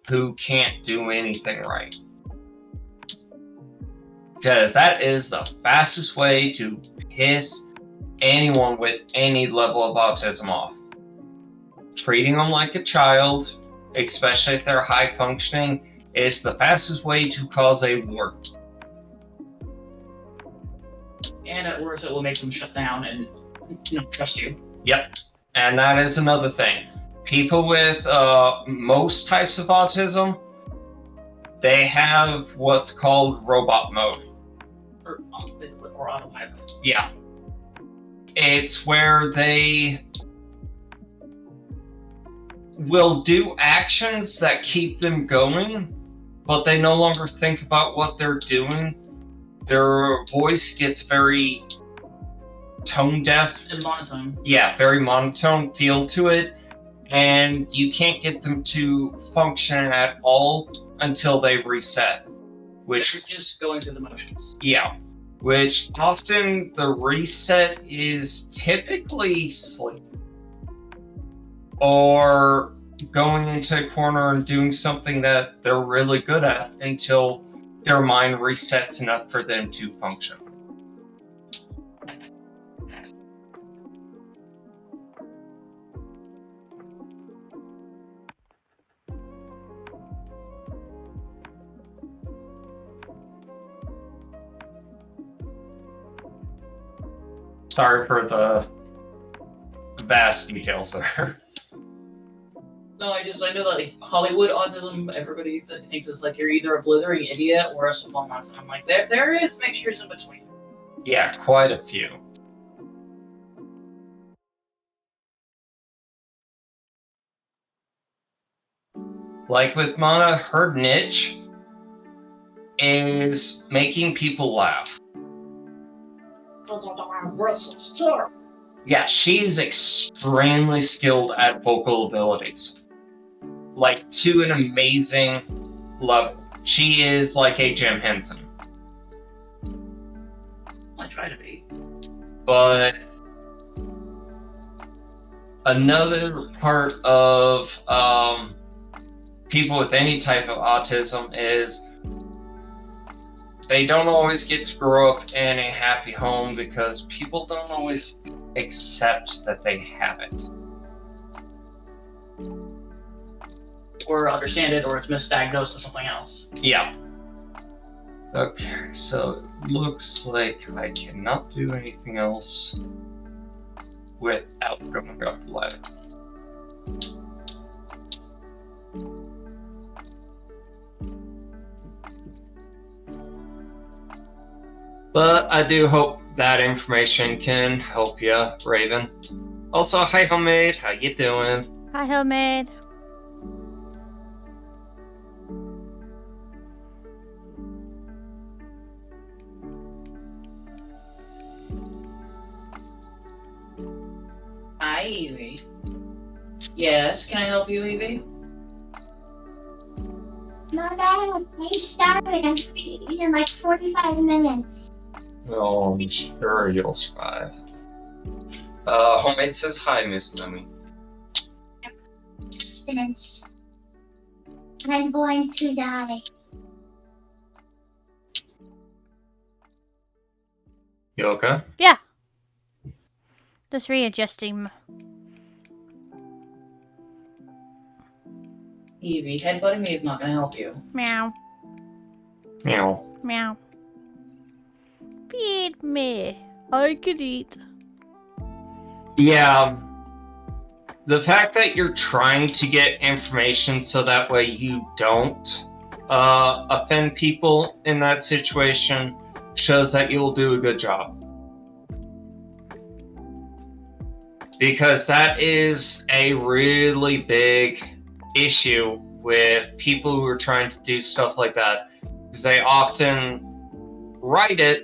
who can't do anything right. Because that is the fastest way to piss anyone with any level of autism off. Treating them like a child, especially if they're high functioning, is the fastest way to cause a war. And at worst, it will make them shut down and not trust you. Yep. And that is another thing. People with most types of autism, they have what's called robot mode. Or autopilot. Yeah. It's where they will do actions that keep them going, but they no longer think about what they're doing. Their voice gets very tone deaf. And monotone. Yeah, very monotone feel to it. And you can't get them to function at all until they reset. Which They're just going through the motions. Yeah, which often the reset is typically sleep. Or going into a corner and doing something that they're really good at until their mind resets enough for them to function. Sorry for the vast details there. No, I know that like Hollywood autism, everybody thinks it's like you're either a blithering idiot or a savant. And I'm like, there is mixtures in between. Yeah, quite a few. Like with Mana, her niche is making people laugh. Yeah, she's extremely skilled at vocal abilities. Like, to an amazing level. She is like a Jim Henson. I try to be. But another part of people with any type of autism is they don't always get to grow up in a happy home because people don't always accept that they have it. Or understand it, or it's misdiagnosed as something else. Yeah. Okay, so it looks like I cannot do anything else without going up the ladder. But I do hope that information can help you, Raven. Also, hi Homemade, how you doing? Hi, Homemade. Hi, Evie. Yes, can I help you, Evie? Mom, I'm starving. I'm trying to eat in like 45 minutes. Oh, I'm sure you'll survive. Homemade says hi, Miss Lumi. Sustenance. And I'm going to die. You okay? Yeah. Just readjusting. Evie, headbutting me is not going to help you. Meow. Meow. Meow. Feed me. I could eat. Yeah. The fact that you're trying to get information so that way you don't offend people in that situation shows that you'll do a good job. Because that is a really big issue with people who are trying to do stuff like that. Because they often write it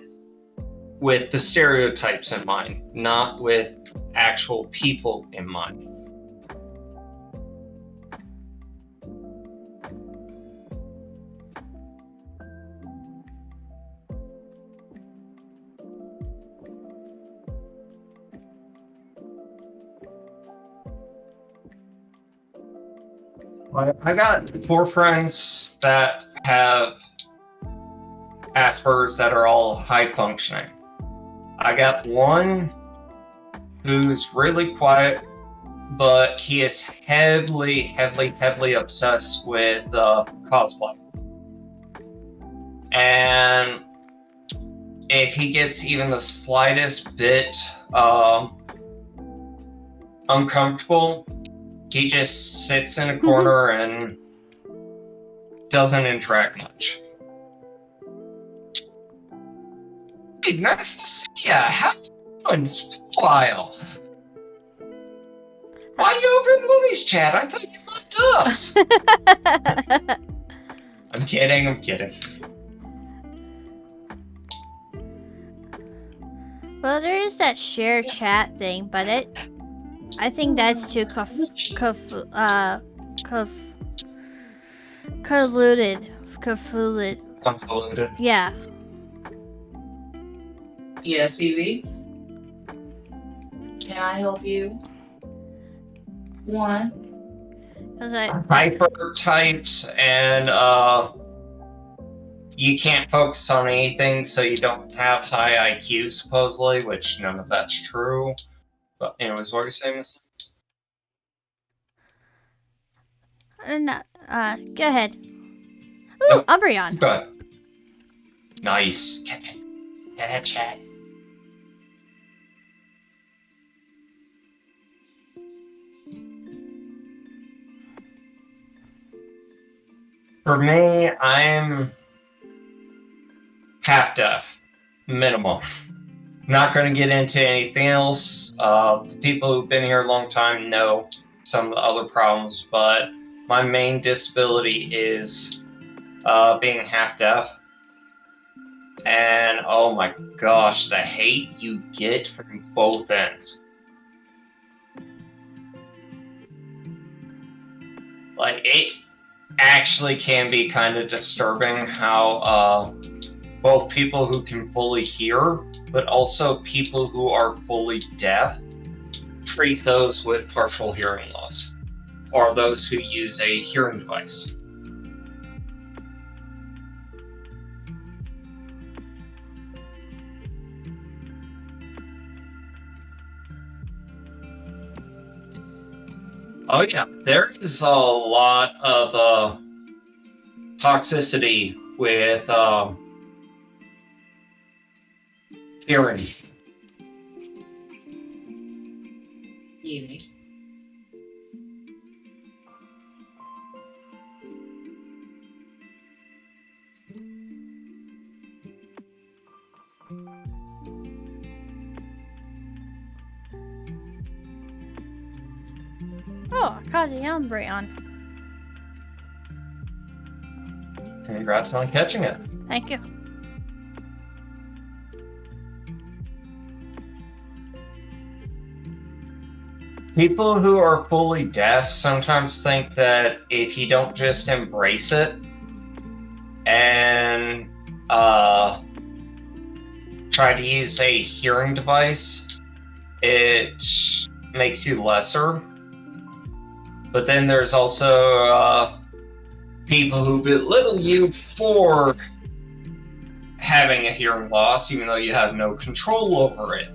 with the stereotypes in mind, not with actual people in mind. I got 4 friends that have Asperger's that are all high functioning. I got one who's really quiet, but he is heavily obsessed with cosplay. And if he gets even the slightest bit uncomfortable, he just sits in a corner and doesn't interact much. Hey, nice to see ya. How you doing? It's been a while. Why are you over in Lumi's chat? I thought you loved us. I'm kidding. Well, there is that share chat thing, but I think that's too convoluted. Yeah. Yeah, CV. Can I help you? One. Hyper types and you can't focus on anything, so you don't have high IQ supposedly, which none of that's true. But anyways, what were you saying, Miss? No, go ahead. Ooh, Nope. Umbreon. Go ahead. Nice. Chat. For me, I'm half deaf, minimum. Not going to get into anything else. The people who've been here a long time know some of the other problems, but my main disability is being half deaf. And oh my gosh, the hate you get from both ends. Like, it actually can be kind of disturbing how both people who can fully hear, but also people who are fully deaf, treat those with partial hearing loss, or those who use a hearing device. Oh yeah, there is a lot of toxicity with hearing. Evening. Oh, I caught the Umbreon. Congrats on catching it. Thank you. People who are fully deaf sometimes think that if you don't just embrace it and try to use a hearing device, it makes you lesser. But then there's also people who belittle you for having a hearing loss, even though you have no control over it.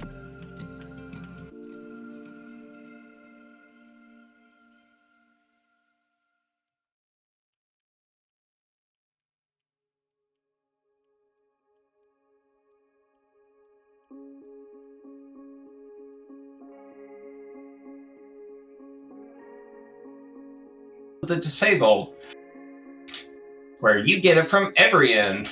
The disabled, where you get it from every end.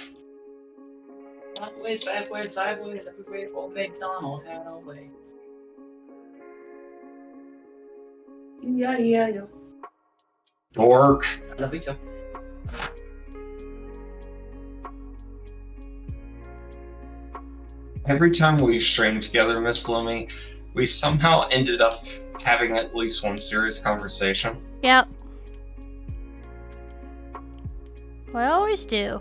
Sideways, backwards, sideways, everywhere for McDonald had a way. Yeah. Dork. Love you too. Every time we streamed together, Miss Lumi, we somehow ended up having at least one serious conversation. Yep. Well, I always do.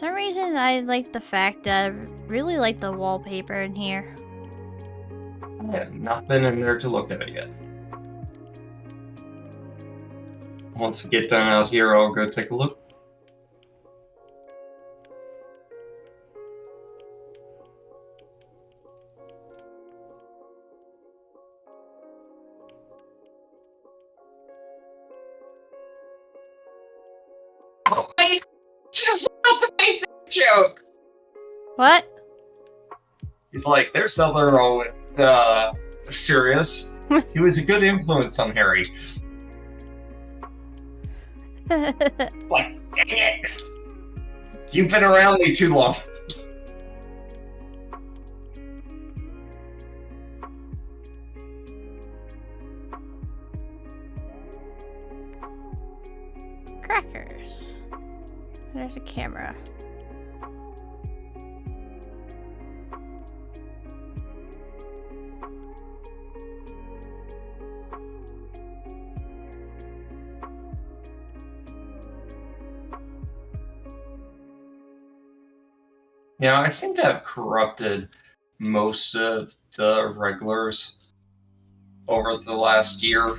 some reason I like the fact that I really like the wallpaper in here. I have not been in there to look at it yet. Once we get done out here, I'll go take a look. Oh, I just about to make that joke. What? He's like, there's nothing wrong with Sirius. He was a good influence on Harry. Like, dang it! You've been around me too long. Crackers. There's a camera. Yeah, I seem to have corrupted most of the regulars over the last year.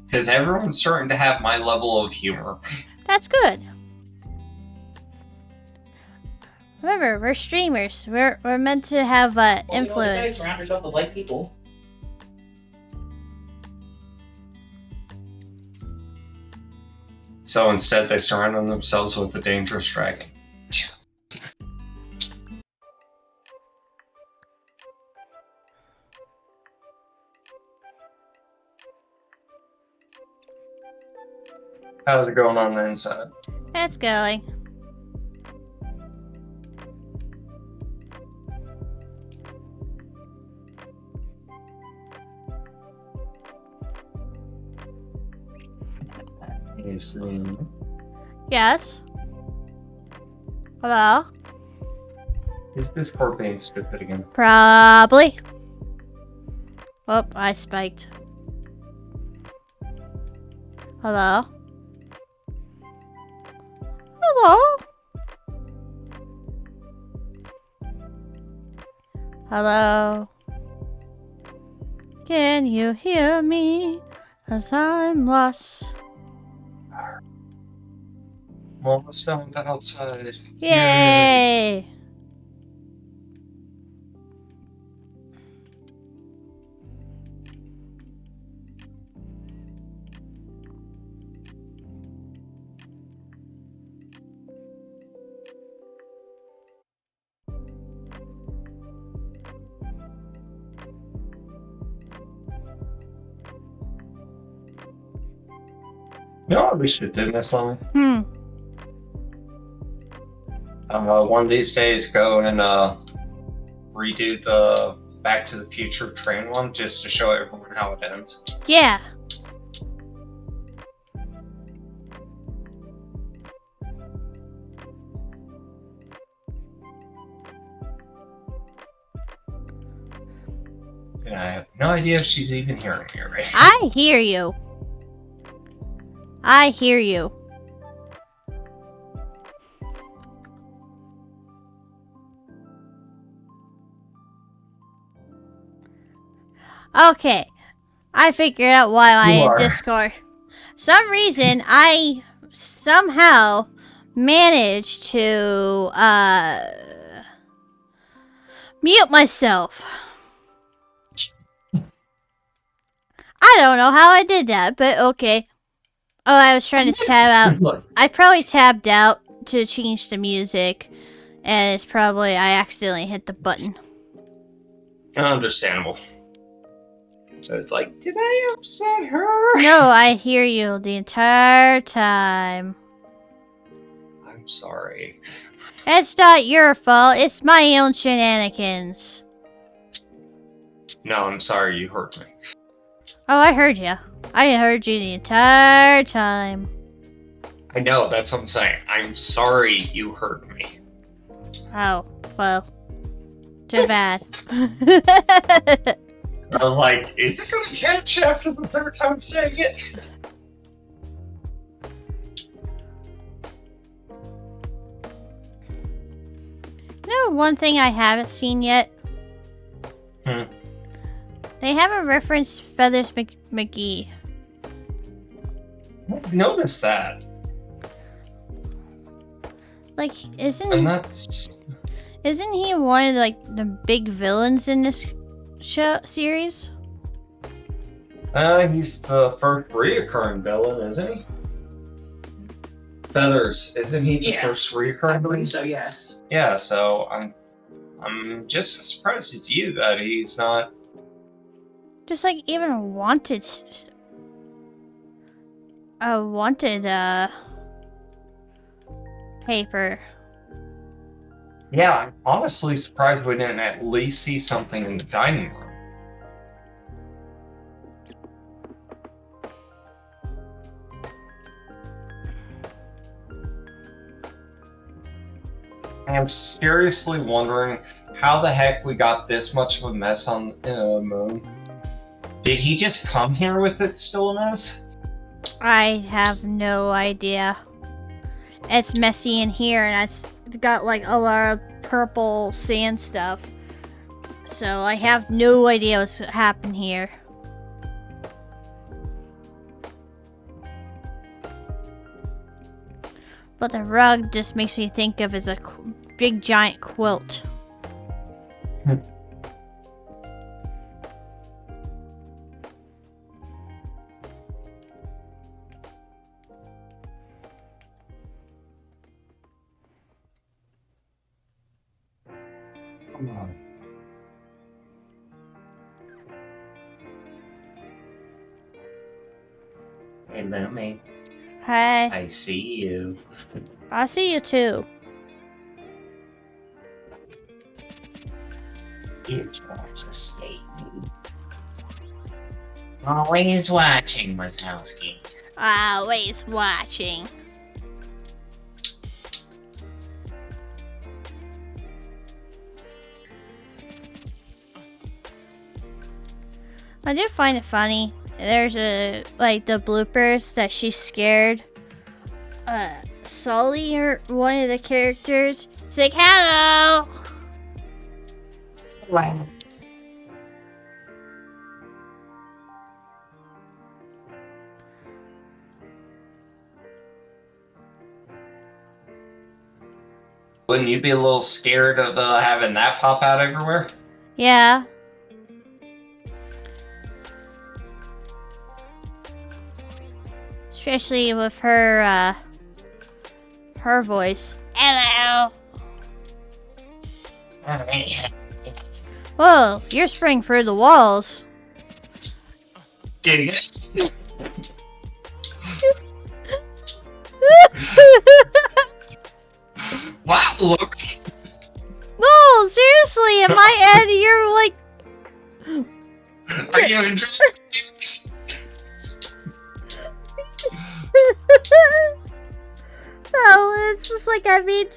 Because everyone's starting to have my level of humor. That's good. Remember, we're streamers. We're meant to have influence. Surround yourself with like people. So instead, they surrounded themselves with a dangerous dragon. How's it going on the inside? It's going. Yes. Hello? Is Discord being stupid again? Probably. Oh, I spiked. Hello? Hello? Hello? Can you hear me? 'Cause I'm lost. Well, let's stand outside. Yay! You know what we should do, Miss Lily? One of these days, go and redo the Back to the Future train one, just to show everyone how it ends. Yeah. And I have no idea if she's even hearing me right. I hear you. I hear you. Okay. I figured out why I had Discord. Some reason I somehow managed to mute myself. I don't know how I did that, but okay. Oh, I was trying to tab out. Look, I probably tabbed out to change the music, and it's probably I accidentally hit the button. understandable. So it's like, did I upset her? No, I hear you the entire time. I'm sorry. It's not your fault. It's my own shenanigans. No, I'm sorry you hurt me. Oh, I heard you. I heard you the entire time. I know, that's what I'm saying. I'm sorry you hurt me. Oh, well. Too bad. I was like, is it gonna catch after the third time saying it? one thing I haven't seen yet? Hmm. They haven't referenced Feathers McGee. I've noticed that. Like, And that's... isn't he one of like the big villains in this series? He's the first reoccurring villain, isn't he? Feathers, isn't he the first I reoccurring villain? believe so, yes. Yeah, so I'm just as surprised as you that he's not. Just like even a wanted paper. Yeah, I'm honestly surprised we didn't at least see something in the dining room. I'm seriously wondering how the heck we got this much of a mess on the moon. Did he just come here with it still a mess? I have no idea. It's messy in here, and it's got like a lot of purple sand stuff. So I have no idea what's happened here. But the rug just makes me think of as a big giant quilt. Hey, Lumi, Hey, I see you. I see you too. You try to stay. Always watching, Wazowski. Always watching. I do find it funny. There's the bloopers that she's scared. Sully, or one of the characters, he's like, "Hello." Wow. Wouldn't you be a little scared of having that pop out everywhere? Yeah. Especially with her voice. Hello. Whoa, you're spraying through the walls. Getting it? Wow, look! No, seriously, in my head, you're like... Are you enjoying this? Oh, it's just like, I mean...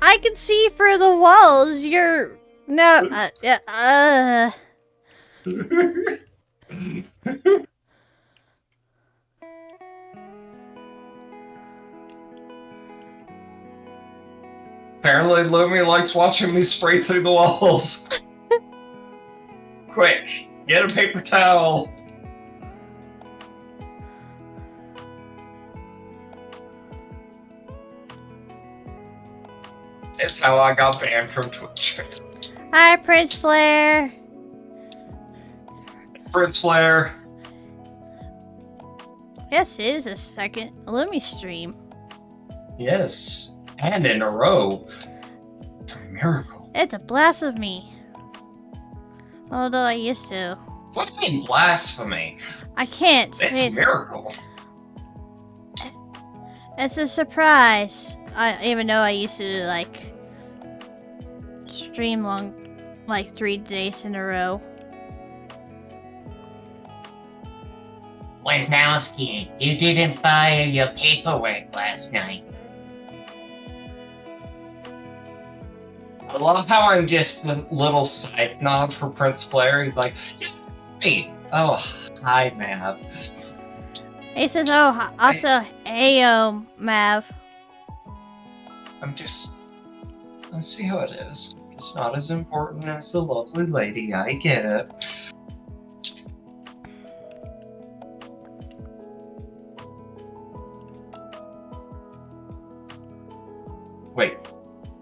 I can see through the walls. You're... No, Apparently Lumi likes watching me spray through the walls. Quick, get a paper towel. It's how I got banned from Twitch. Hi, Prince Flair. Prince Flair. Yes, it is a second Lumi stream. Yes, and in a row. It's a miracle. It's a blasphemy. Although I used to. What do you mean blasphemy? I can't It's say a miracle. It's a surprise. Even though I used to like stream long, like 3 days in a row. Wazowski, you didn't file your paperwork last night. I love how I'm just a little side nod for Prince Flair. He's like, yeah, hey. Oh, hi, Mav. He says, oh, also, hey, Mav. I see how it is. It's not as important as the lovely lady, I get it. Wait,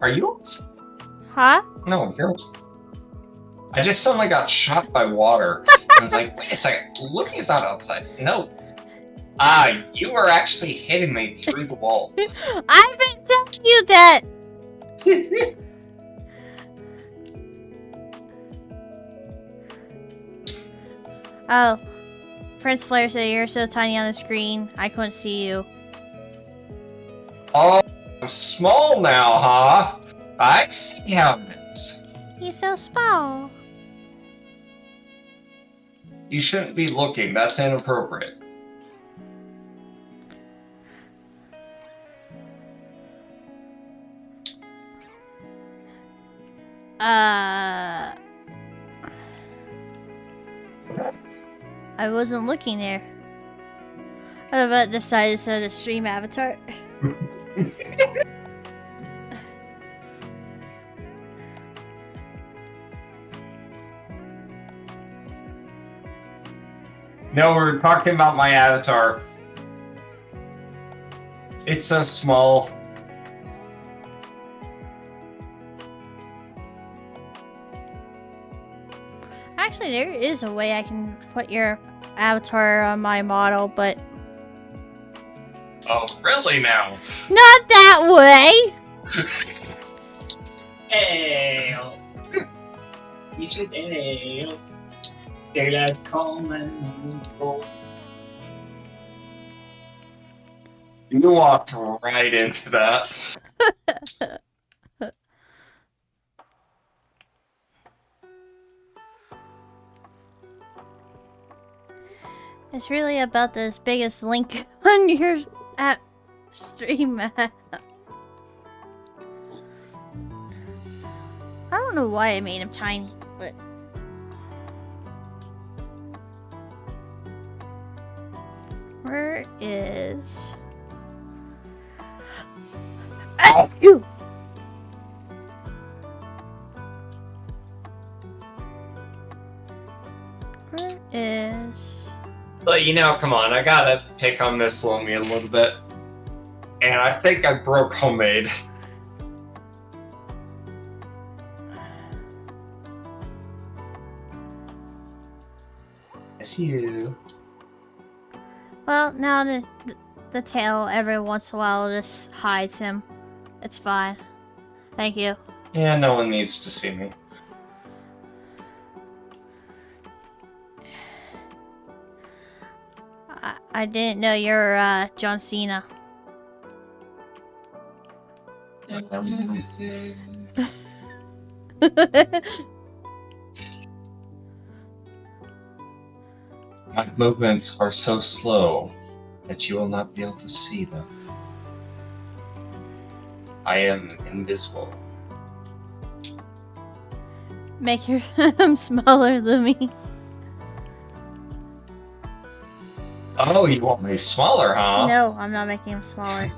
are you? Huh? No, you're. I just suddenly got shot by water. I was like, wait a second, Lumi's not outside. No. You were actually hitting me through the wall. I've been telling you that! Oh. Prince Flare said you're so tiny on the screen, I couldn't see you. Oh, I'm small now, huh? I see how it is. He's so small. You shouldn't be looking, that's inappropriate. I wasn't looking there. What about the size of the stream avatar? No, we're talking about my avatar. It's so small. Actually, there is a way I can put your avatar on my model, but... Oh, really now? Not that way! Ale. You should ale. Daylight come and go. You walked right into that. It's really about this biggest link on your app stream app. I don't know why I made him tiny, but... Where is... Ew! Where is... But you know, come on, I gotta pick on Miss Lumi a little bit. And I think I broke Homemade. It's you. Well, now the tail every once in a while just hides him. It's fine. Thank you. Yeah, no one needs to see me. I didn't know you're John Cena. My movements are so slow that you will not be able to see them. I am invisible. Make your smaller, Lumi. Oh, you want me smaller, huh? No, I'm not making him smaller.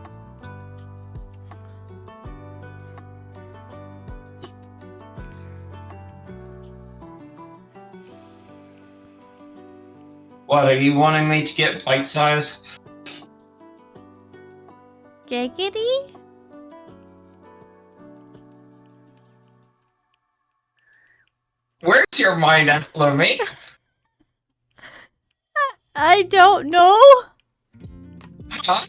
What, are you wanting me to get bite size? Giggity? Where's your mind at, Lumi? I don't know. Huh?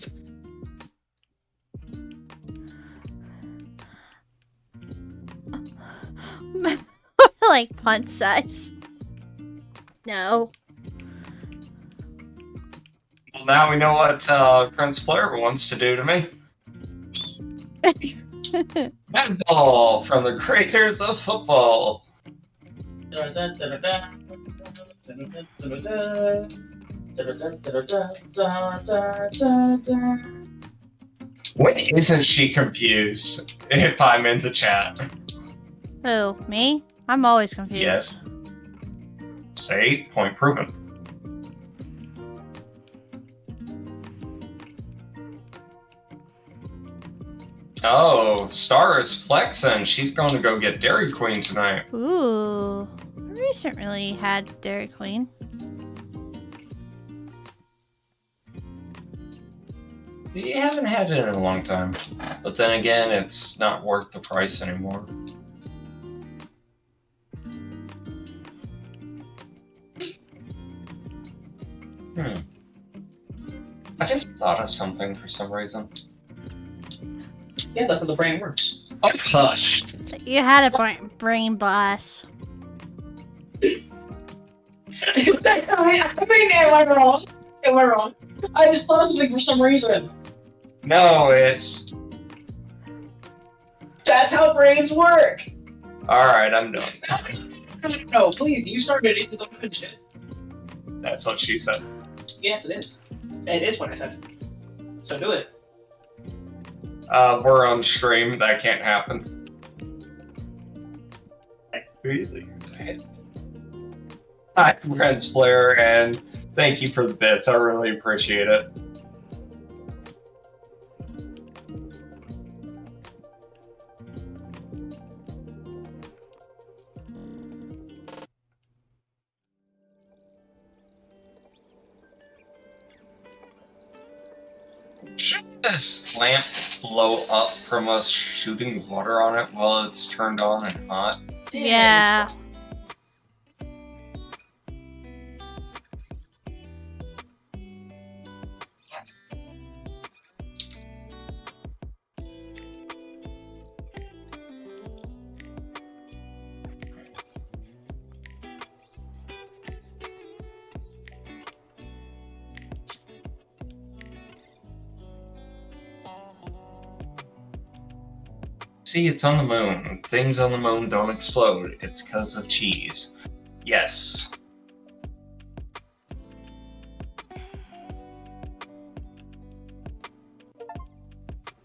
Like punch size. No. Well, now we know what Prince Flare wants to do to me. Handball from the creators of football. When isn't she confused if I'm in the chat? Who? Me? I'm always confused. Yes. Say, point proven. Oh, Star is flexing. She's going to go get Dairy Queen tonight. Ooh. I recently had Dairy Queen. You haven't had it in a long time. But then again, it's not worth the price anymore. I just thought of something for some reason. Yeah, that's how the brain works. Oh, hush. You had a brain blast. I mean, am I wrong? Am I wrong? I just thought of something for some reason. No, it's... That's how brains work. Alright, I'm done. No, please, you started it. Don't shit. That's what she said. Yes, it is. It is what I said. So do it. We're on stream. That can't happen. Really? Hi, Friends Player, and thank you for the bits. I really appreciate it. Should this lamp blow up from us shooting water on it while it's turned on and hot? Yeah. See, it's on the moon. Things on the moon don't explode. It's because of cheese. Yes.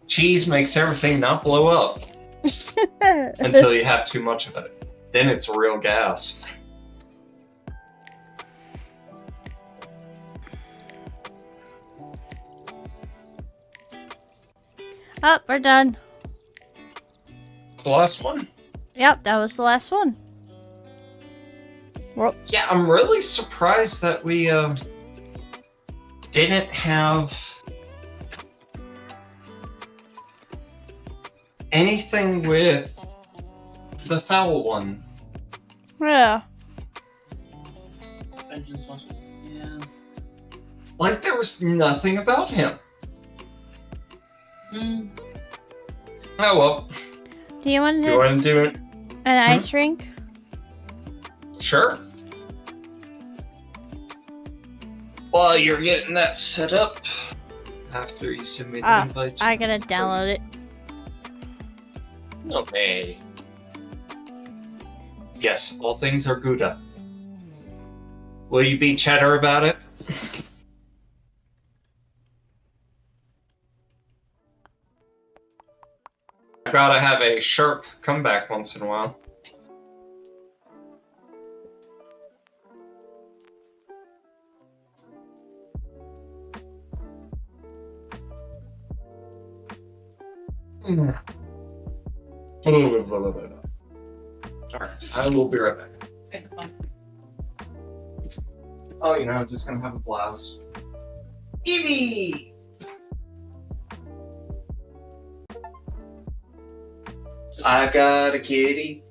Cheese makes everything not blow up until you have too much of it. Then it's real gas. Oh, we're done. The last one? Yep, that was the last one. Well, Yeah, I'm really surprised that we didn't have anything with the foul one. yeah. Yeah. Like, there was nothing about him. Hmm. Oh well. Do you want You to want to do it? an ice rink? Sure. While you're getting that set up, after you submit the invite. I gotta download it. Okay. Yes, all things are Gouda. Will you be cheddar about it? I gotta have a sharp comeback once in a while. Alright, I will be right back. Okay, fine. Oh, you know, I'm just gonna have a blast. Eevee! I got a kitty.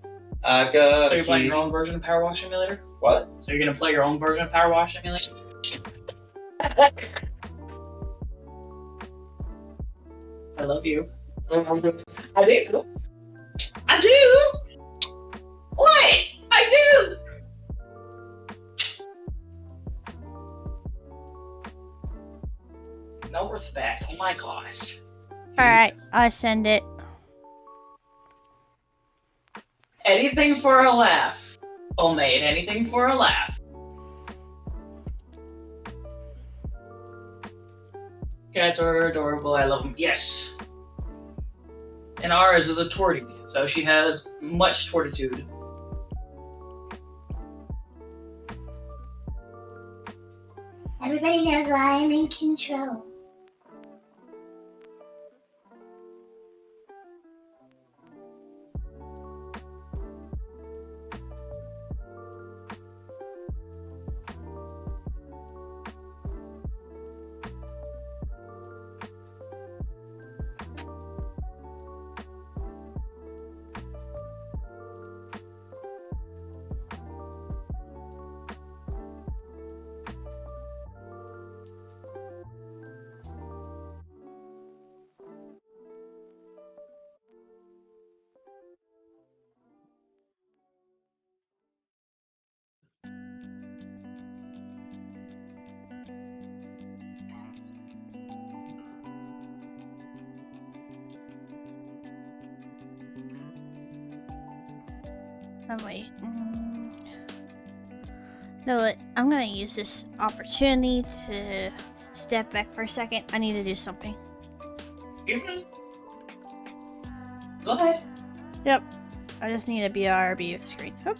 I got So a you're playing kitty. your own version of Powerwash Simulator? What? So you're gonna play your own version of Powerwash Simulator? I love you. I do. I do. What? I do. No respect. Oh my gosh. Alright, I send it. Anything for a laugh. Oh, mate, anything for a laugh. Cats are adorable. I love them. Yes. And ours is a tortie, so she has much tortitude. Everybody knows I'm in control. Oh, wait. No, I'm gonna use this opportunity to step back for a second. I need to do something. Go ahead. Yep. I just need a BRB screen. Oop.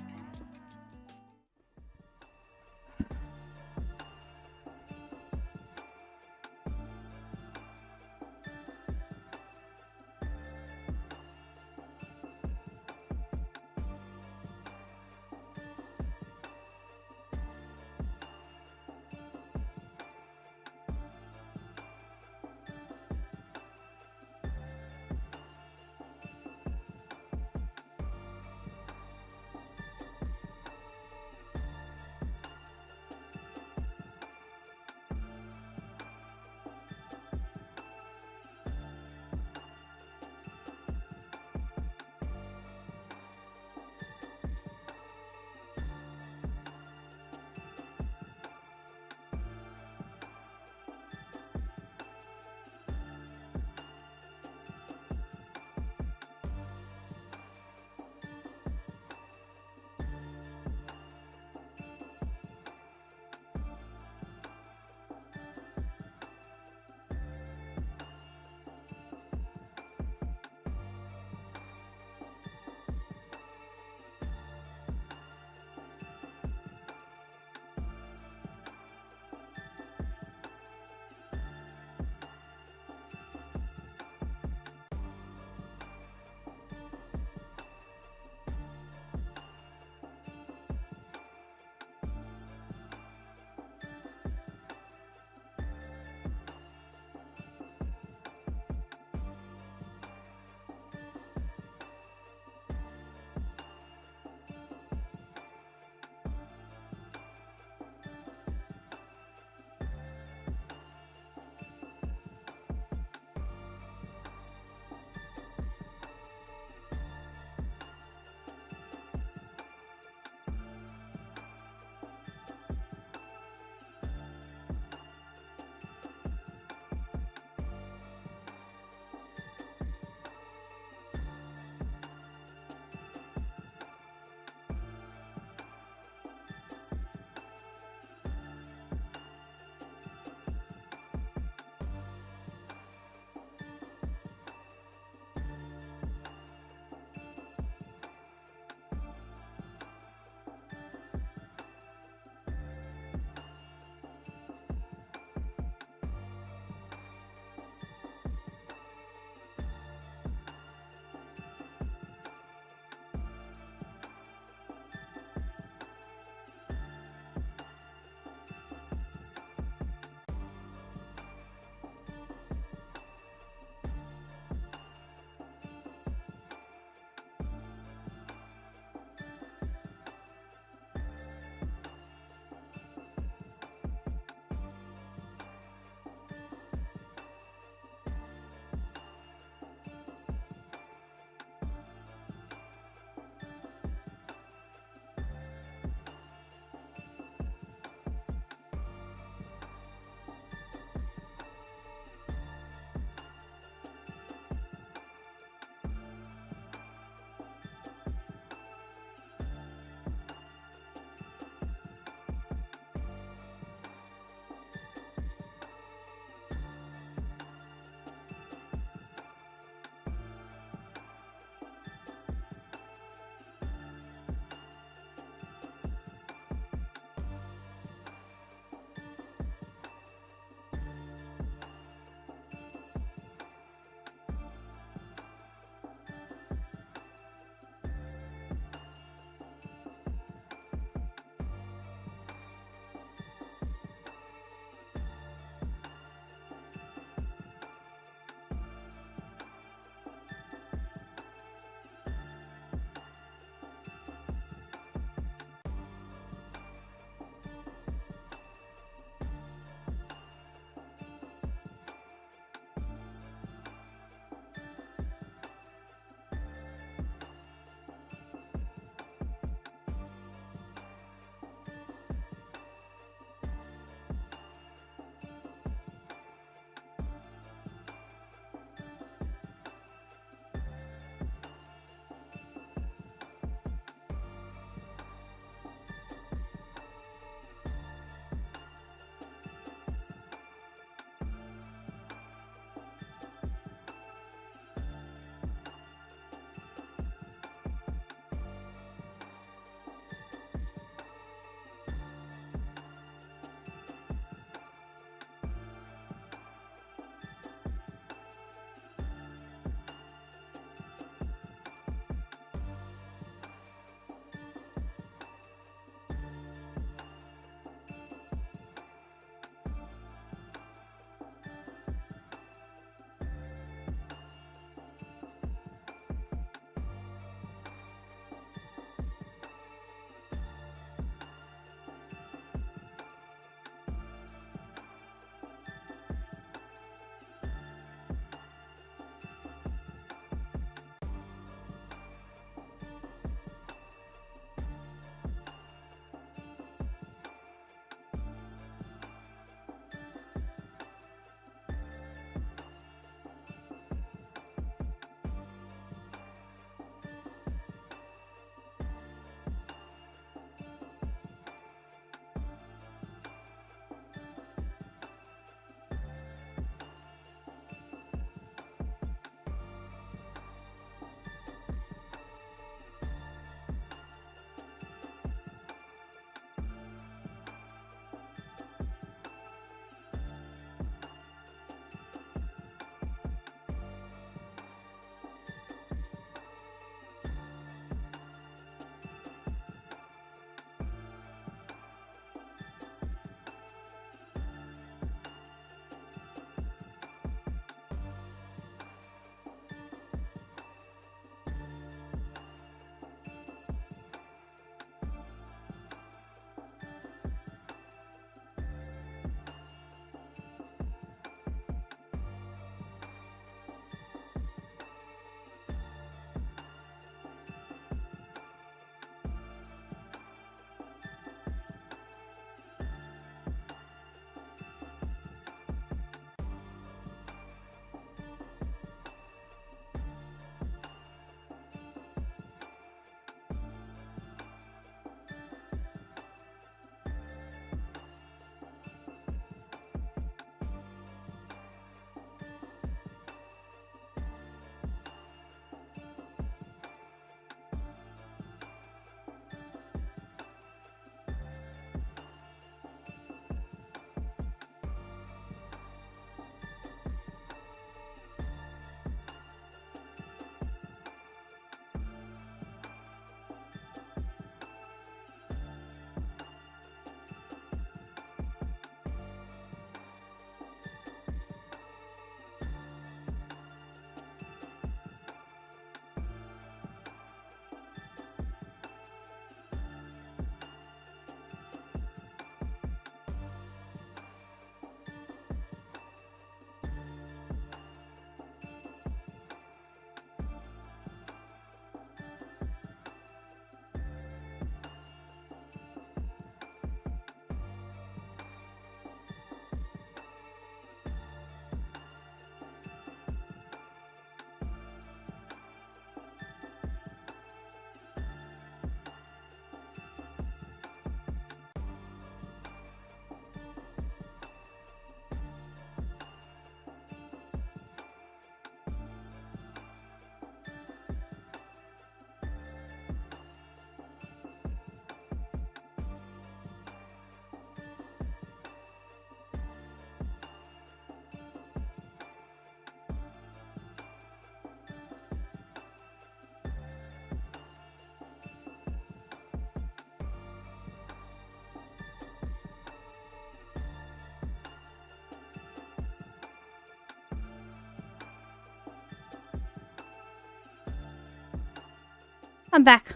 I'm back.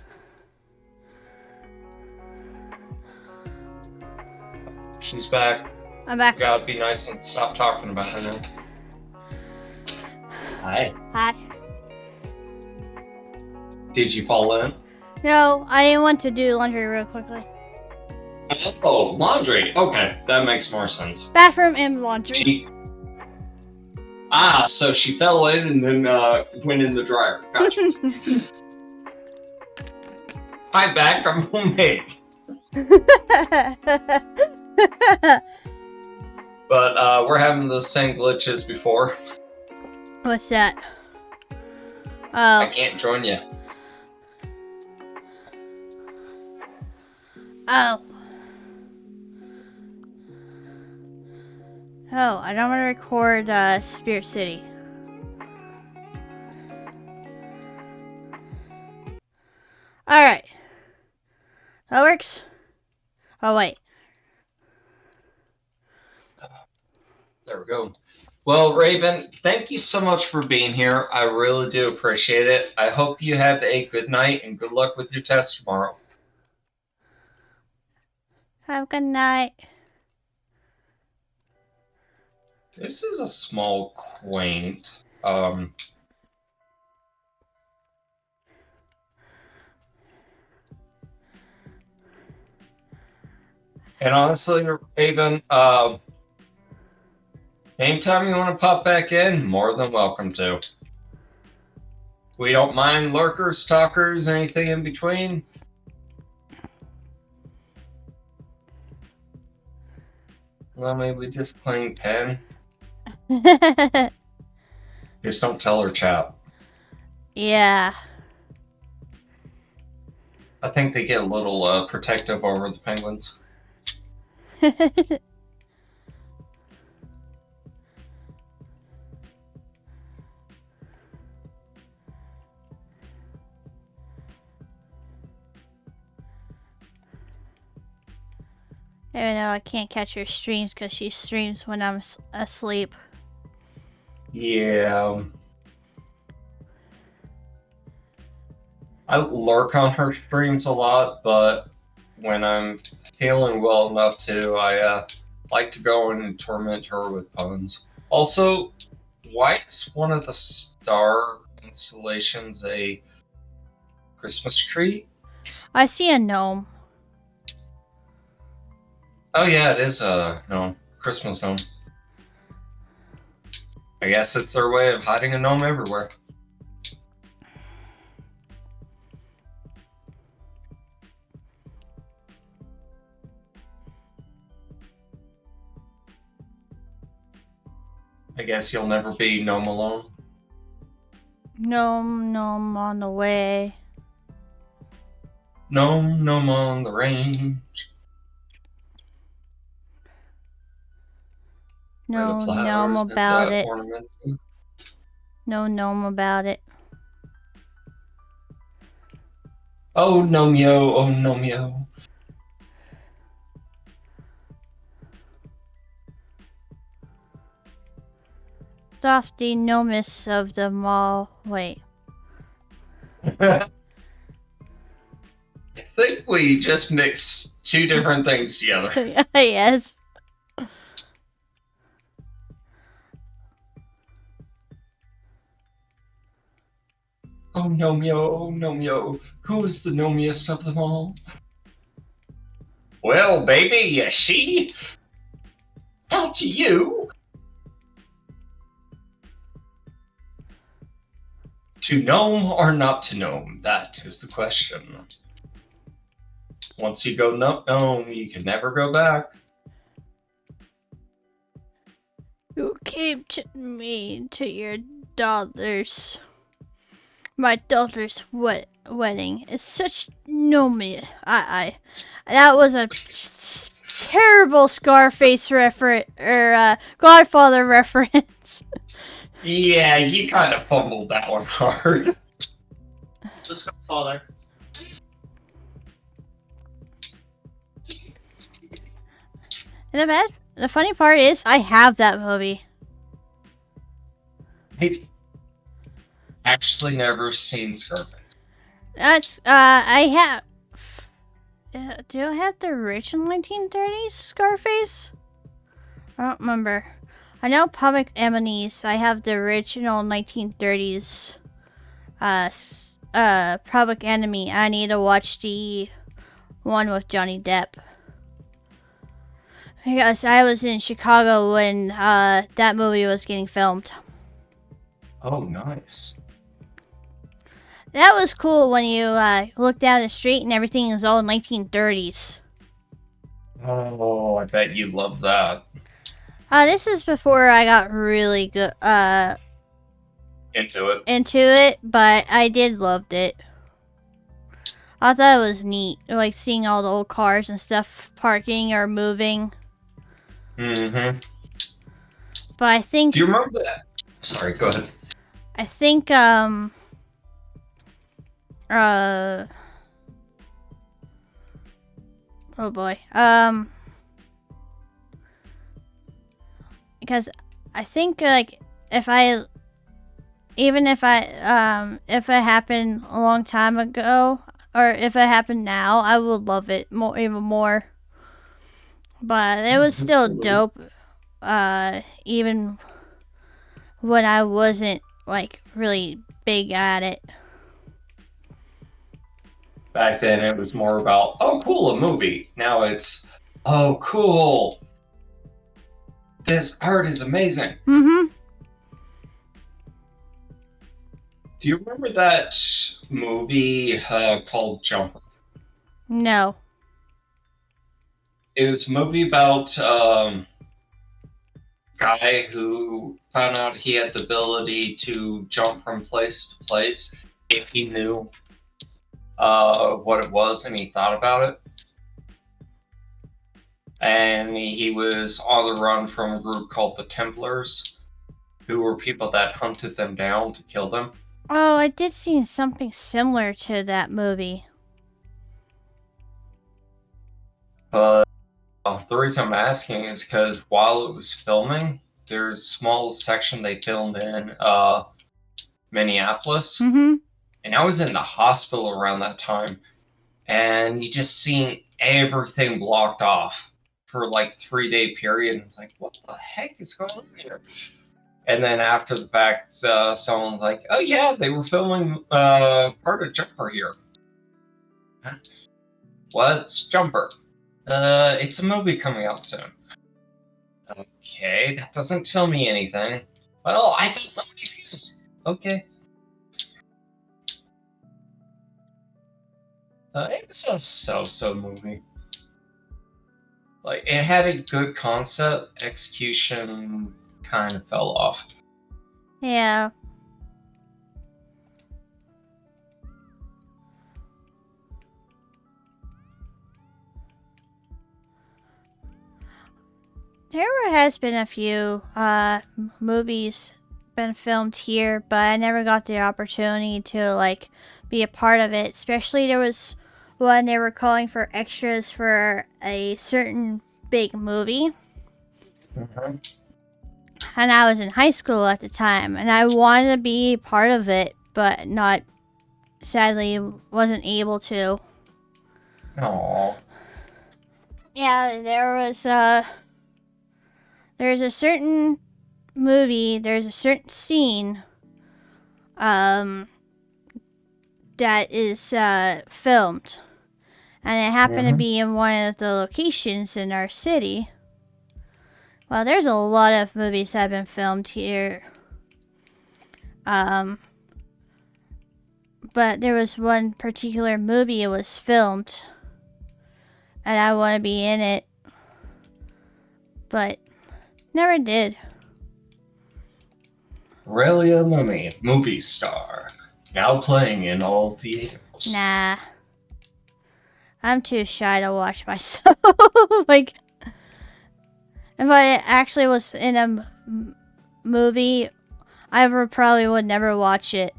She's back. I'm back. Gotta be nice and stop talking about her now. Hi. Hi. Did you fall in? No, I want to do laundry real quickly. Oh, laundry. Okay, that makes more sense. Bathroom and laundry. So she fell in and then went in the dryer. Gotcha. Hi, back. I'm homemade. But we're having the same glitch as before. What's that? I Oh. can't join you. Oh. Oh, I don't want to record Spirit City. Alright. That works? Oh, wait. There we go. Well, Raven, thank you so much for being here. I really do appreciate it. I hope you have a good night and good luck with your test tomorrow. Have a good night. This is a small, quaint, and honestly, Raven, anytime you want to pop back in, more than welcome to. We don't mind lurkers, talkers, anything in between. Well, maybe just plain pen. Just don't tell her chat. Yeah. I think they get a little protective over the penguins. Even though I can't catch her streams because she streams when I'm asleep. Yeah. I lurk on her streams a lot, but when I'm feeling well enough to, I like to go in and torment her with puns. Also, why is one of the star installations a Christmas tree? I see a gnome. Oh yeah, it is a gnome. Christmas gnome. I guess it's their way of hiding a gnome everywhere. I guess you'll never be gnome alone. Gnome on the way. Gnome on the range. No gnome about it. No gnome about it. Oh Nomeo, oh Nomeo. Softy gnomus of the mall. Wait. I think we just mixed two different things together. Yes. Oh Nomeo, who's the gnomiest of them all? Well, baby, you see? Tell to you. To gnome or not to gnome, that is the question. Once you go gnome, you can never go back. You came to me to your daughter's. My daughter's wedding. It's such gnome. That was a terrible Scarface reference or Godfather reference. Yeah, you kind of fumbled that one hard. Let's go, father. And the funny part is, I have that movie. I've actually never seen Scarface. That's I have. Do I have the original 1930s Scarface? I don't remember. I know Public Enemies. I have the original 1930s. Public Enemy. I need to watch the one with Johnny Depp. Because I was in Chicago when that movie was getting filmed. Oh, nice. That was cool when you look down the street and everything is all 1930s. Oh, I bet you love that. This is before I got really good Into into it, but I did loved it. I thought it was neat, like seeing all the old cars and stuff parking or moving. Mm-hmm. But I think Do you remember that? Sorry, go ahead. I think oh boy. Because I think like if it happened a long time ago or if it happened now, I would love it even more. But it was still Absolutely. dope even when I wasn't like really big at it. Back then, it was more about, oh, cool, a movie. Now it's, oh, cool. This art is amazing. Mm-hmm. Do you remember that movie called Jumper? No. It was a movie about guy who found out he had the ability to jump from place to place if he knew what it was and he thought about it. And he was on the run from a group called the Templars, who were people that hunted them down to kill them. Oh, I did see something similar to that movie. But the reason I'm asking is because while it was filming, there's a small section they filmed in Minneapolis. Mm-hmm. And I was in the hospital around that time. And you just seen everything blocked off for like 3-day period. And it's like, what the heck is going on here? And then after the fact, someone's like, oh yeah, they were filming part of Jumper here. Huh? What's Jumper? It's a movie coming out soon. Okay, that doesn't tell me anything. Well, I don't know anything else. Okay. It was a so-so movie. Like, it had a good concept, execution kind of fell off. Yeah. There has been a few movies been filmed here, but I never got the opportunity to like be a part of it. Especially there was one they were calling for extras for a certain big movie. Mm-hmm. And I was in high school at the time, and I wanted to be part of it, but sadly wasn't able to. Aww. Yeah, there's a certain movie, there's a certain scene that is filmed, and it happened to be in one of the locations in our city. Well, there's a lot of movies that have been filmed here. But there was one particular movie it was filmed, and I want to be in it, but never did. AureliaLumi, movie star, now playing in all theaters. Nah. I'm too shy to watch myself. Like, if I actually was in a movie, I probably would never watch it.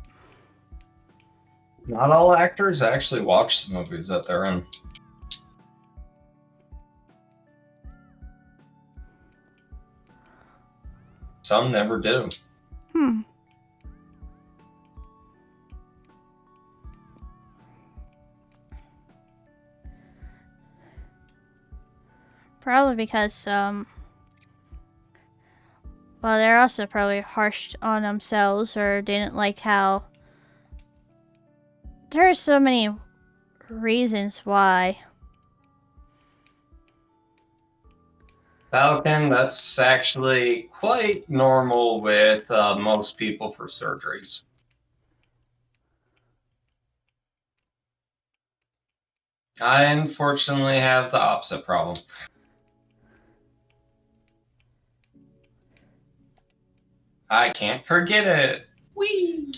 Not all actors actually watch the movies that they're in. Some never do. Probably because, well, they're also probably harsh on themselves or didn't like how... There are so many reasons why. Falcon, that's actually quite normal with most people for surgeries. I unfortunately have the opposite problem. I can't forget it. Whee!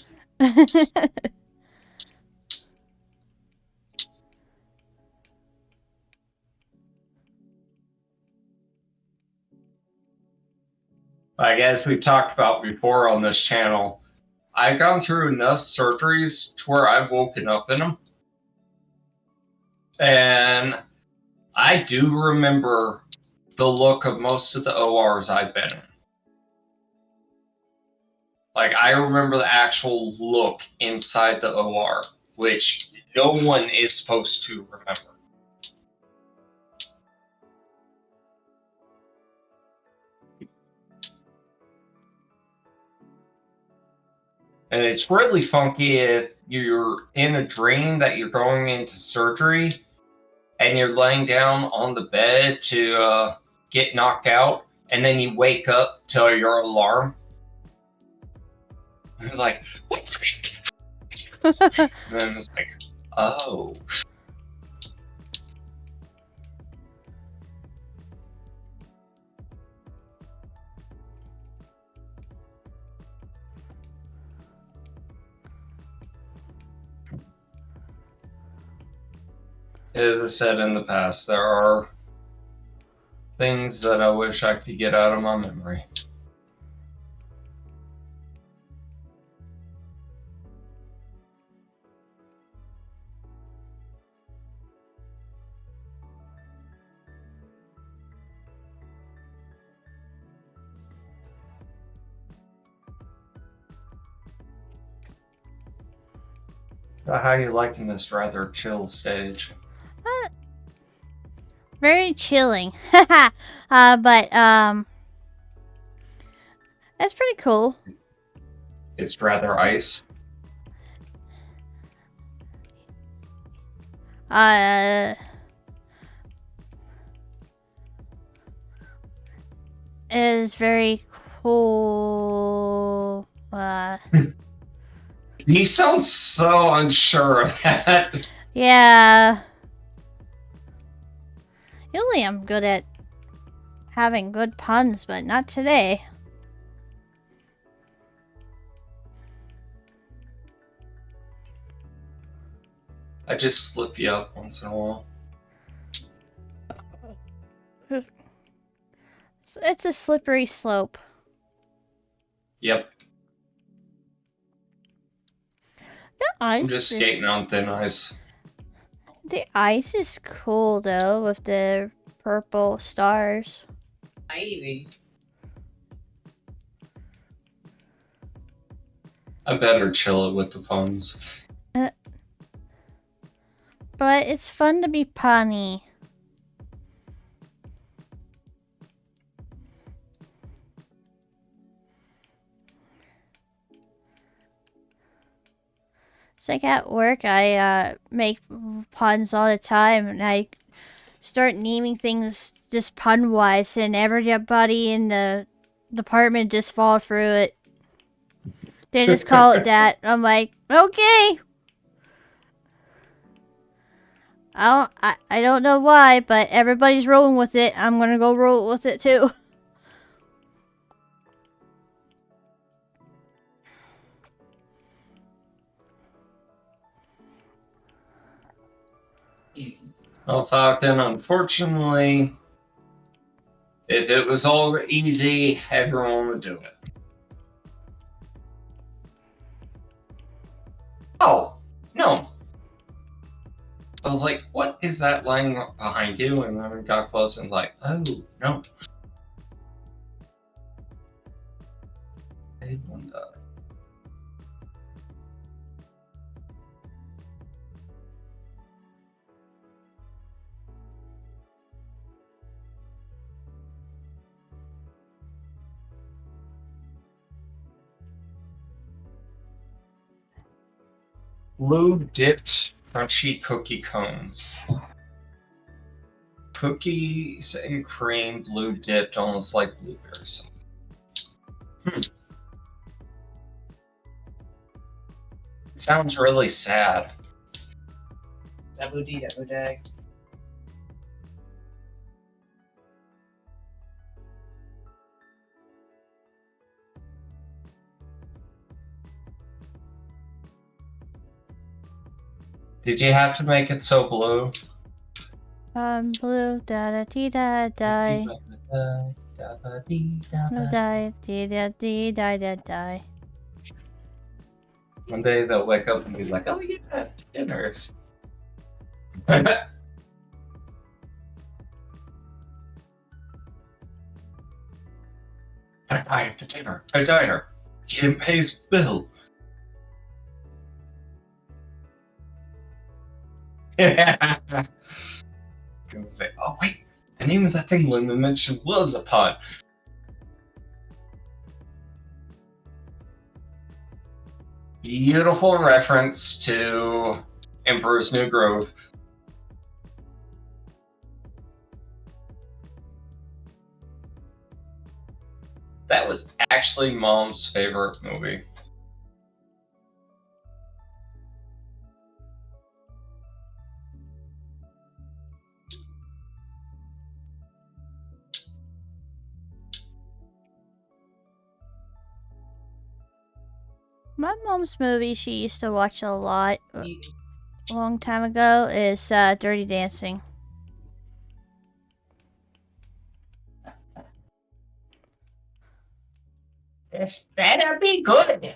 Like as we've talked about before on this channel, I've gone through enough surgeries to where I've woken up in them. And I do remember the look of most of the ORs I've been in. Like, I remember the actual look inside the OR, which no one is supposed to remember. And it's really funky if you're in a dream that you're going into surgery and you're laying down on the bed to get knocked out, and then you wake up to your alarm. And it's like, what the heck? And then it's like, oh. As I said in the past, there are things that I wish I could get out of my memory. So how are you liking this rather chill stage? Very chilling. But, that's pretty cool. It's rather ice. It is very cool. You sound so unsure of that. Yeah. Usually I'm good at having good puns, but not today. I just slip you up once in a while. It's a slippery slope. Yep. The ice I'm just skating on thin ice. The ice is cool though, with the purple stars. Ivy. I better chill it with the puns. But it's fun to be punny. It's like at work, I make puns all the time, and I start naming things just pun-wise, and everybody in the department just fall through it. They just call it that. I'm like, okay. I don't know why, but everybody's rolling with it. I'm gonna go roll with it too. Well, Falcon, unfortunately, if it was all easy, everyone would do it. Oh, no. I was like, what is that lying behind you? And then we got close and like, oh, no. Blue dipped crunchy cookie cones. Cookies and cream, blue dipped, almost like blueberries. Sounds really sad. Daboo dee, daboo day. Did you have to make it so blue? Blue da da dee da die. Blue die dee da dee die da die. One day they'll wake up and be like, oh yeah, dinners. That guy at the dinner. A diner. He didn't pay his bill. Gonna say, oh wait, the name of that thing Linda mentioned was a pun. Beautiful reference to Emperor's New Groove. That was actually Mom's favorite movie. My mom's movie she used to watch a lot a long time ago is Dirty Dancing. This better be good.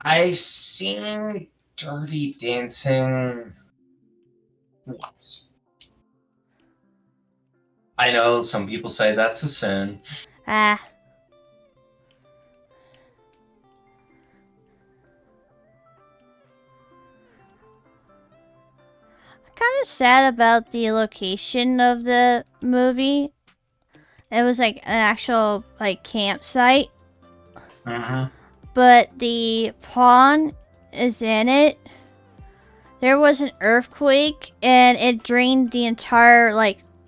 I've seen Dirty Dancing once. I know some people say that's a sin. Ah. Kind of sad about the location of the movie. It was like an actual like campsite, but the pond is in it. There was an earthquake and it drained the entire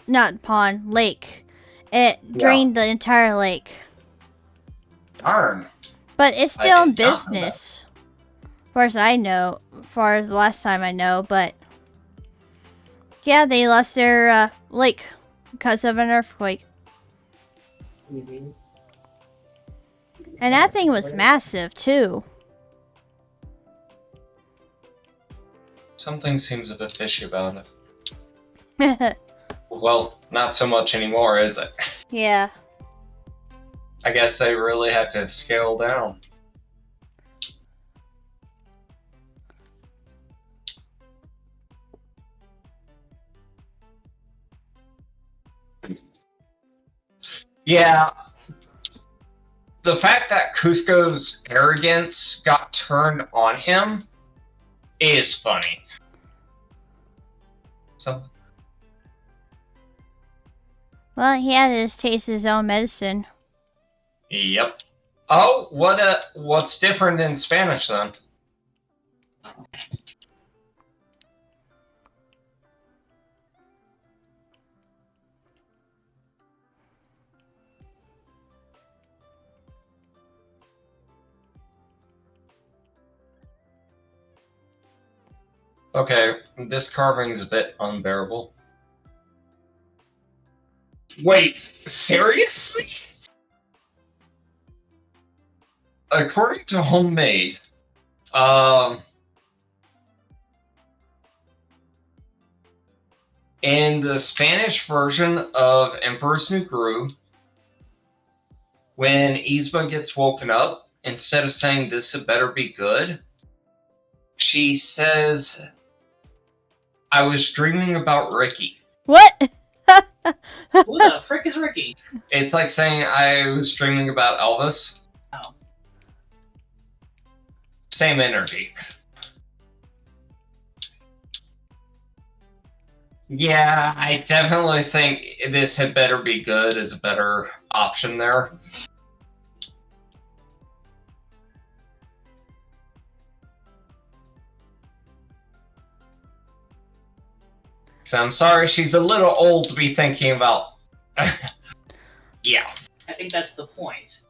not pond, lake. It drained the entire lake. Darn. But it's I still in did not know business. As far as I know, as far as the last time I know, but yeah, they lost their lake because of an earthquake. And that thing was massive, too. Something seems a bit fishy about it. Well, not so much anymore, is it? Yeah. I guess they really have to scale down. Yeah. The fact that Cusco's arrogance got turned on him is funny. So, Well, he had to taste his own medicine. yep. Oh, what's different in Spanish then? Okay, this carving's a bit unbearable. Wait, seriously? According to Homemade, in the Spanish version of Emperor's New Groove, when Yzma gets woken up, instead of saying this had better be good, she says, I was dreaming about Ricky. What? Who the frick is Ricky? It's like saying I was dreaming about Elvis. Oh. Same energy. Yeah, I definitely think this had better be good is a better option there. So I'm sorry, she's a little old to be thinking about. Yeah. I think that's the point.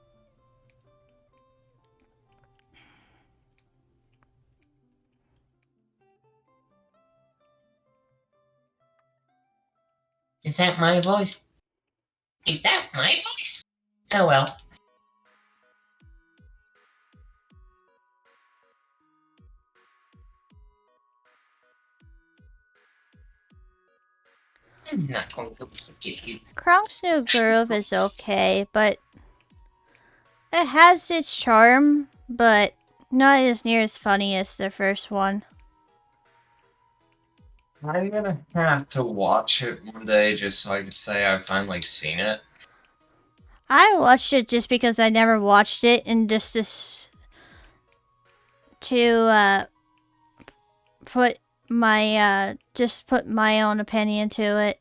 Is that my voice? Is that my voice? Oh well. I'm not going to forget you. Kronk's New Groove is okay, but it has its charm, but not as near as funny as the first one. I'm gonna have to watch it one day just so I could say I've finally seen it. I watched it just because I never watched it, and to put my own opinion to it.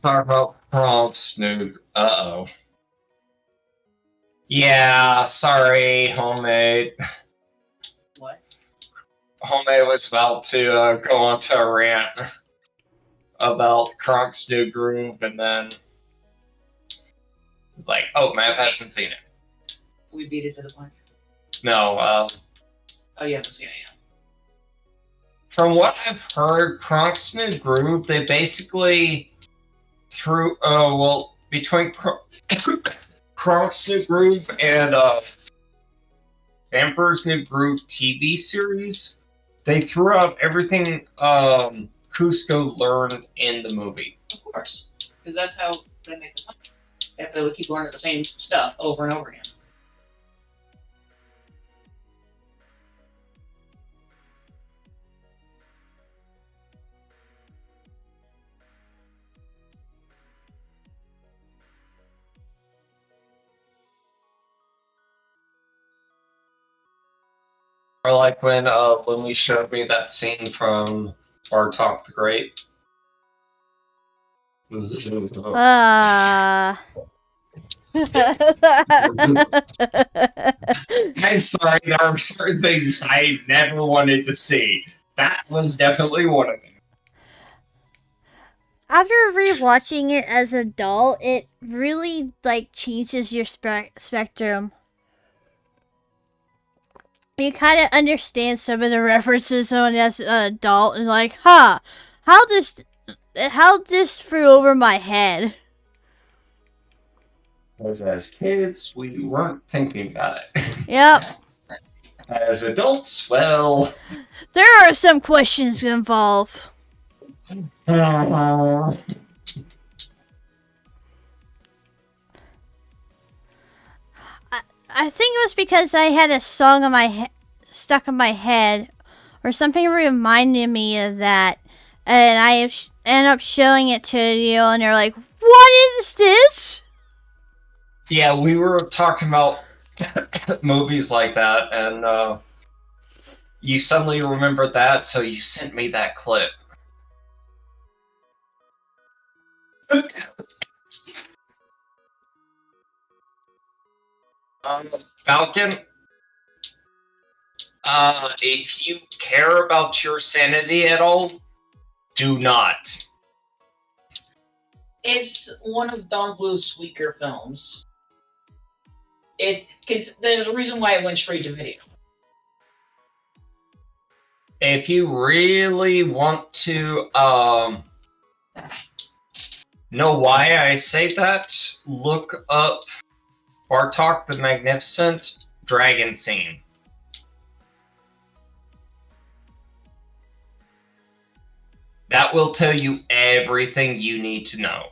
Talk about Prompt Snoop. Uh-oh. Yeah, sorry, Homemade. What? Homemade was about to go on to a rant about Kronk's New Groove, and then it's like, oh, Matt hasn't seen it. We beat it to the punch. No, Oh, you haven't seen it yet. from what I've heard, Kronk's New Groove, they basically threw, between Kronk's New Groove and Emperor's New Groove TV series, they threw out everything Cusco learned in the movie. Of course. Because that's how they make the punch. They have to keep learning the same stuff over and over again. Or like when Lumi showed me that scene from Bartok the Great. I'm sorry, there are certain things I never wanted to see. That was definitely one of them. After rewatching it as an adult, it really changes your spectrum. You kind of understand some of the references on as an adult, and how this flew over my head. Because as kids, we weren't thinking about it. Yep. As adults, well... There are some questions involved. I think it was because I had a song in my stuck in my head, or something reminded me of that, and I end up showing it to you, and you're like, "What is this?" Yeah, we were talking about movies like that, and you suddenly remembered that, so you sent me that clip. Falcon, if you care about your sanity at all, do not. It's one of Don Bluth's weaker films. There's a reason why it went straight to video. If you really want to know why I say that, look up Bartok the Magnificent Dragon Scene. That will tell you everything you need to know.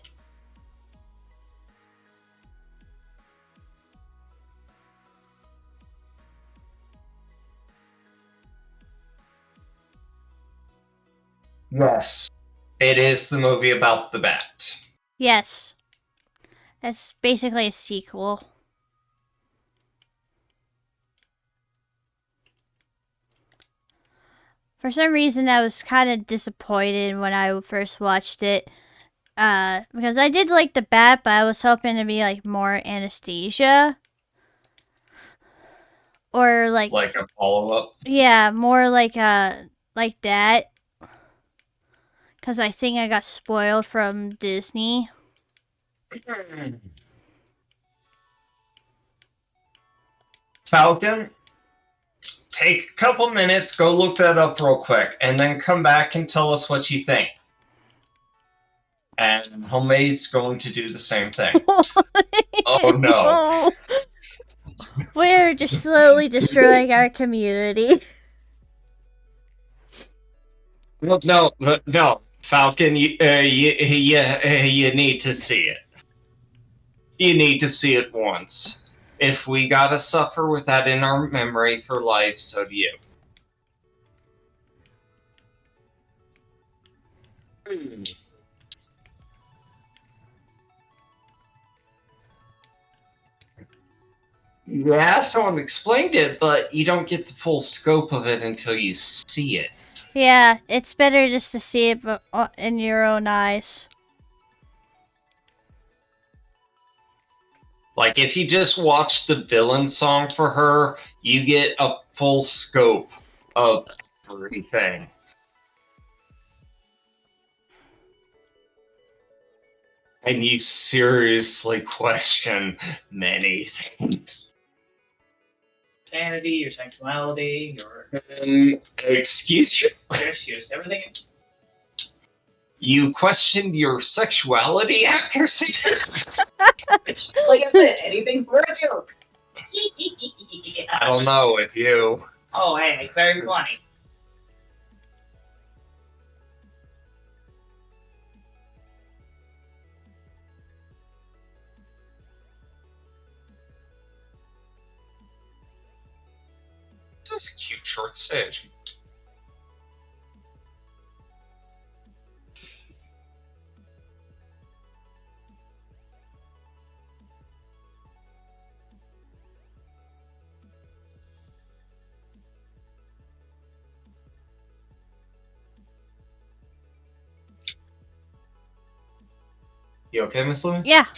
Yes. It is the movie about the bat. Yes. It's basically a sequel. For some reason, I was kind of disappointed when I first watched it. Because I did like the bat, but I was hoping to be more Anastasia. Or Like a follow-up? yeah, more like like that. Because I think I got spoiled from Disney. Falcon, take a couple minutes, go look that up real quick, and then come back and tell us what you think. And Homemade's going to do the same thing. Oh no. We're just slowly destroying our community. No, Falcon, you need to see it. You need to see it once. If we gotta suffer with that in our memory for life, so do you. Yeah, someone explained it, but you don't get the full scope of it until you see it. Yeah, it's better just to see it in your own eyes. Like, if you just watch the villain song for her, you get a full scope of everything. And you seriously question many things. Sanity, your sexuality, your Excuse you? excuse, everything. You questioned your sexuality after seeing Like I said, anything for a joke. I don't know with you. Oh, hey, very funny. This is a cute short stage. You okay, Miss Lumi? Yeah. For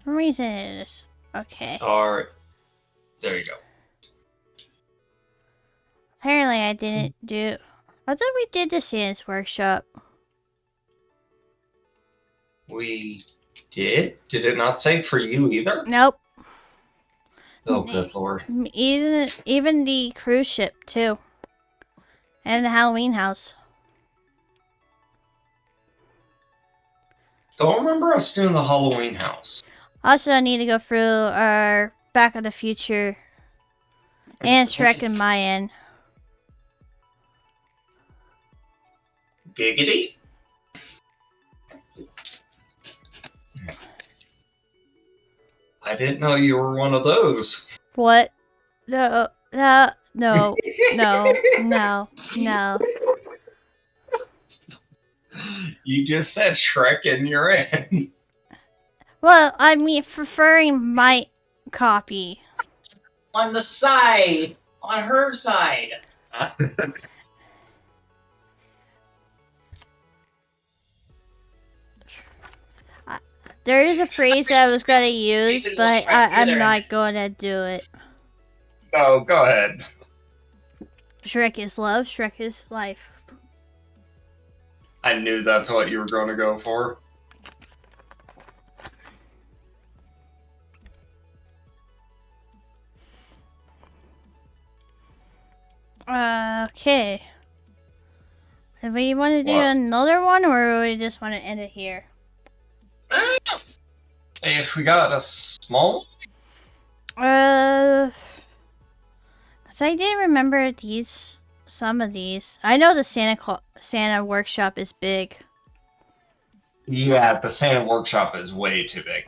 some reason it is. Okay. Alright. There you go. Apparently I didn't do... I thought we did the Sans workshop. We did? Did it not say for you either? Nope. Oh, good lord. Even the cruise ship, too. And the Halloween house. Don't remember us doing the Halloween house. Also, I need to go through our Back of the Future and Shrek and Mayan. Giggity? I didn't know you were one of those. What? No. No. You just said Shrek and you're in. Well, I mean, preferring my copy. On the side, on her side. There is a phrase that I was going to use, Jason, but we'll try I'm together. not going to do it. No, go ahead. Shrek is love, Shrek is life. I knew that's what you were going to go for. Okay. Do we want to do What? another one, or do we just want to end it here? If we got a small... Cause I didn't remember some of these. I know the Santa workshop is big. Yeah, the Santa workshop is way too big.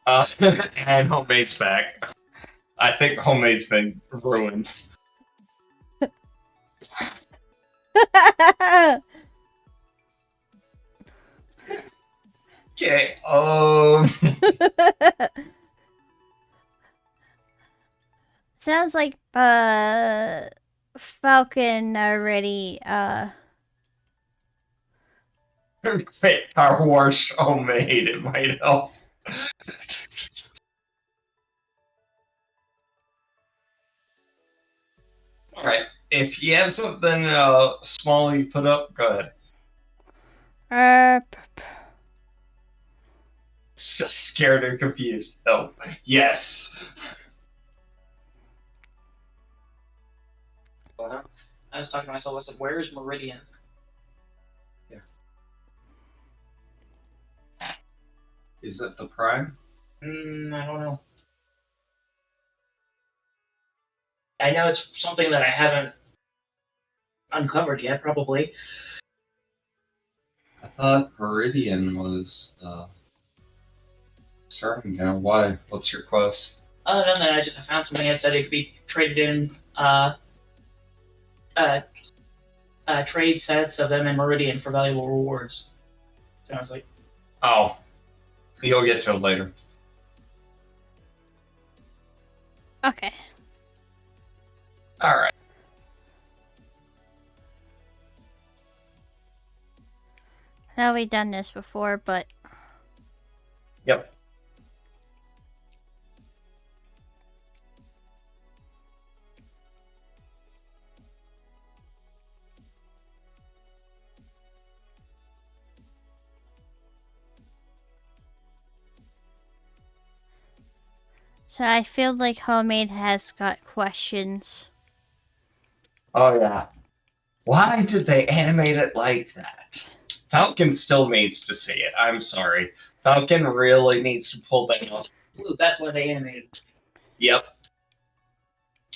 And Homemade's back. I think Homemade's been ruined. Okay, Sounds like Falcon already Great Powerwash Homemade, it might help. Alright, if you have something small you put up, go ahead. So scared and confused. Oh, yes. I was talking to myself. I said, "Where is Meridian?" Is it the prime? I don't know. I know it's something that I haven't uncovered yet. Probably. I thought Meridian was starting now. Why? What's your quest? Other than that, I found something that said it could be traded in trade sets of them in Meridian for valuable rewards. So I was like, Oh, you'll get to it later. Okay. Alright. I know we've done this before, but Yep. so I feel like Homemade has got questions. Oh, yeah. Why did they animate it like that? Falcon still needs to see it. I'm sorry. Falcon really needs to pull that off. "Blue, that's why they animated." Yep.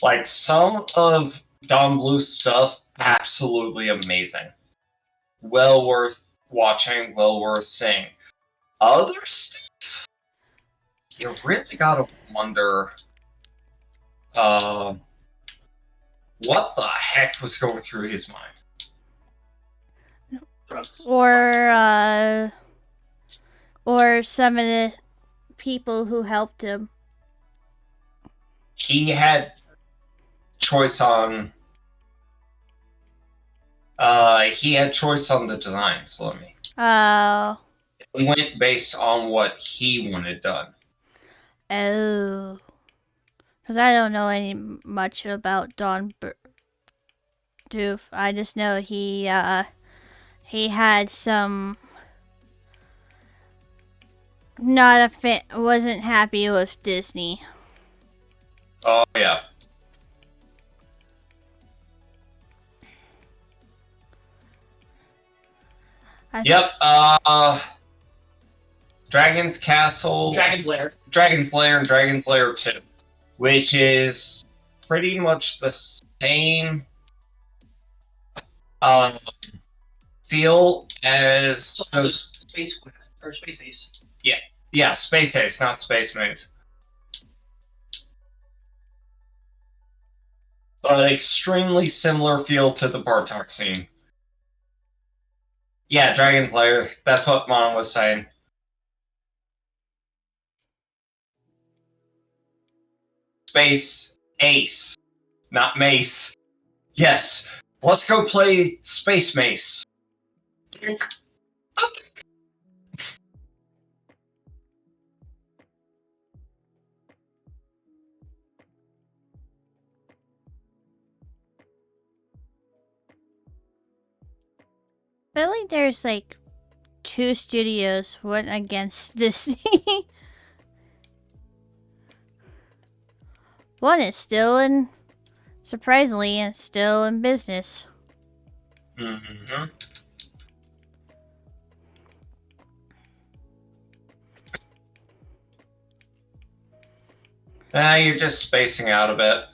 Like, some of Don Blue's stuff, absolutely amazing. Well worth watching, well worth seeing. Other stuff, you really gotta wonder, what the heck was going through his mind? Drugs. Or some of the people who helped him. He had choice on the designs, let me. Oh. It went based on what he wanted done. Oh. Because I don't know any much about Don Doof. I just know he had some wasn't happy with Disney. Oh yeah. Yep, Dragon's Castle, Dragon's Lair. Dragon's Lair, and Dragon's Lair 2, which is pretty much the same feel as those. Space Quest or Space Ace. Yeah, Space Ace, not Space Maze. But extremely similar feel to the Bartok scene. Yeah, Dragon's Lair. That's what Mom was saying. Space Ace, not Mace. Yes, let's go play Space Mace. I feel like there's like 2 studios went against Disney. One is surprisingly, it's still in business. Mm-hmm. You're just spacing out a bit.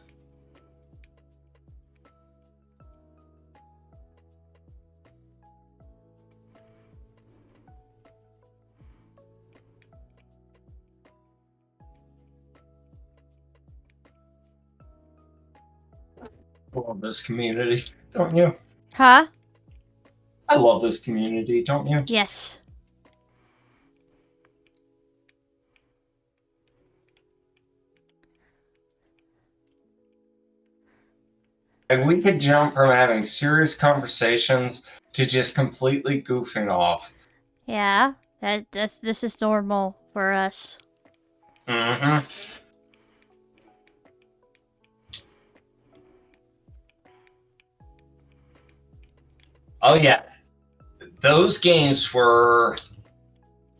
I love this community, don't you? Huh? I love this community, don't you? Yes. Like, we could jump from having serious conversations to just completely goofing off. Yeah. This is normal for us. Mm-hmm. Oh yeah, those games were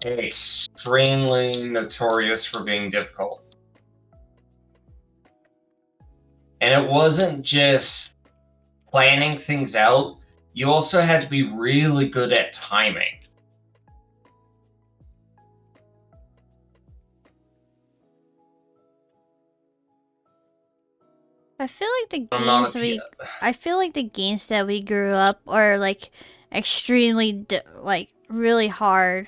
extremely notorious for being difficult. And it wasn't just planning things out, you also had to be really good at timing. I feel like the I'm not games I feel like the games that we grew up are like extremely like really hard.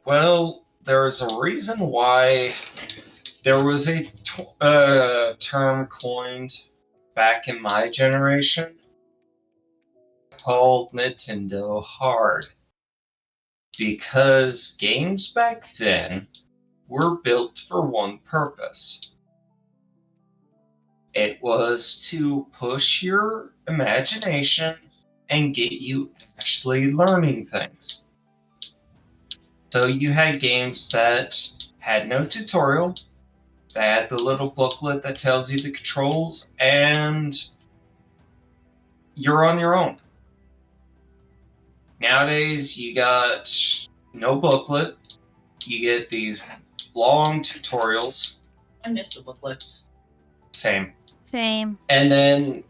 Well, there's a reason why there was a term coined back in my generation called Nintendo Hard. Because games back then were built for one purpose. It was to push your imagination and get you actually learning things. So you had games that had no tutorial, that had the little booklet that tells you the controls, and you're on your own. Nowadays, you got no booklet, you get these long tutorials. I miss the booklets. Same. Same. And then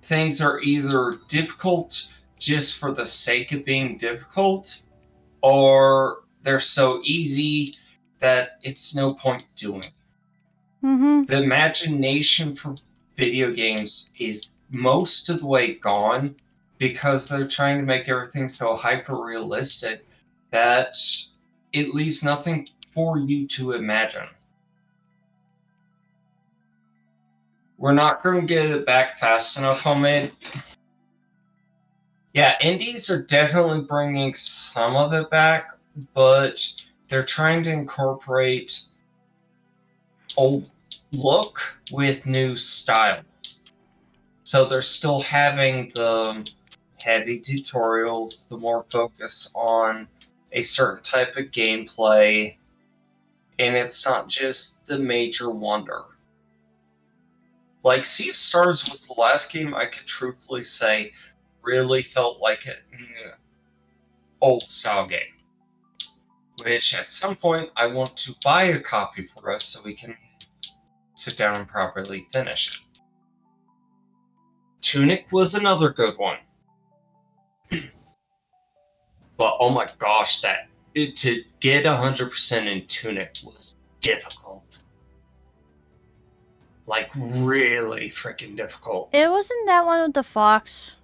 things are either difficult just for the sake of being difficult, or they're so easy that it's no point doing. Mm-hmm. The imagination for video games is most of the way gone because they're trying to make everything so hyper realistic that it leaves nothing for you to imagine. We're not going to get it back fast enough, homemade. Yeah, indies are definitely bringing some of it back, but they're trying to incorporate old look with new style. So they're still having the heavy tutorials, the more focus on a certain type of gameplay, and it's not just the major wonder. Like, Sea of Stars was the last game I could truthfully say really felt like an old style game. Which at some point I want to buy a copy for us so we can sit down and properly finish it. Tunic was another good one. But oh my gosh, to get 100% in Tunic was difficult. Like, really freaking difficult. It wasn't that one with the fox.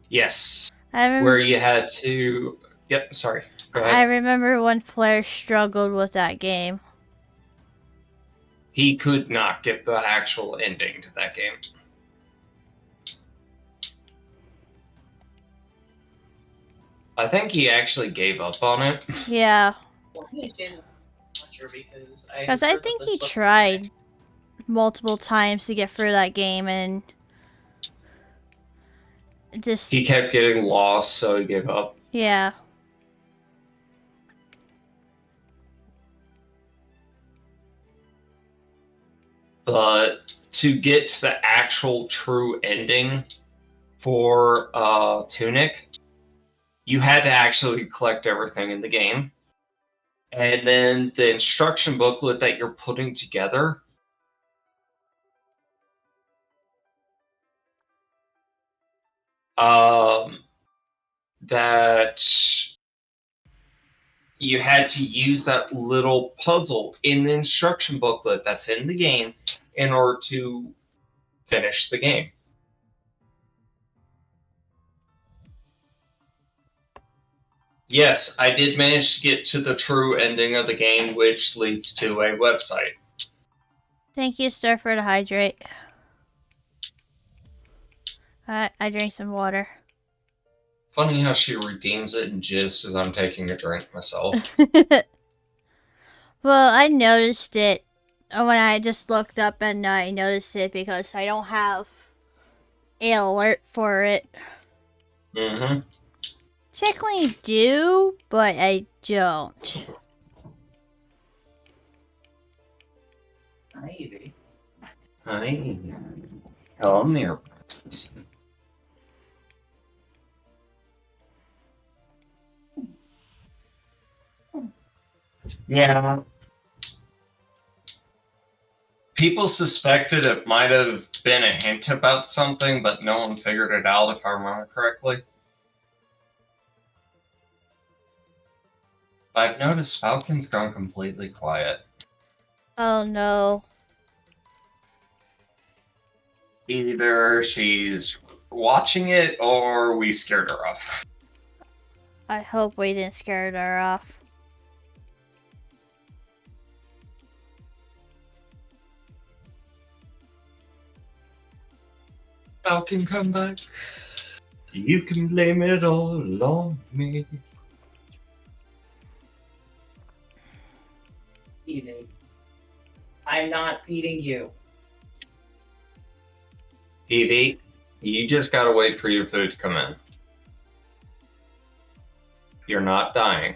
Yes. I Where you had to... Yep, sorry. Go ahead. I remember one player struggled with that game. He could not get the actual ending to that game. I think he actually gave up on it. Yeah. Well, I understand Launcher because Because I think he tried multiple times to get through that game and just... He kept getting lost, so he gave up. Yeah. But to get to the actual true ending for Tunic, you had to actually collect everything in the game. And then the instruction booklet that you're putting together, that you had to use that little puzzle in the instruction booklet that's in the game in order to finish the game. Yes, I did manage to get to the true ending of the game, which leads to a website. Thank you, Star, for the hydrate. I drank some water. Funny how she redeems it just as I'm taking a drink myself. Well, I noticed it when I just looked up and I noticed it because I don't have an alert for it. Mm-hmm. Technically do, but I don't. Hi. Hi. Come here, princess. Yeah. People suspected it might have been a hint about something, but no one figured it out, if I remember correctly. I've noticed Falcon's gone completely quiet. Oh no. Either she's watching it or we scared her off. I hope we didn't scare her off. Falcon, come back. You can blame it all on me. Eating. I'm not feeding you. Evie, you just gotta wait for your food to come in. You're not dying.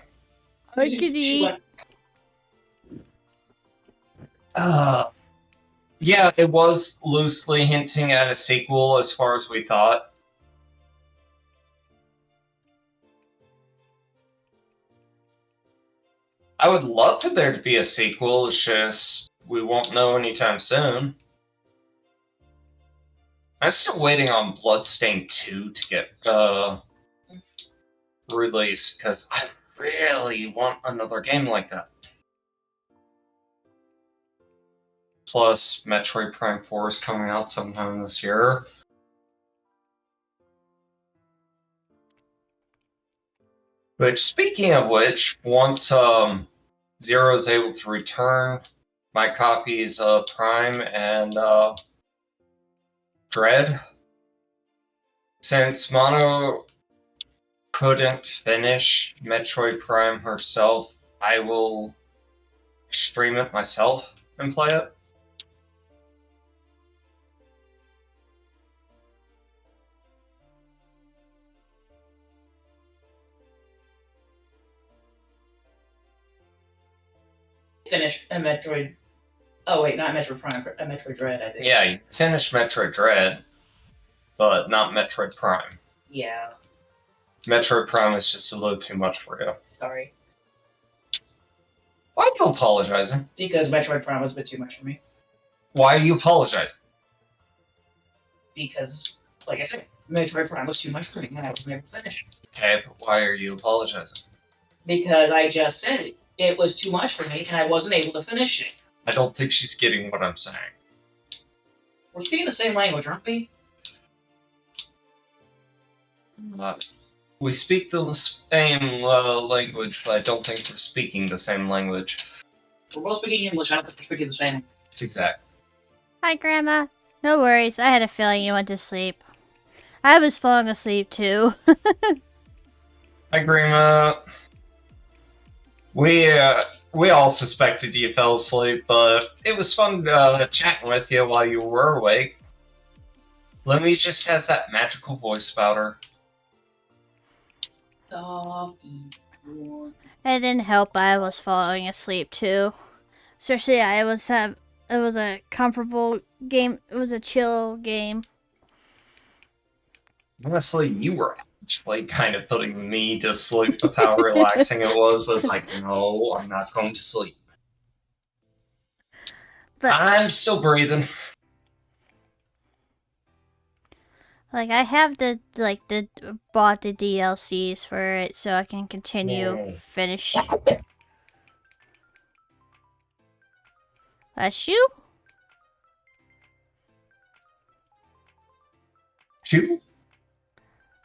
I She- could she eat. went- Yeah, it was loosely hinting at a sequel as far as we thought. I would love for there to be a sequel, it's just we won't know anytime soon. I'm still waiting on Bloodstained 2 to get released, because I really want another game like that. Plus, Metroid Prime 4 is coming out sometime this year. Which, speaking of which, once Zero is able to return my copies of Prime and Dread, since Mono couldn't finish Metroid Prime herself, I will stream it myself and play it. Finish a Metroid. Oh wait, not Metroid Prime, a Metroid Dread, I think. Yeah, you finished Metroid Dread, but not Metroid Prime. Yeah. Metroid Prime is just a little too much for you. Sorry. Why are you apologizing? Because Metroid Prime was a bit too much for me. Why are you apologizing? Because, like I said, Metroid Prime was too much for me, and I wasn't able to finish it. Okay, but why are you apologizing? Because I just said it was too much for me, and I wasn't able to finish it. I don't think she's getting what I'm saying. We're speaking the same language, aren't we? We speak the same language, but I don't think we're speaking the same language. We're both speaking English, I don't think we're speaking the same. Exactly. Hi, Grandma. No worries. I had a feeling you went to sleep. I was falling asleep too. Hi, Grandma. We all suspected you fell asleep, but it was fun chatting with you while you were awake. Lumi just has that magical voice about her. It didn't help. I was falling asleep too. Especially, it was a comfortable game. It was a chill game. Honestly, you were actually kind of putting me to sleep with how relaxing it was, but it's like, no, I'm not going to sleep. But I'm still breathing. like, I have bought the DLCs for it, so I can continue Yay. finish. That's you? Shoot.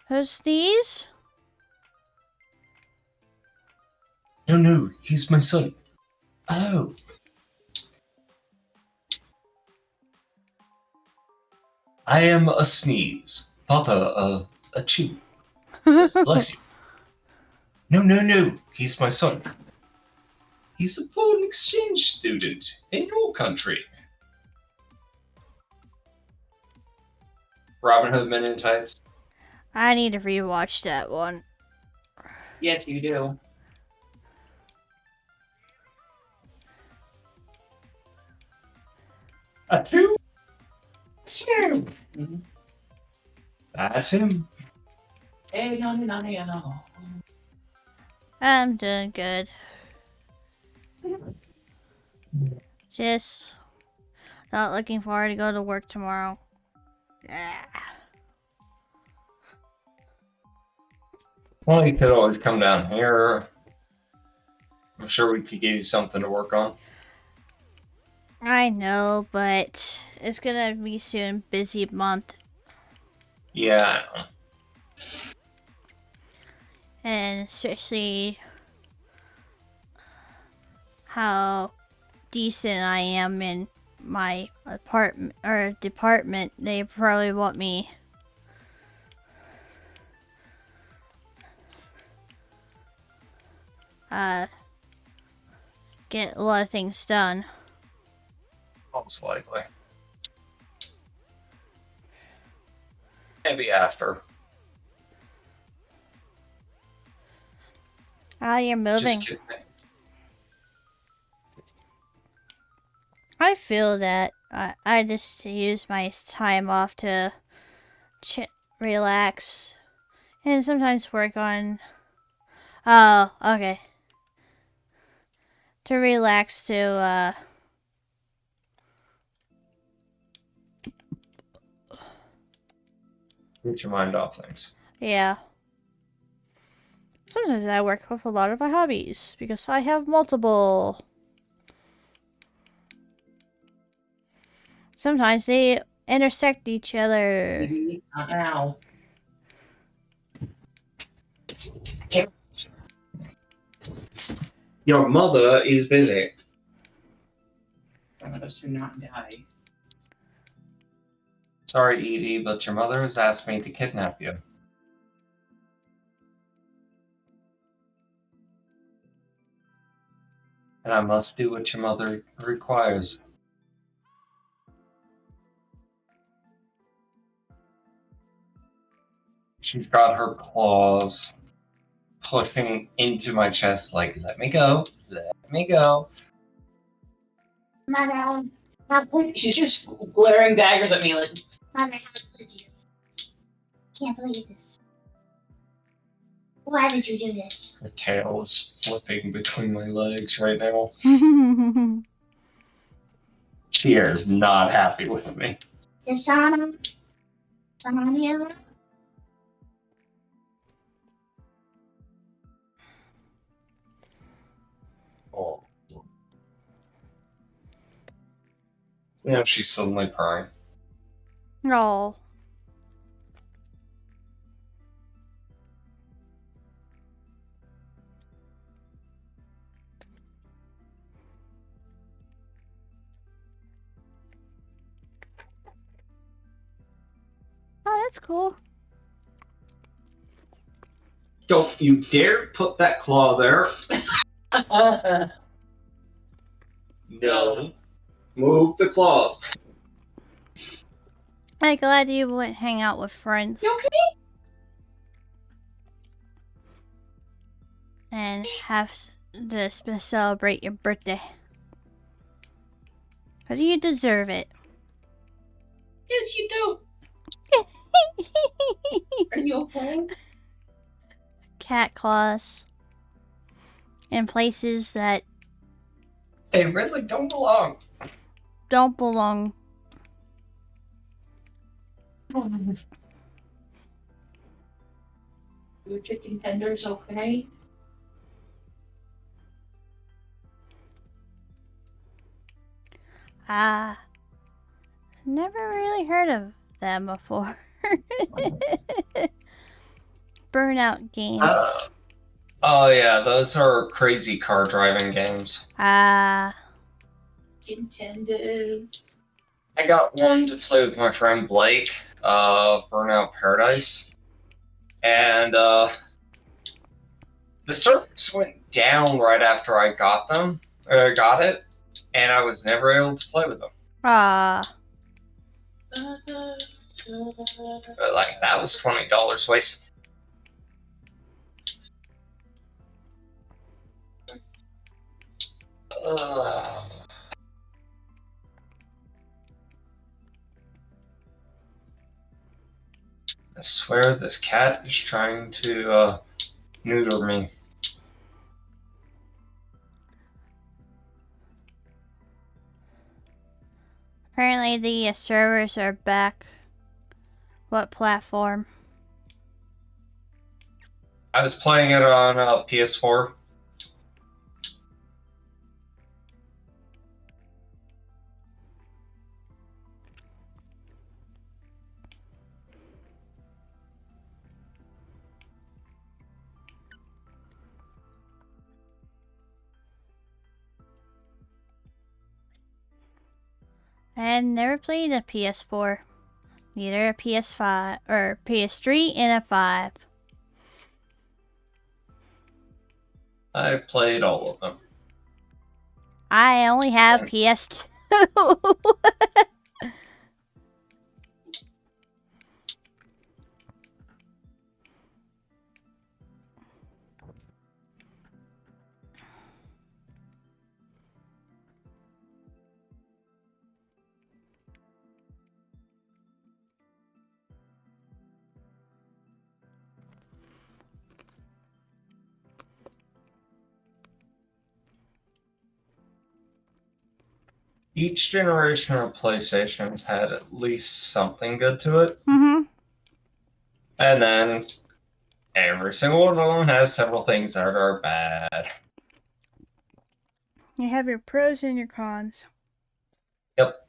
Who sneeze? No, he's my son. Oh. I am a sneeze. Papa, a chew. Bless you. No, he's my son. He's a foreign exchange student in your country. Robin Hood Men in Tights. I need to rewatch that one. Yes, you do. A two? Two. Mhm. That's him. Hey, no. I'm doing good. Just not looking forward to go to work tomorrow. Well, you could always come down here. I'm sure we could give you something to work on. I know, but it's gonna be soon busy month. Yeah, I know. And especially how decent I am in my apartment or department, they probably want me get a lot of things done. Most likely. Maybe after. Ah, you're moving. Just kidding. I feel that I just use my time off to relax and sometimes work on. Oh, okay. To relax, to Get your mind off things. yeah. Sometimes I work with a lot of my hobbies because I have multiple. Sometimes they intersect each other. Maybe not now. Your mother is busy. Let us do not die. Sorry, Edie, but your mother has asked me to kidnap you. And I must do what your mother requires. She's got her claws pushing into my chest like, let me go, let me go. Mother, how could She's just glaring daggers at me like, Mother, how could you? Can't believe this. Why did you do this? Her tail is flipping between my legs right now. She is not happy with me. Dishonor? Dishonor? Oh. Now she's suddenly purring. No. Oh, that's cool. Don't you dare put that claw there. No. Move the claws. I'm glad you went hang out with friends. You okay? And have to celebrate your birthday. Because you deserve it. Yes, you do. Are you okay? Cat claws. In places that They really don't belong. don't belong. Your chicken tenders okay? Ah. Never really heard of them before. Burnout games. Oh yeah, those are crazy car driving games. Ah. Chicken tenders. I got one to play with my friend Blake, Burnout Paradise. And the servers went down right after I got it, and I was never able to play with them. Ah. But, like, that was $20 wasted. I swear this cat is trying to neuter me. Apparently the servers are back. What platform? I was playing it on PS4. I had never played a PS4. Neither a PS5 or PS3 and a 5. I played all of them. I only have PS2. Each generation of PlayStations had at least something good to it. Mm-hmm. And then every single one of them has several things that are bad. You have your pros and your cons. Yep.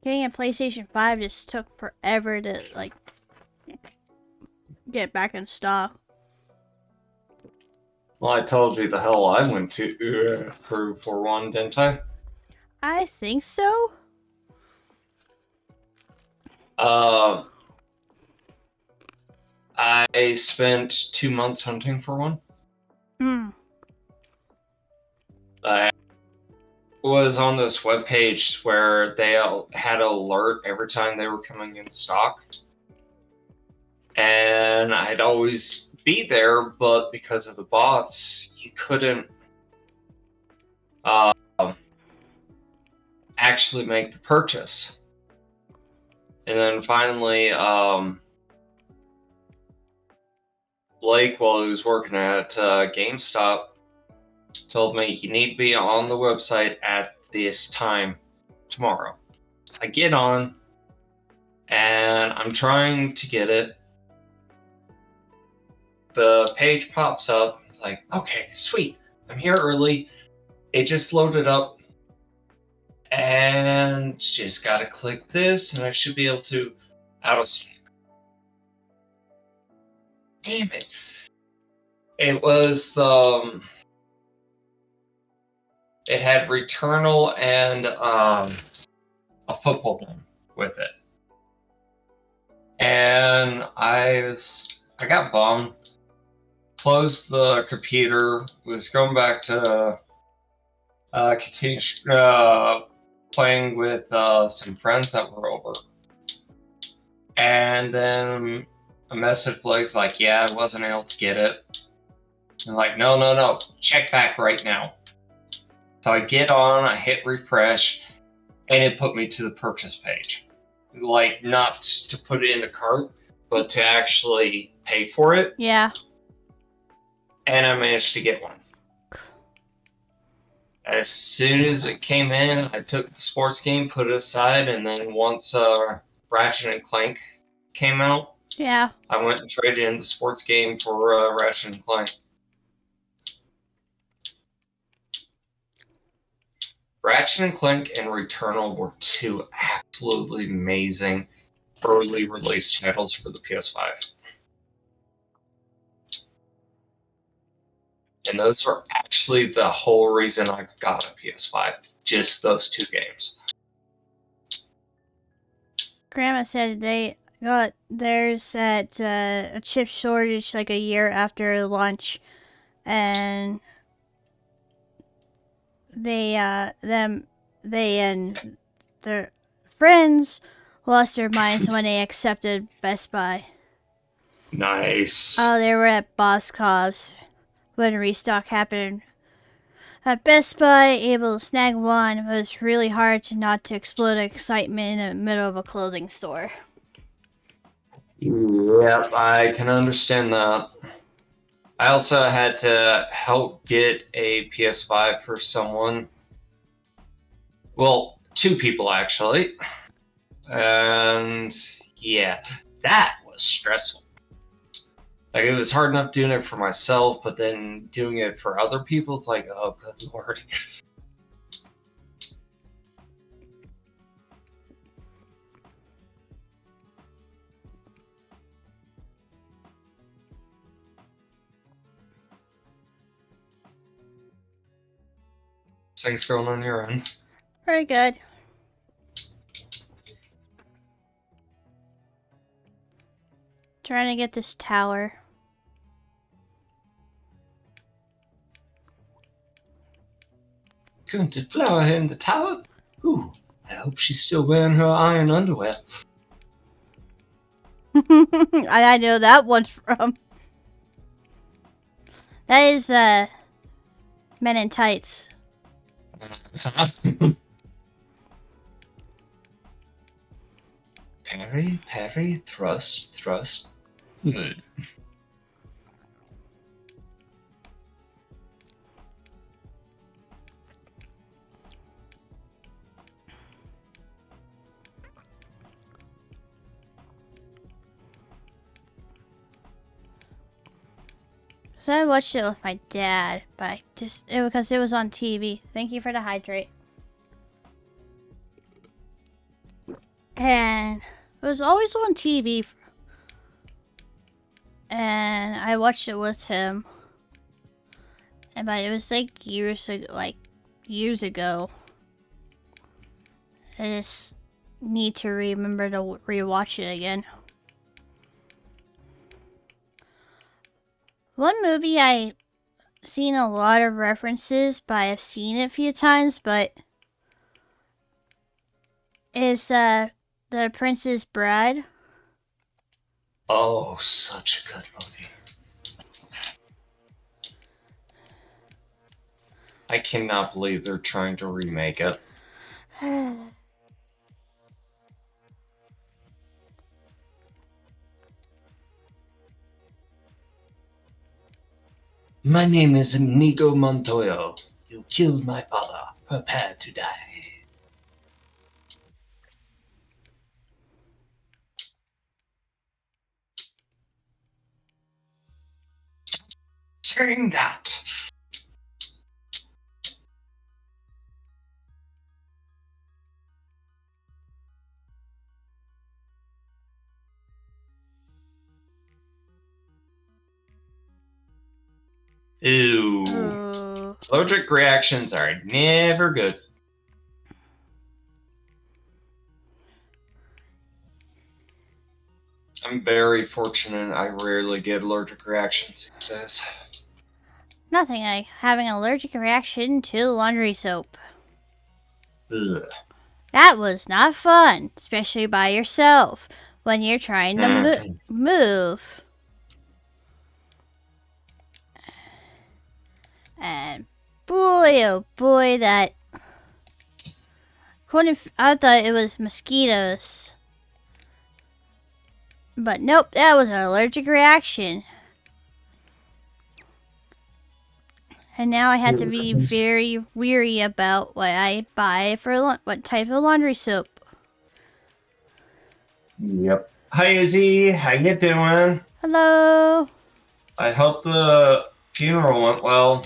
Getting a PlayStation 5 just took forever to, like, get back in stock. Well, I told you the hell I went through for one, didn't I? I think so. I spent 2 months hunting for one. Hmm. I was on this webpage where they had an alert every time they were coming in stock. And I'd always be there, but because of the bots, you couldn't actually make the purchase. And then finally, Blake, while he was working at GameStop, told me you need to be on the website at this time tomorrow. I get on, and I'm trying to get it. The page pops up, like, okay, sweet, I'm here early. It just loaded up, and just gotta click this, and I should be able to out of stock. Damn it! It was the it had Returnal and a football game with it, and I got bummed. Closed the computer. Was going back to continue playing with some friends that were over, and then a message Blake's like, "Yeah, I wasn't able to get it." I'm like, no, check back right now. So I get on, I hit refresh, and it put me to the purchase page. Like, not to put it in the cart, but to actually pay for it. Yeah. And I managed to get one. As soon as it came in, I took the sports game, put it aside, and then once Ratchet and Clank came out, Yeah. I went and traded in the sports game for Ratchet and Clank. Ratchet and Clank and Returnal were two absolutely amazing early release titles for the PS5. And those were actually the whole reason I got a PS5. Just those two games. Grandma said they got theirs at a chip shortage like a year after launch, and they and their friends lost their minds when they accepted Best Buy. Nice. Oh, they were at Boscov's when restock happened. At Best Buy, able to snag one was really hard to not to explode excitement in the middle of a clothing store. Yep, I can understand that. I also had to help get a PS5 for someone Well, 2 people actually. And yeah, that was stressful. Like, it was hard enough doing it for myself, but then doing it for other people, it's like, oh, good lord. Things going on your end? Very good. Trying to get this tower. Going to flower her in the tower? Ooh, I hope she's still wearing her iron underwear. I know that one from. That is Men in Tights. Parry, parry, thrust, thrust. Good. So I watched it with my dad, but because it was on TV. Thank you for the hydrate. And it was always on TV. And I watched it with him. But it was like years ago. I just need to remember to rewatch it again. One movie I've seen a lot of references, but I've seen it a few times, but is The Princess Bride. Oh, such a good movie. I cannot believe they're trying to remake it. My name is Inigo Montoya. You killed my father. Prepare to die. Saying that. Ew. Ooh. Allergic reactions are never good. I'm very fortunate. I rarely get allergic reactions these days. Nothing like having an allergic reaction to laundry soap. Ugh. That was not fun, especially by yourself when you're trying to move. And boy, oh boy, I thought it was mosquitoes. But nope, that was an allergic reaction. And now I had to be very weary about what I buy for what type of laundry soap. Yep. Hi, Izzy. How you doing? Hello. I hope the funeral went well.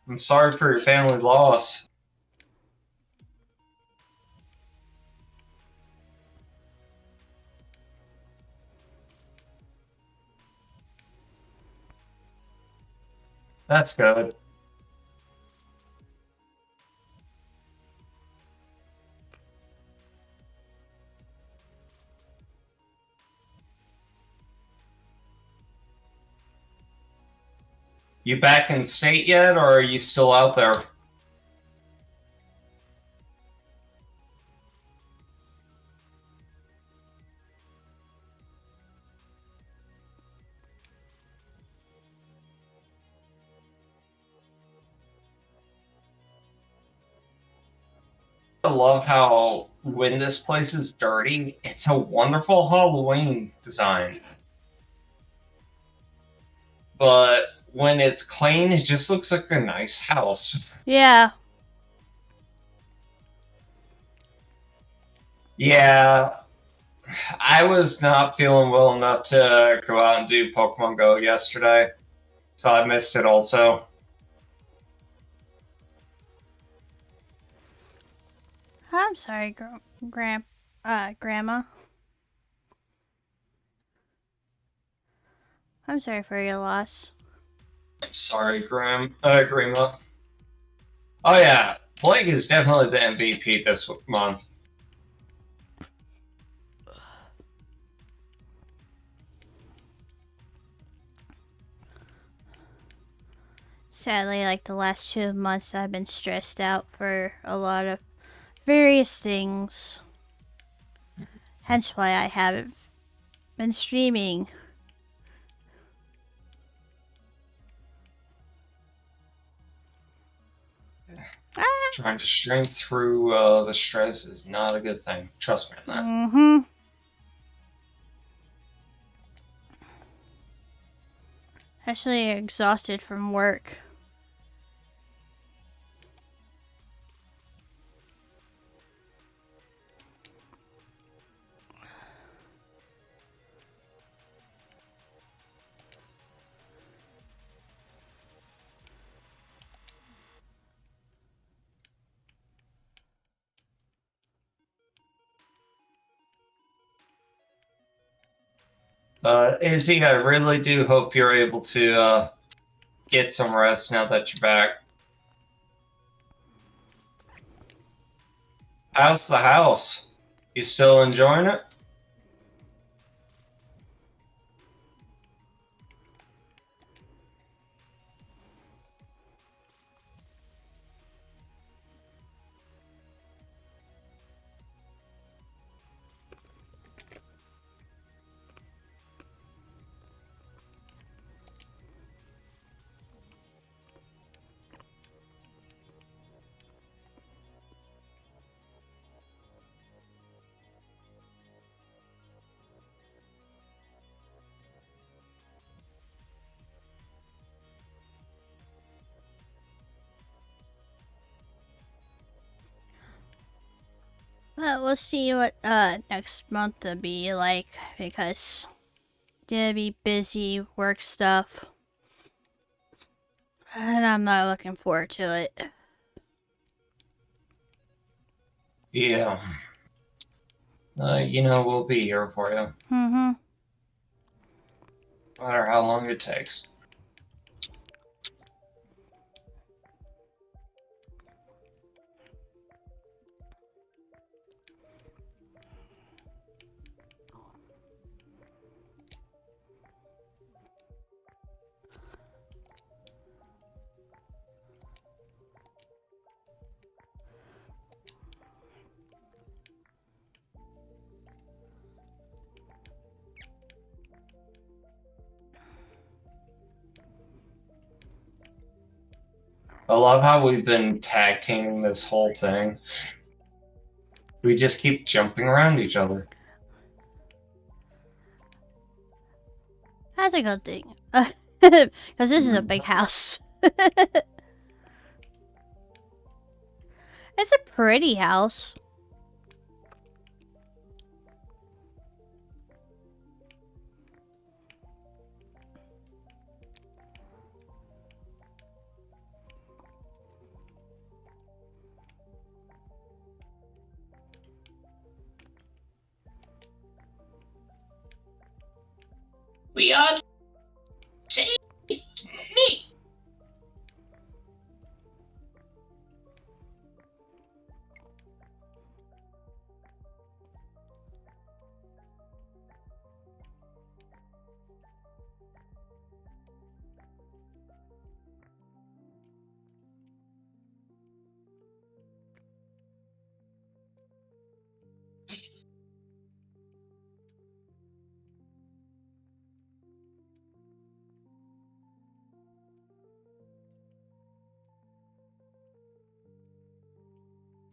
I'm sorry for your family loss. That's good. You back in state yet, or are you still out there? I love how when this place is dirty, it's a wonderful Halloween design. But when it's clean, it just looks like a nice house. Yeah. Yeah, I was not feeling well enough to go out and do Pokemon Go yesterday, so I missed it also. I'm sorry, Grandma. I'm sorry for your loss. I'm sorry, Grandma. Oh yeah, Blake is definitely the MVP this month. Sadly, like the last 2 months, I've been stressed out for a lot of various things. Hence why I haven't been streaming. Trying to shrink through the stress is not a good thing. Trust me on that. Mm-hmm. Actually exhausted from work. Izzy, I really do hope you're able to get some rest now that you're back. How's the house? You still enjoying it? But we'll see what next month will be like, because gonna be busy work stuff. And I'm not looking forward to it. Yeah. We'll be here for you, Mm-hmm. no matter how long it takes. I love how we've been tag teaming this whole thing. We just keep jumping around each other. That's a good thing. Because this is a big house. It's a pretty house. We are see me.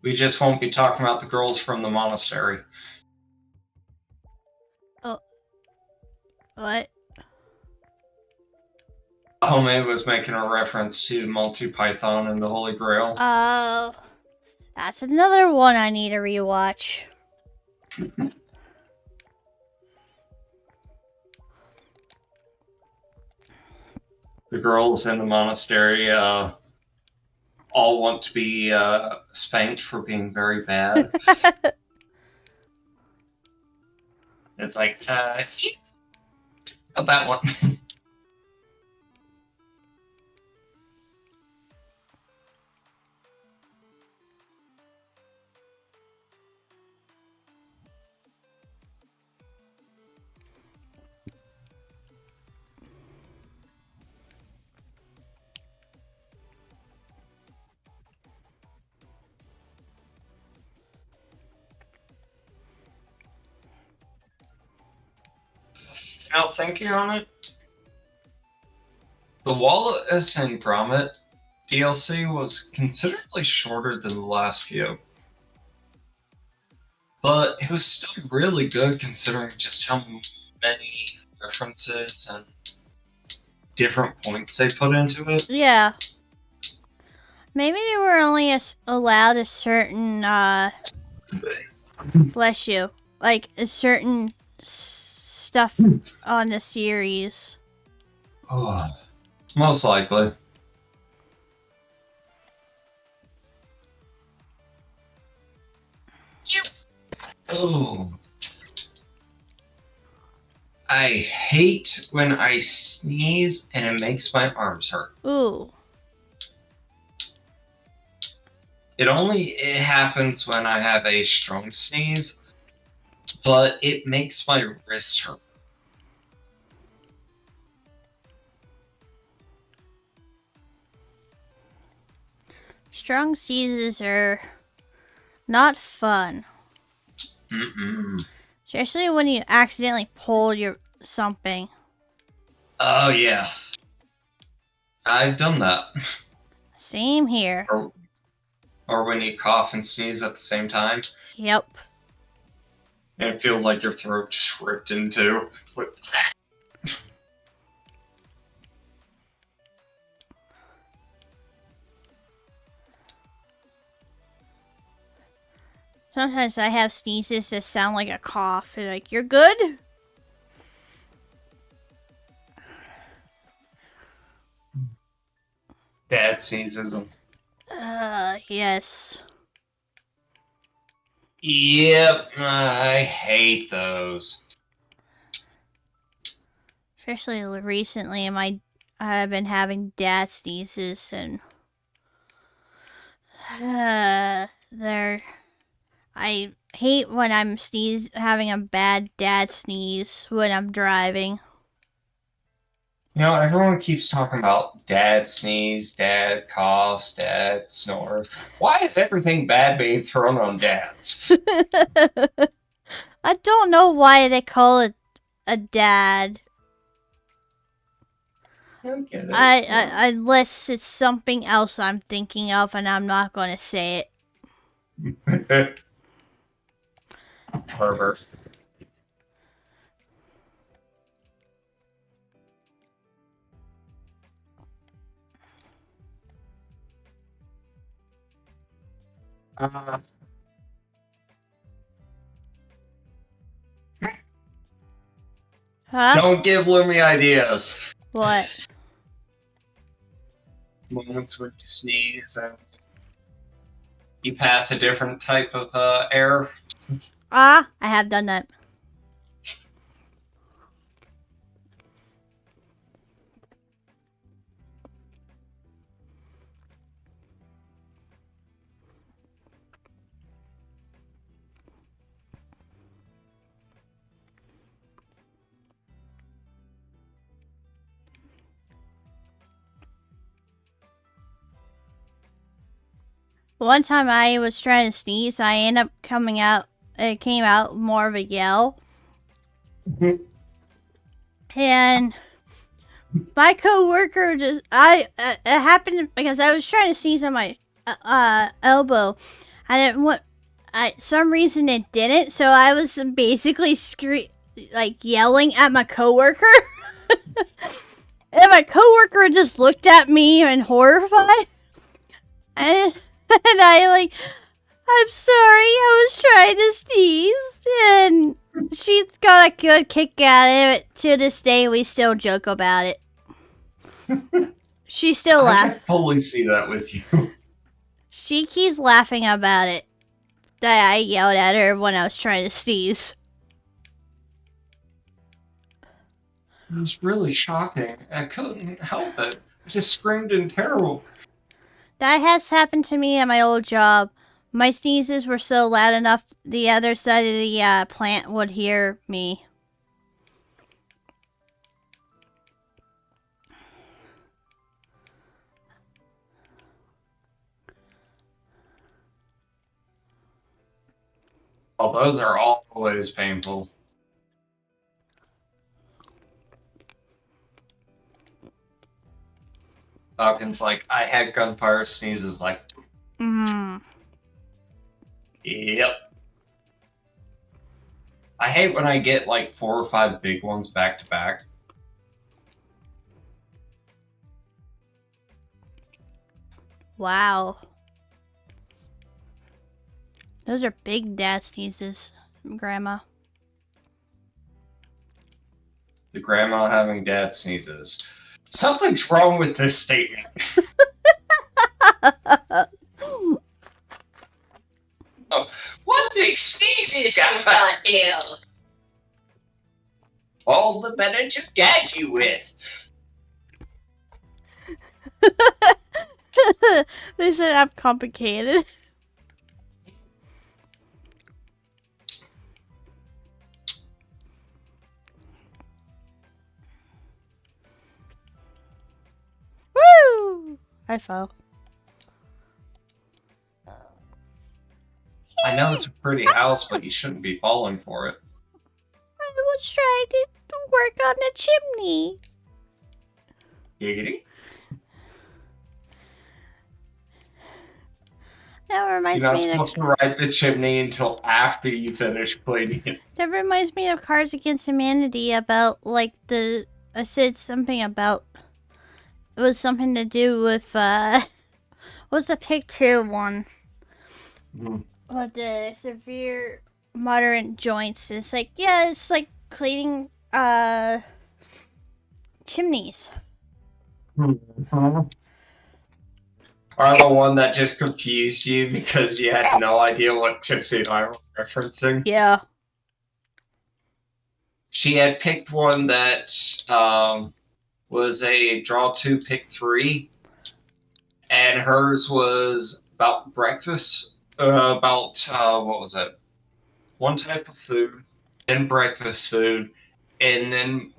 We just won't be talking about the girls from the monastery. What? Homemade was making a reference to Multi Python and the Holy Grail. Oh, that's another one I need to rewatch. The girls in the monastery all want to be spanked for being very bad. It's like, oh, that one. Now thinking on it, the Wallace and Gromit DLC was considerably shorter than the last few. But it was still really good considering just how many references and different points they put into it. Yeah. Maybe they were only allowed a certain, bless you, like a certain stuff on the series. Oh, most likely. Oh. I hate when I sneeze and it makes my arms hurt. Ooh. It happens when I have a strong sneeze, but it makes my wrist hurt. Strong sneezes are not fun. Mm-mm. Especially when you accidentally pull your something. Oh, yeah. I've done that. Same here. Or when you cough and sneeze at the same time, Yep. and it feels like your throat just ripped in two. Sometimes I have sneezes that sound like a cough. They're like, you're good? Dad sneezes them. Yes. Yep, I hate those. Especially recently, I've been having dad sneezes, and I hate when I'm having a bad dad sneeze when I'm driving. You know, everyone keeps talking about dad sneeze, dad coughs, dad snore. Why is everything bad being thrown on dads? I don't know why they call it a dad. I don't get it. Unless it's something else I'm thinking of, and I'm not going to say it. Herbert. Huh? Don't give Lumi ideas. What? Moments when you sneeze and you pass a different type of air. I have done that. One time I was trying to sneeze, I ended up it came out more of a yell. And my coworker it happened because I was trying to sneeze on my elbow. Some reason it didn't, so I was basically yelling at my coworker. And my coworker just looked at me and horrified. And I'm sorry, I was trying to sneeze, and she got a good kick out of it. To this day, we still joke about it. She still I laughs. can fully see that with you. She keeps laughing about it. That I yelled at her when I was trying to sneeze. It was really shocking. I couldn't help it. I just screamed in terror. That has happened to me at my old job. My sneezes were so loud enough the other side of the plant would hear me. Oh, those are always painful. Falcon's like, I had gunfire sneezes like, yep. I hate when I get like 4 or 5 big ones back to back. Wow. Those are big dad sneezes, Grandma. The grandma having dad sneezes. Something's wrong with this statement. Oh, what big sneezes I got here? All the better to dad you with. They said I'm complicated. Woo! I fell. I know it's a pretty house, but you shouldn't be falling for it. I was trying to work on the chimney. Giggity. That reminds You're not me supposed to ride the chimney until after you finish cleaning it. That reminds me of Cards Against Humanity about like I said something about it was something to do with what was the pick 2 one? Mm-hmm. With the severe moderate joints. It's like it's like cleaning chimneys. Mm-hmm. Or the one that just confused you because you had no idea what Tipsy and I were referencing. Yeah. She had picked one that was a draw 2, pick 3, and hers was about breakfast. What was it? One type of food, then breakfast food, and then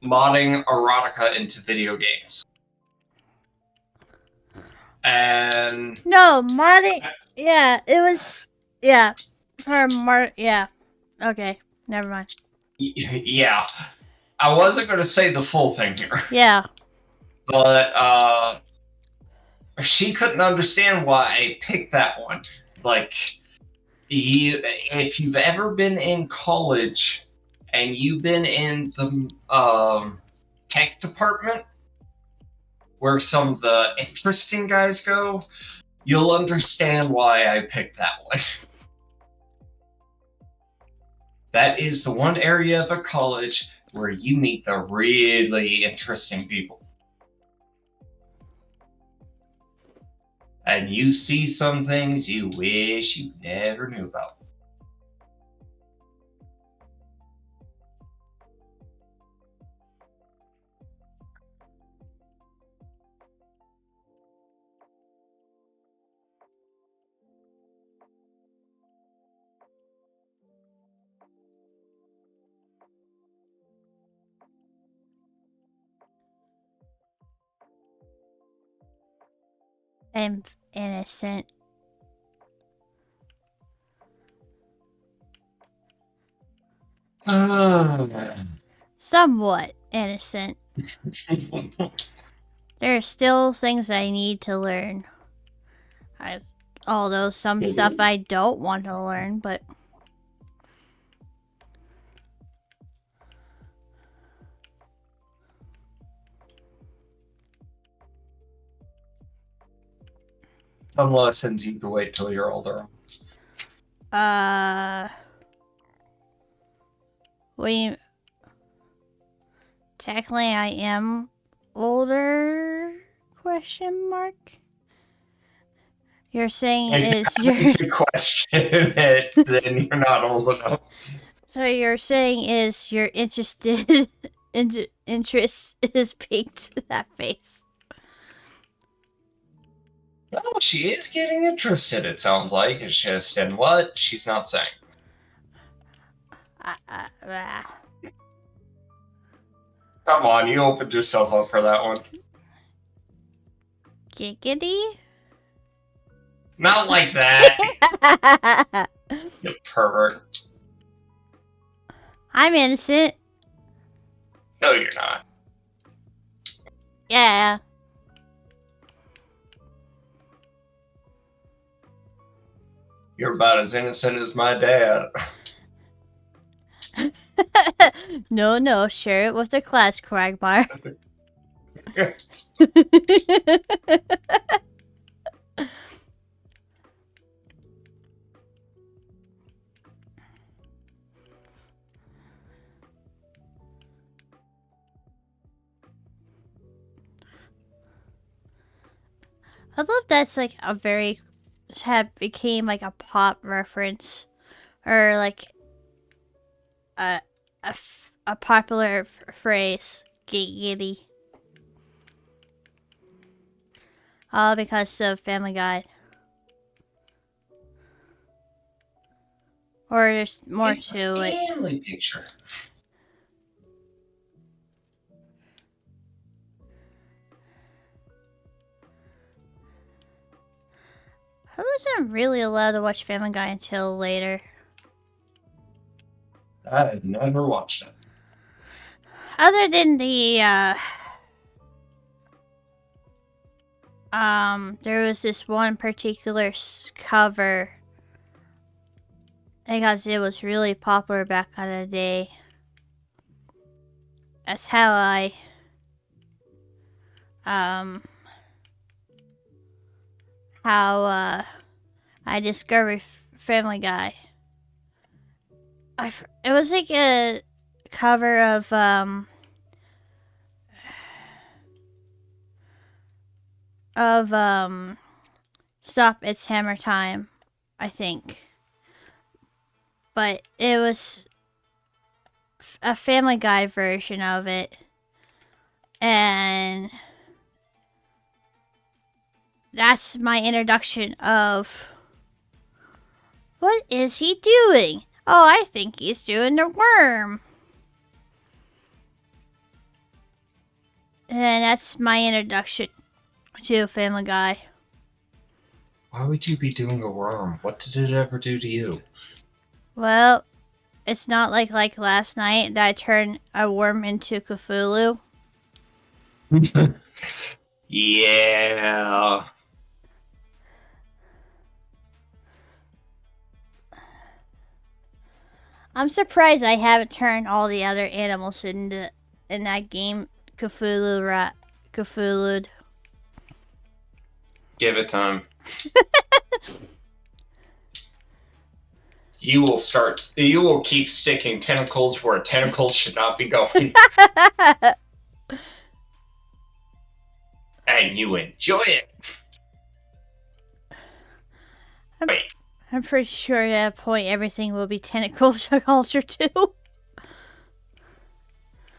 modding erotica into video games. And No, modding. Yeah, it was. Yeah, yeah. Okay, never mind. yeah, I wasn't going to say the full thing here. Yeah. But she couldn't understand why I picked that one. Like, if you've ever been in college and you've been in the tech department, where some of the interesting guys go, you'll understand why I picked that one. That is the one area of a college where you meet the really interesting people. And you see some things you wish you never knew about. I'm innocent. Somewhat innocent. There are still things I need to learn. Although some stuff I don't want to learn, but... Some lessons you can wait till you're older. We technically I am older? Question mark. You're saying And is if your you question it, then you're not old enough. so you're saying is you're interested interest is piqued to that face. Well, she is getting interested, it sounds like. It's just in what she's not saying. Ah. Come on, you opened yourself up for that one. Giggity? Not like that, you pervert. I'm innocent. No, you're not. Yeah. You're about as innocent as my dad. No, sure, it was a class quagmire. I love that's like a very became like a pop reference or like a popular phrase, giggity. All because of Family Guy. Or there's more It's to a it. family picture. I wasn't really allowed to watch Family Guy until later. I've never watched it. Other than the, there was this one particular cover because it was really popular back in the day. That's how I discovered Family Guy. It was like a cover of, Stop It's Hammer Time, I think. But it was a Family Guy version of it. And that's my introduction of what is he doing? Oh, I think he's doing the worm. And that's my introduction to Family Guy. Why would you be doing a worm? What did it ever do to you? Well, it's not like last night that I turned a worm into Cthulhu. Yeah. I'm surprised I haven't turned all the other animals in that game Cthulhu'd. Give it time. You will keep sticking tentacles where tentacles should not be going. And you enjoy it. Wait. I'm pretty sure at that point everything will be tentacle culture too.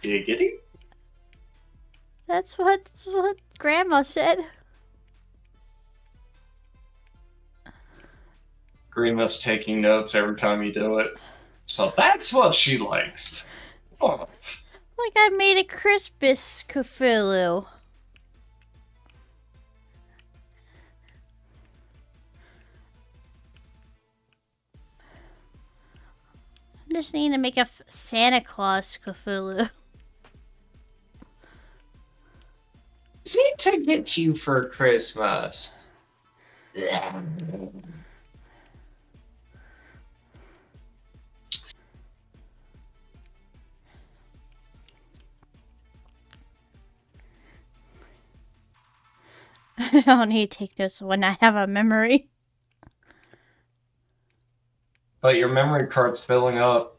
Giggity? That's what Grandma said. Grima's taking notes every time you do it. So that's what she likes. Oh. Like I made a Crispus Cthulhu. I just need to make a Santa Claus Cthulhu. Santa get you for Christmas? I don't need to take notes when I have a memory. But your memory card's filling up.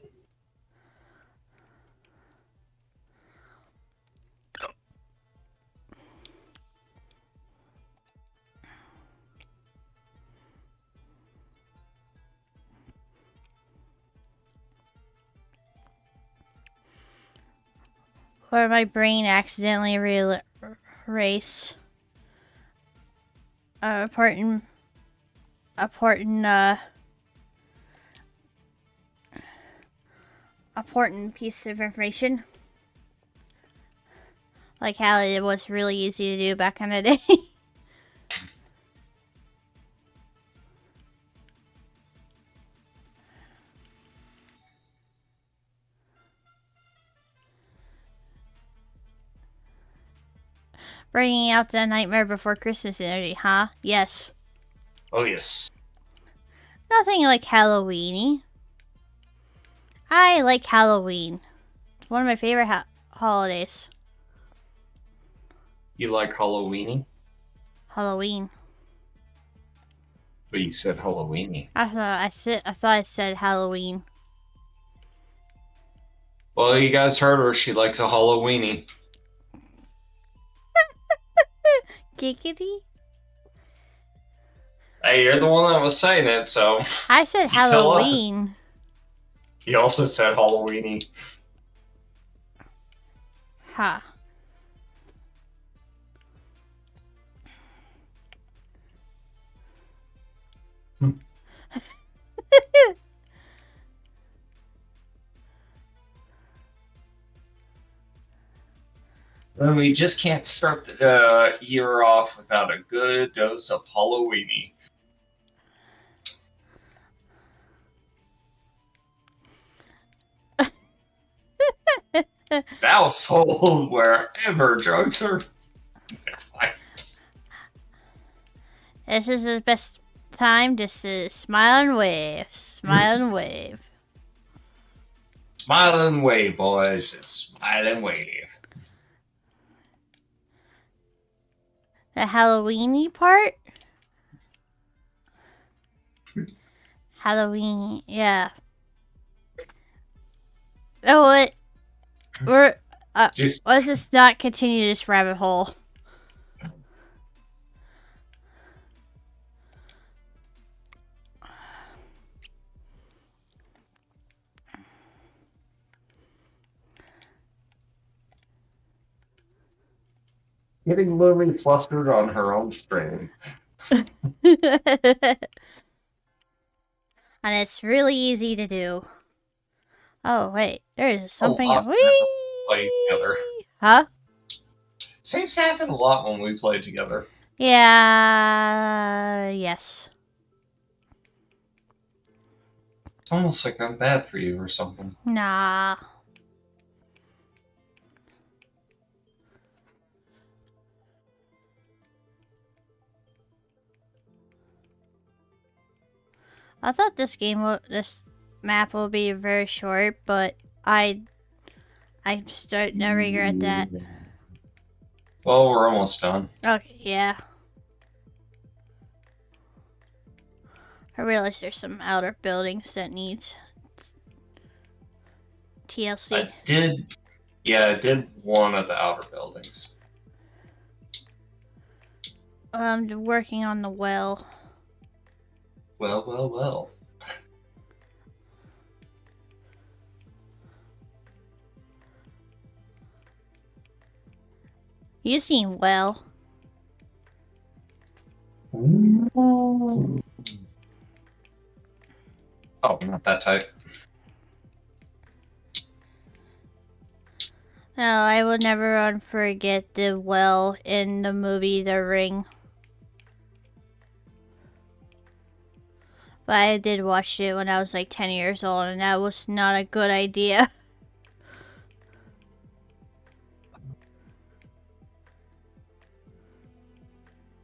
Or my brain accidentally erase a important piece of information. Like how it was really easy to do back in the day. Bringing out the Nightmare Before Christmas energy, huh? Yes. Oh, yes. Nothing like Halloweeny. I like Halloween. It's one of my favorite holidays. You like Halloweeny? Halloween. But you said Halloweeny. I thought I said Halloween. Well, you guys heard her. She likes a Halloweeny. Giggity? Hey, you're the one that was saying it, so I said You tell us. Halloween. you also said Halloweeny. Ha. And we just can't start the year off without a good dose of Halloweeny. Thou soul wherever drugs are. This is the best time just to smile and wave. Smile and wave. Smile and wave, boys. Just smile and wave. The Halloweeny part? Halloween, yeah. Oh, what? Just Let's just not continue this rabbit hole. getting Lily flustered on her own string. And it's really easy to do. Oh, wait. There's something. lot whenever we play together. Huh? Seems to happen a lot when we play together. Yeah. Yes. It's almost like I'm bad for you or something. Nah. I thought this map will be very short, but I'm starting to regret that. Well, we're almost done. Okay, yeah. I realize there's some outer buildings that need TLC. I did one of the outer buildings. I'm working on the well. Well. You seem well. Oh, not that tight. No, I will never forget the well in the movie The Ring. But I did watch it when I was like 10 years old, and that was not a good idea.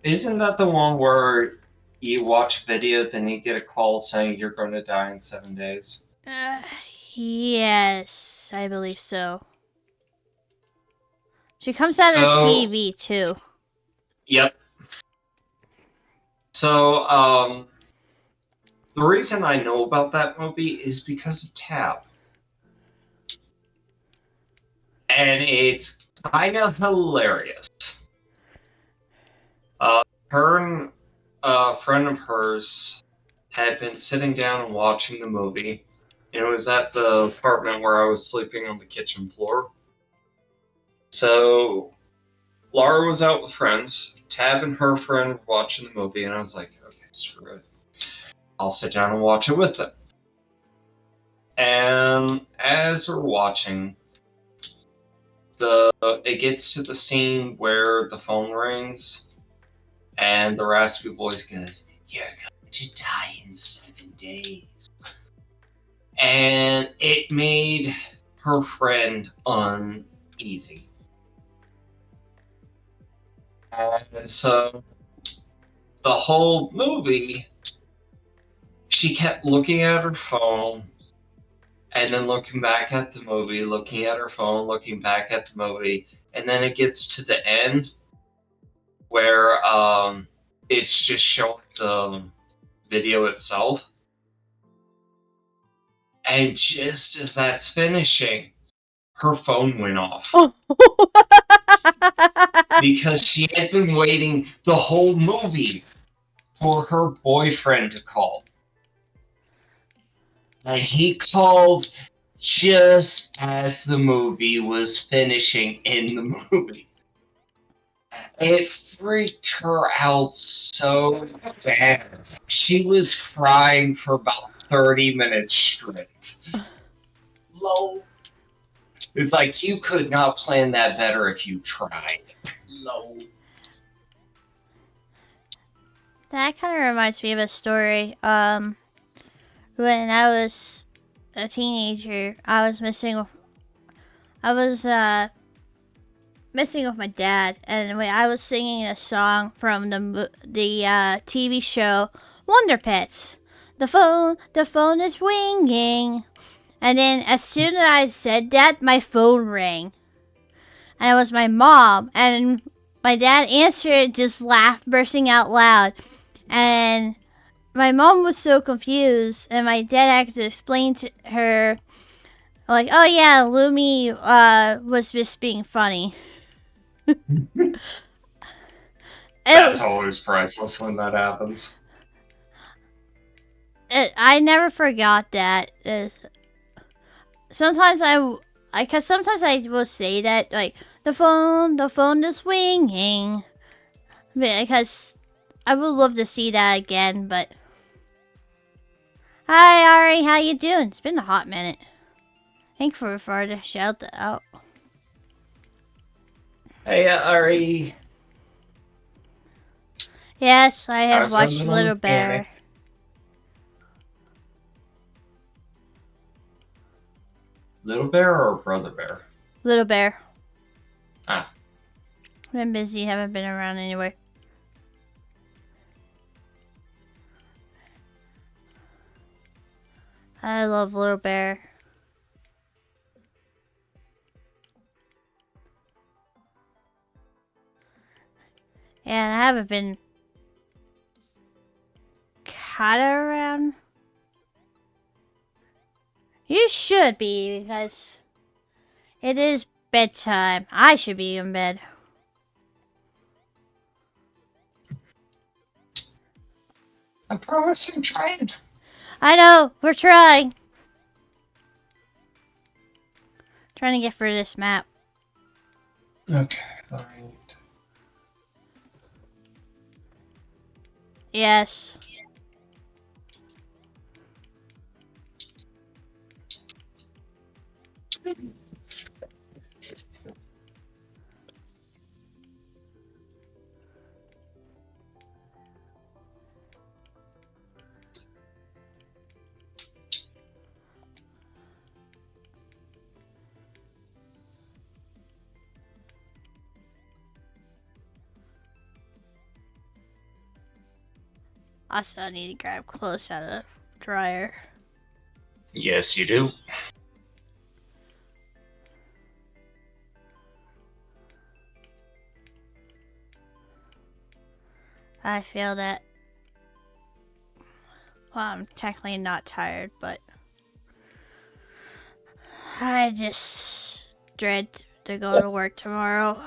Isn't that the one where you watch a video, then you get a call saying you're going to die in 7 days? Yes, I believe so. She comes out So- on TV too. Yep. So, The reason I know about that movie is because of Tab. And it's kind of hilarious. Her and a friend of hers had been sitting down and watching the movie. And it was at the apartment where I was sleeping on the kitchen floor. So Laura was out with friends. Tab and her friend were watching the movie, and I was like, okay, screw it. I'll sit down and watch it with them. And as we're watching, it gets to the scene where the phone rings, and the raspy voice goes, "You're going to die in 7 days." And it made her friend uneasy. And so the whole movie, she kept looking at her phone, and then looking back at the movie, looking at her phone, looking back at the movie, and then it gets to the end where it's just showing the video itself. And just as that's finishing, her phone went off. Because she had been waiting the whole movie for her boyfriend to call. And he called just as the movie was finishing in the movie. It freaked her out so bad. She was crying for about 30 minutes straight. Low. It's like, you could not plan that better if you tried. Low. That kind of reminds me of a story. When I was a teenager, I was missing with my dad, and when I was singing a song from the TV show Wonder Pets. The phone is ringing, and then as soon as I said that, my phone rang, and it was my mom, and my dad answered, just laughed, bursting out loud, and my mom was so confused, and my dad had to explain to her, like, oh yeah, Lumi was just being funny. That's always priceless when that happens. I never forgot that. Sometimes cause sometimes I will say that, like, the phone is ringing, because I would love to see that again. But hi Ari, how you doing? It's been a hot minute. Thank you for the shout out. Hey, Ari. Yes, I have How's watched everyone Little doing? Bear. Little Bear or Brother Bear? Little Bear. Ah. Been busy, haven't been around anywhere. I love Little Bear. And I haven't been caught around. You should be, because it is bedtime. I should be in bed. I promise I'm trying. I know, we're trying. Trying to get through this map. Okay, alright. Yes. Also, I need to grab clothes out of the dryer. Yes, you do. I feel that. Well, I'm technically not tired, but I just dread to go to work tomorrow.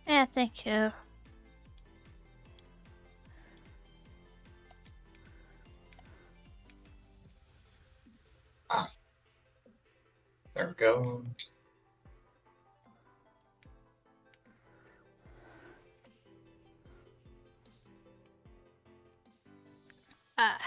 Yeah, thank you. There we go. Ah.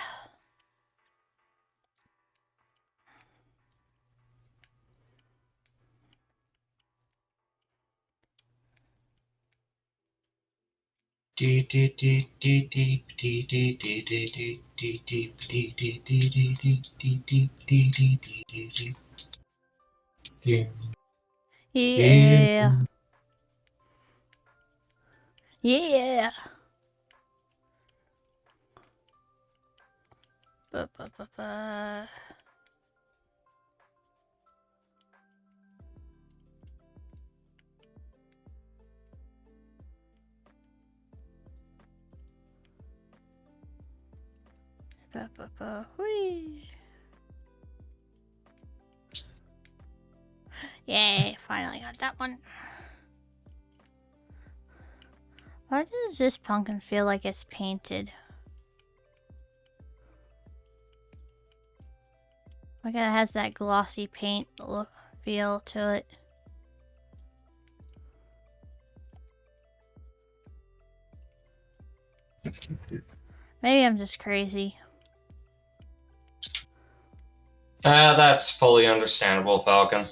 Yeah. Yeah. Ba. Whee. Yay, finally got that one. Why does this pumpkin feel like it's painted? Like it has that glossy paint look feel to it. Maybe I'm just crazy. That's fully understandable, Falcon.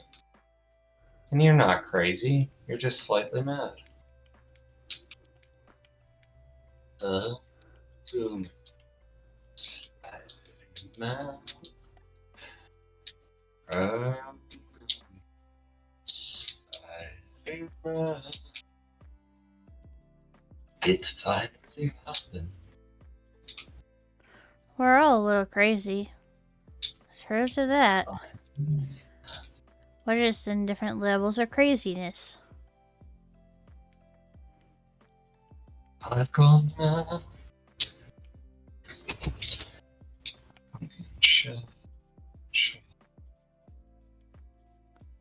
And you're not crazy. You're just slightly mad. Mad. It finally happened. We're all a little crazy. True to that. We're just in different levels of craziness. I've gone mad.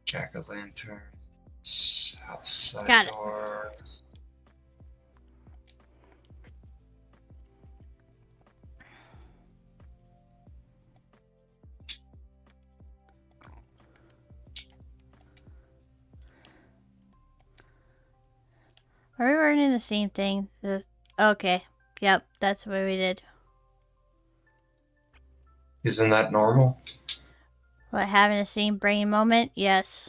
Jack-o'-lantern. Outside Got it. door. Are we learning the same thing? Okay. Yep, that's what we did. Isn't that normal? What, having the same brain moment? Yes.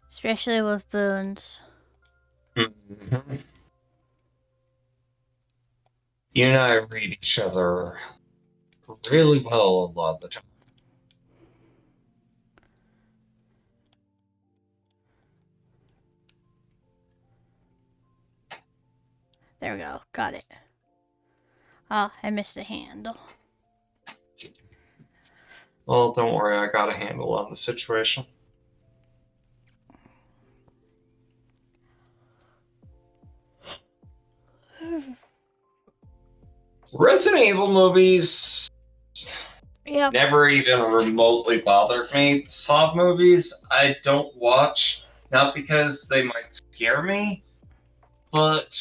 Especially with boons. Mm-hmm. You and I read each other really well a lot of the time. There we go. Got it. Oh, I missed a handle. Well, don't worry, I got a handle on the situation. Resident Evil movies Yep. never even remotely bothered me. Saw movies I don't watch, not because they might scare me, but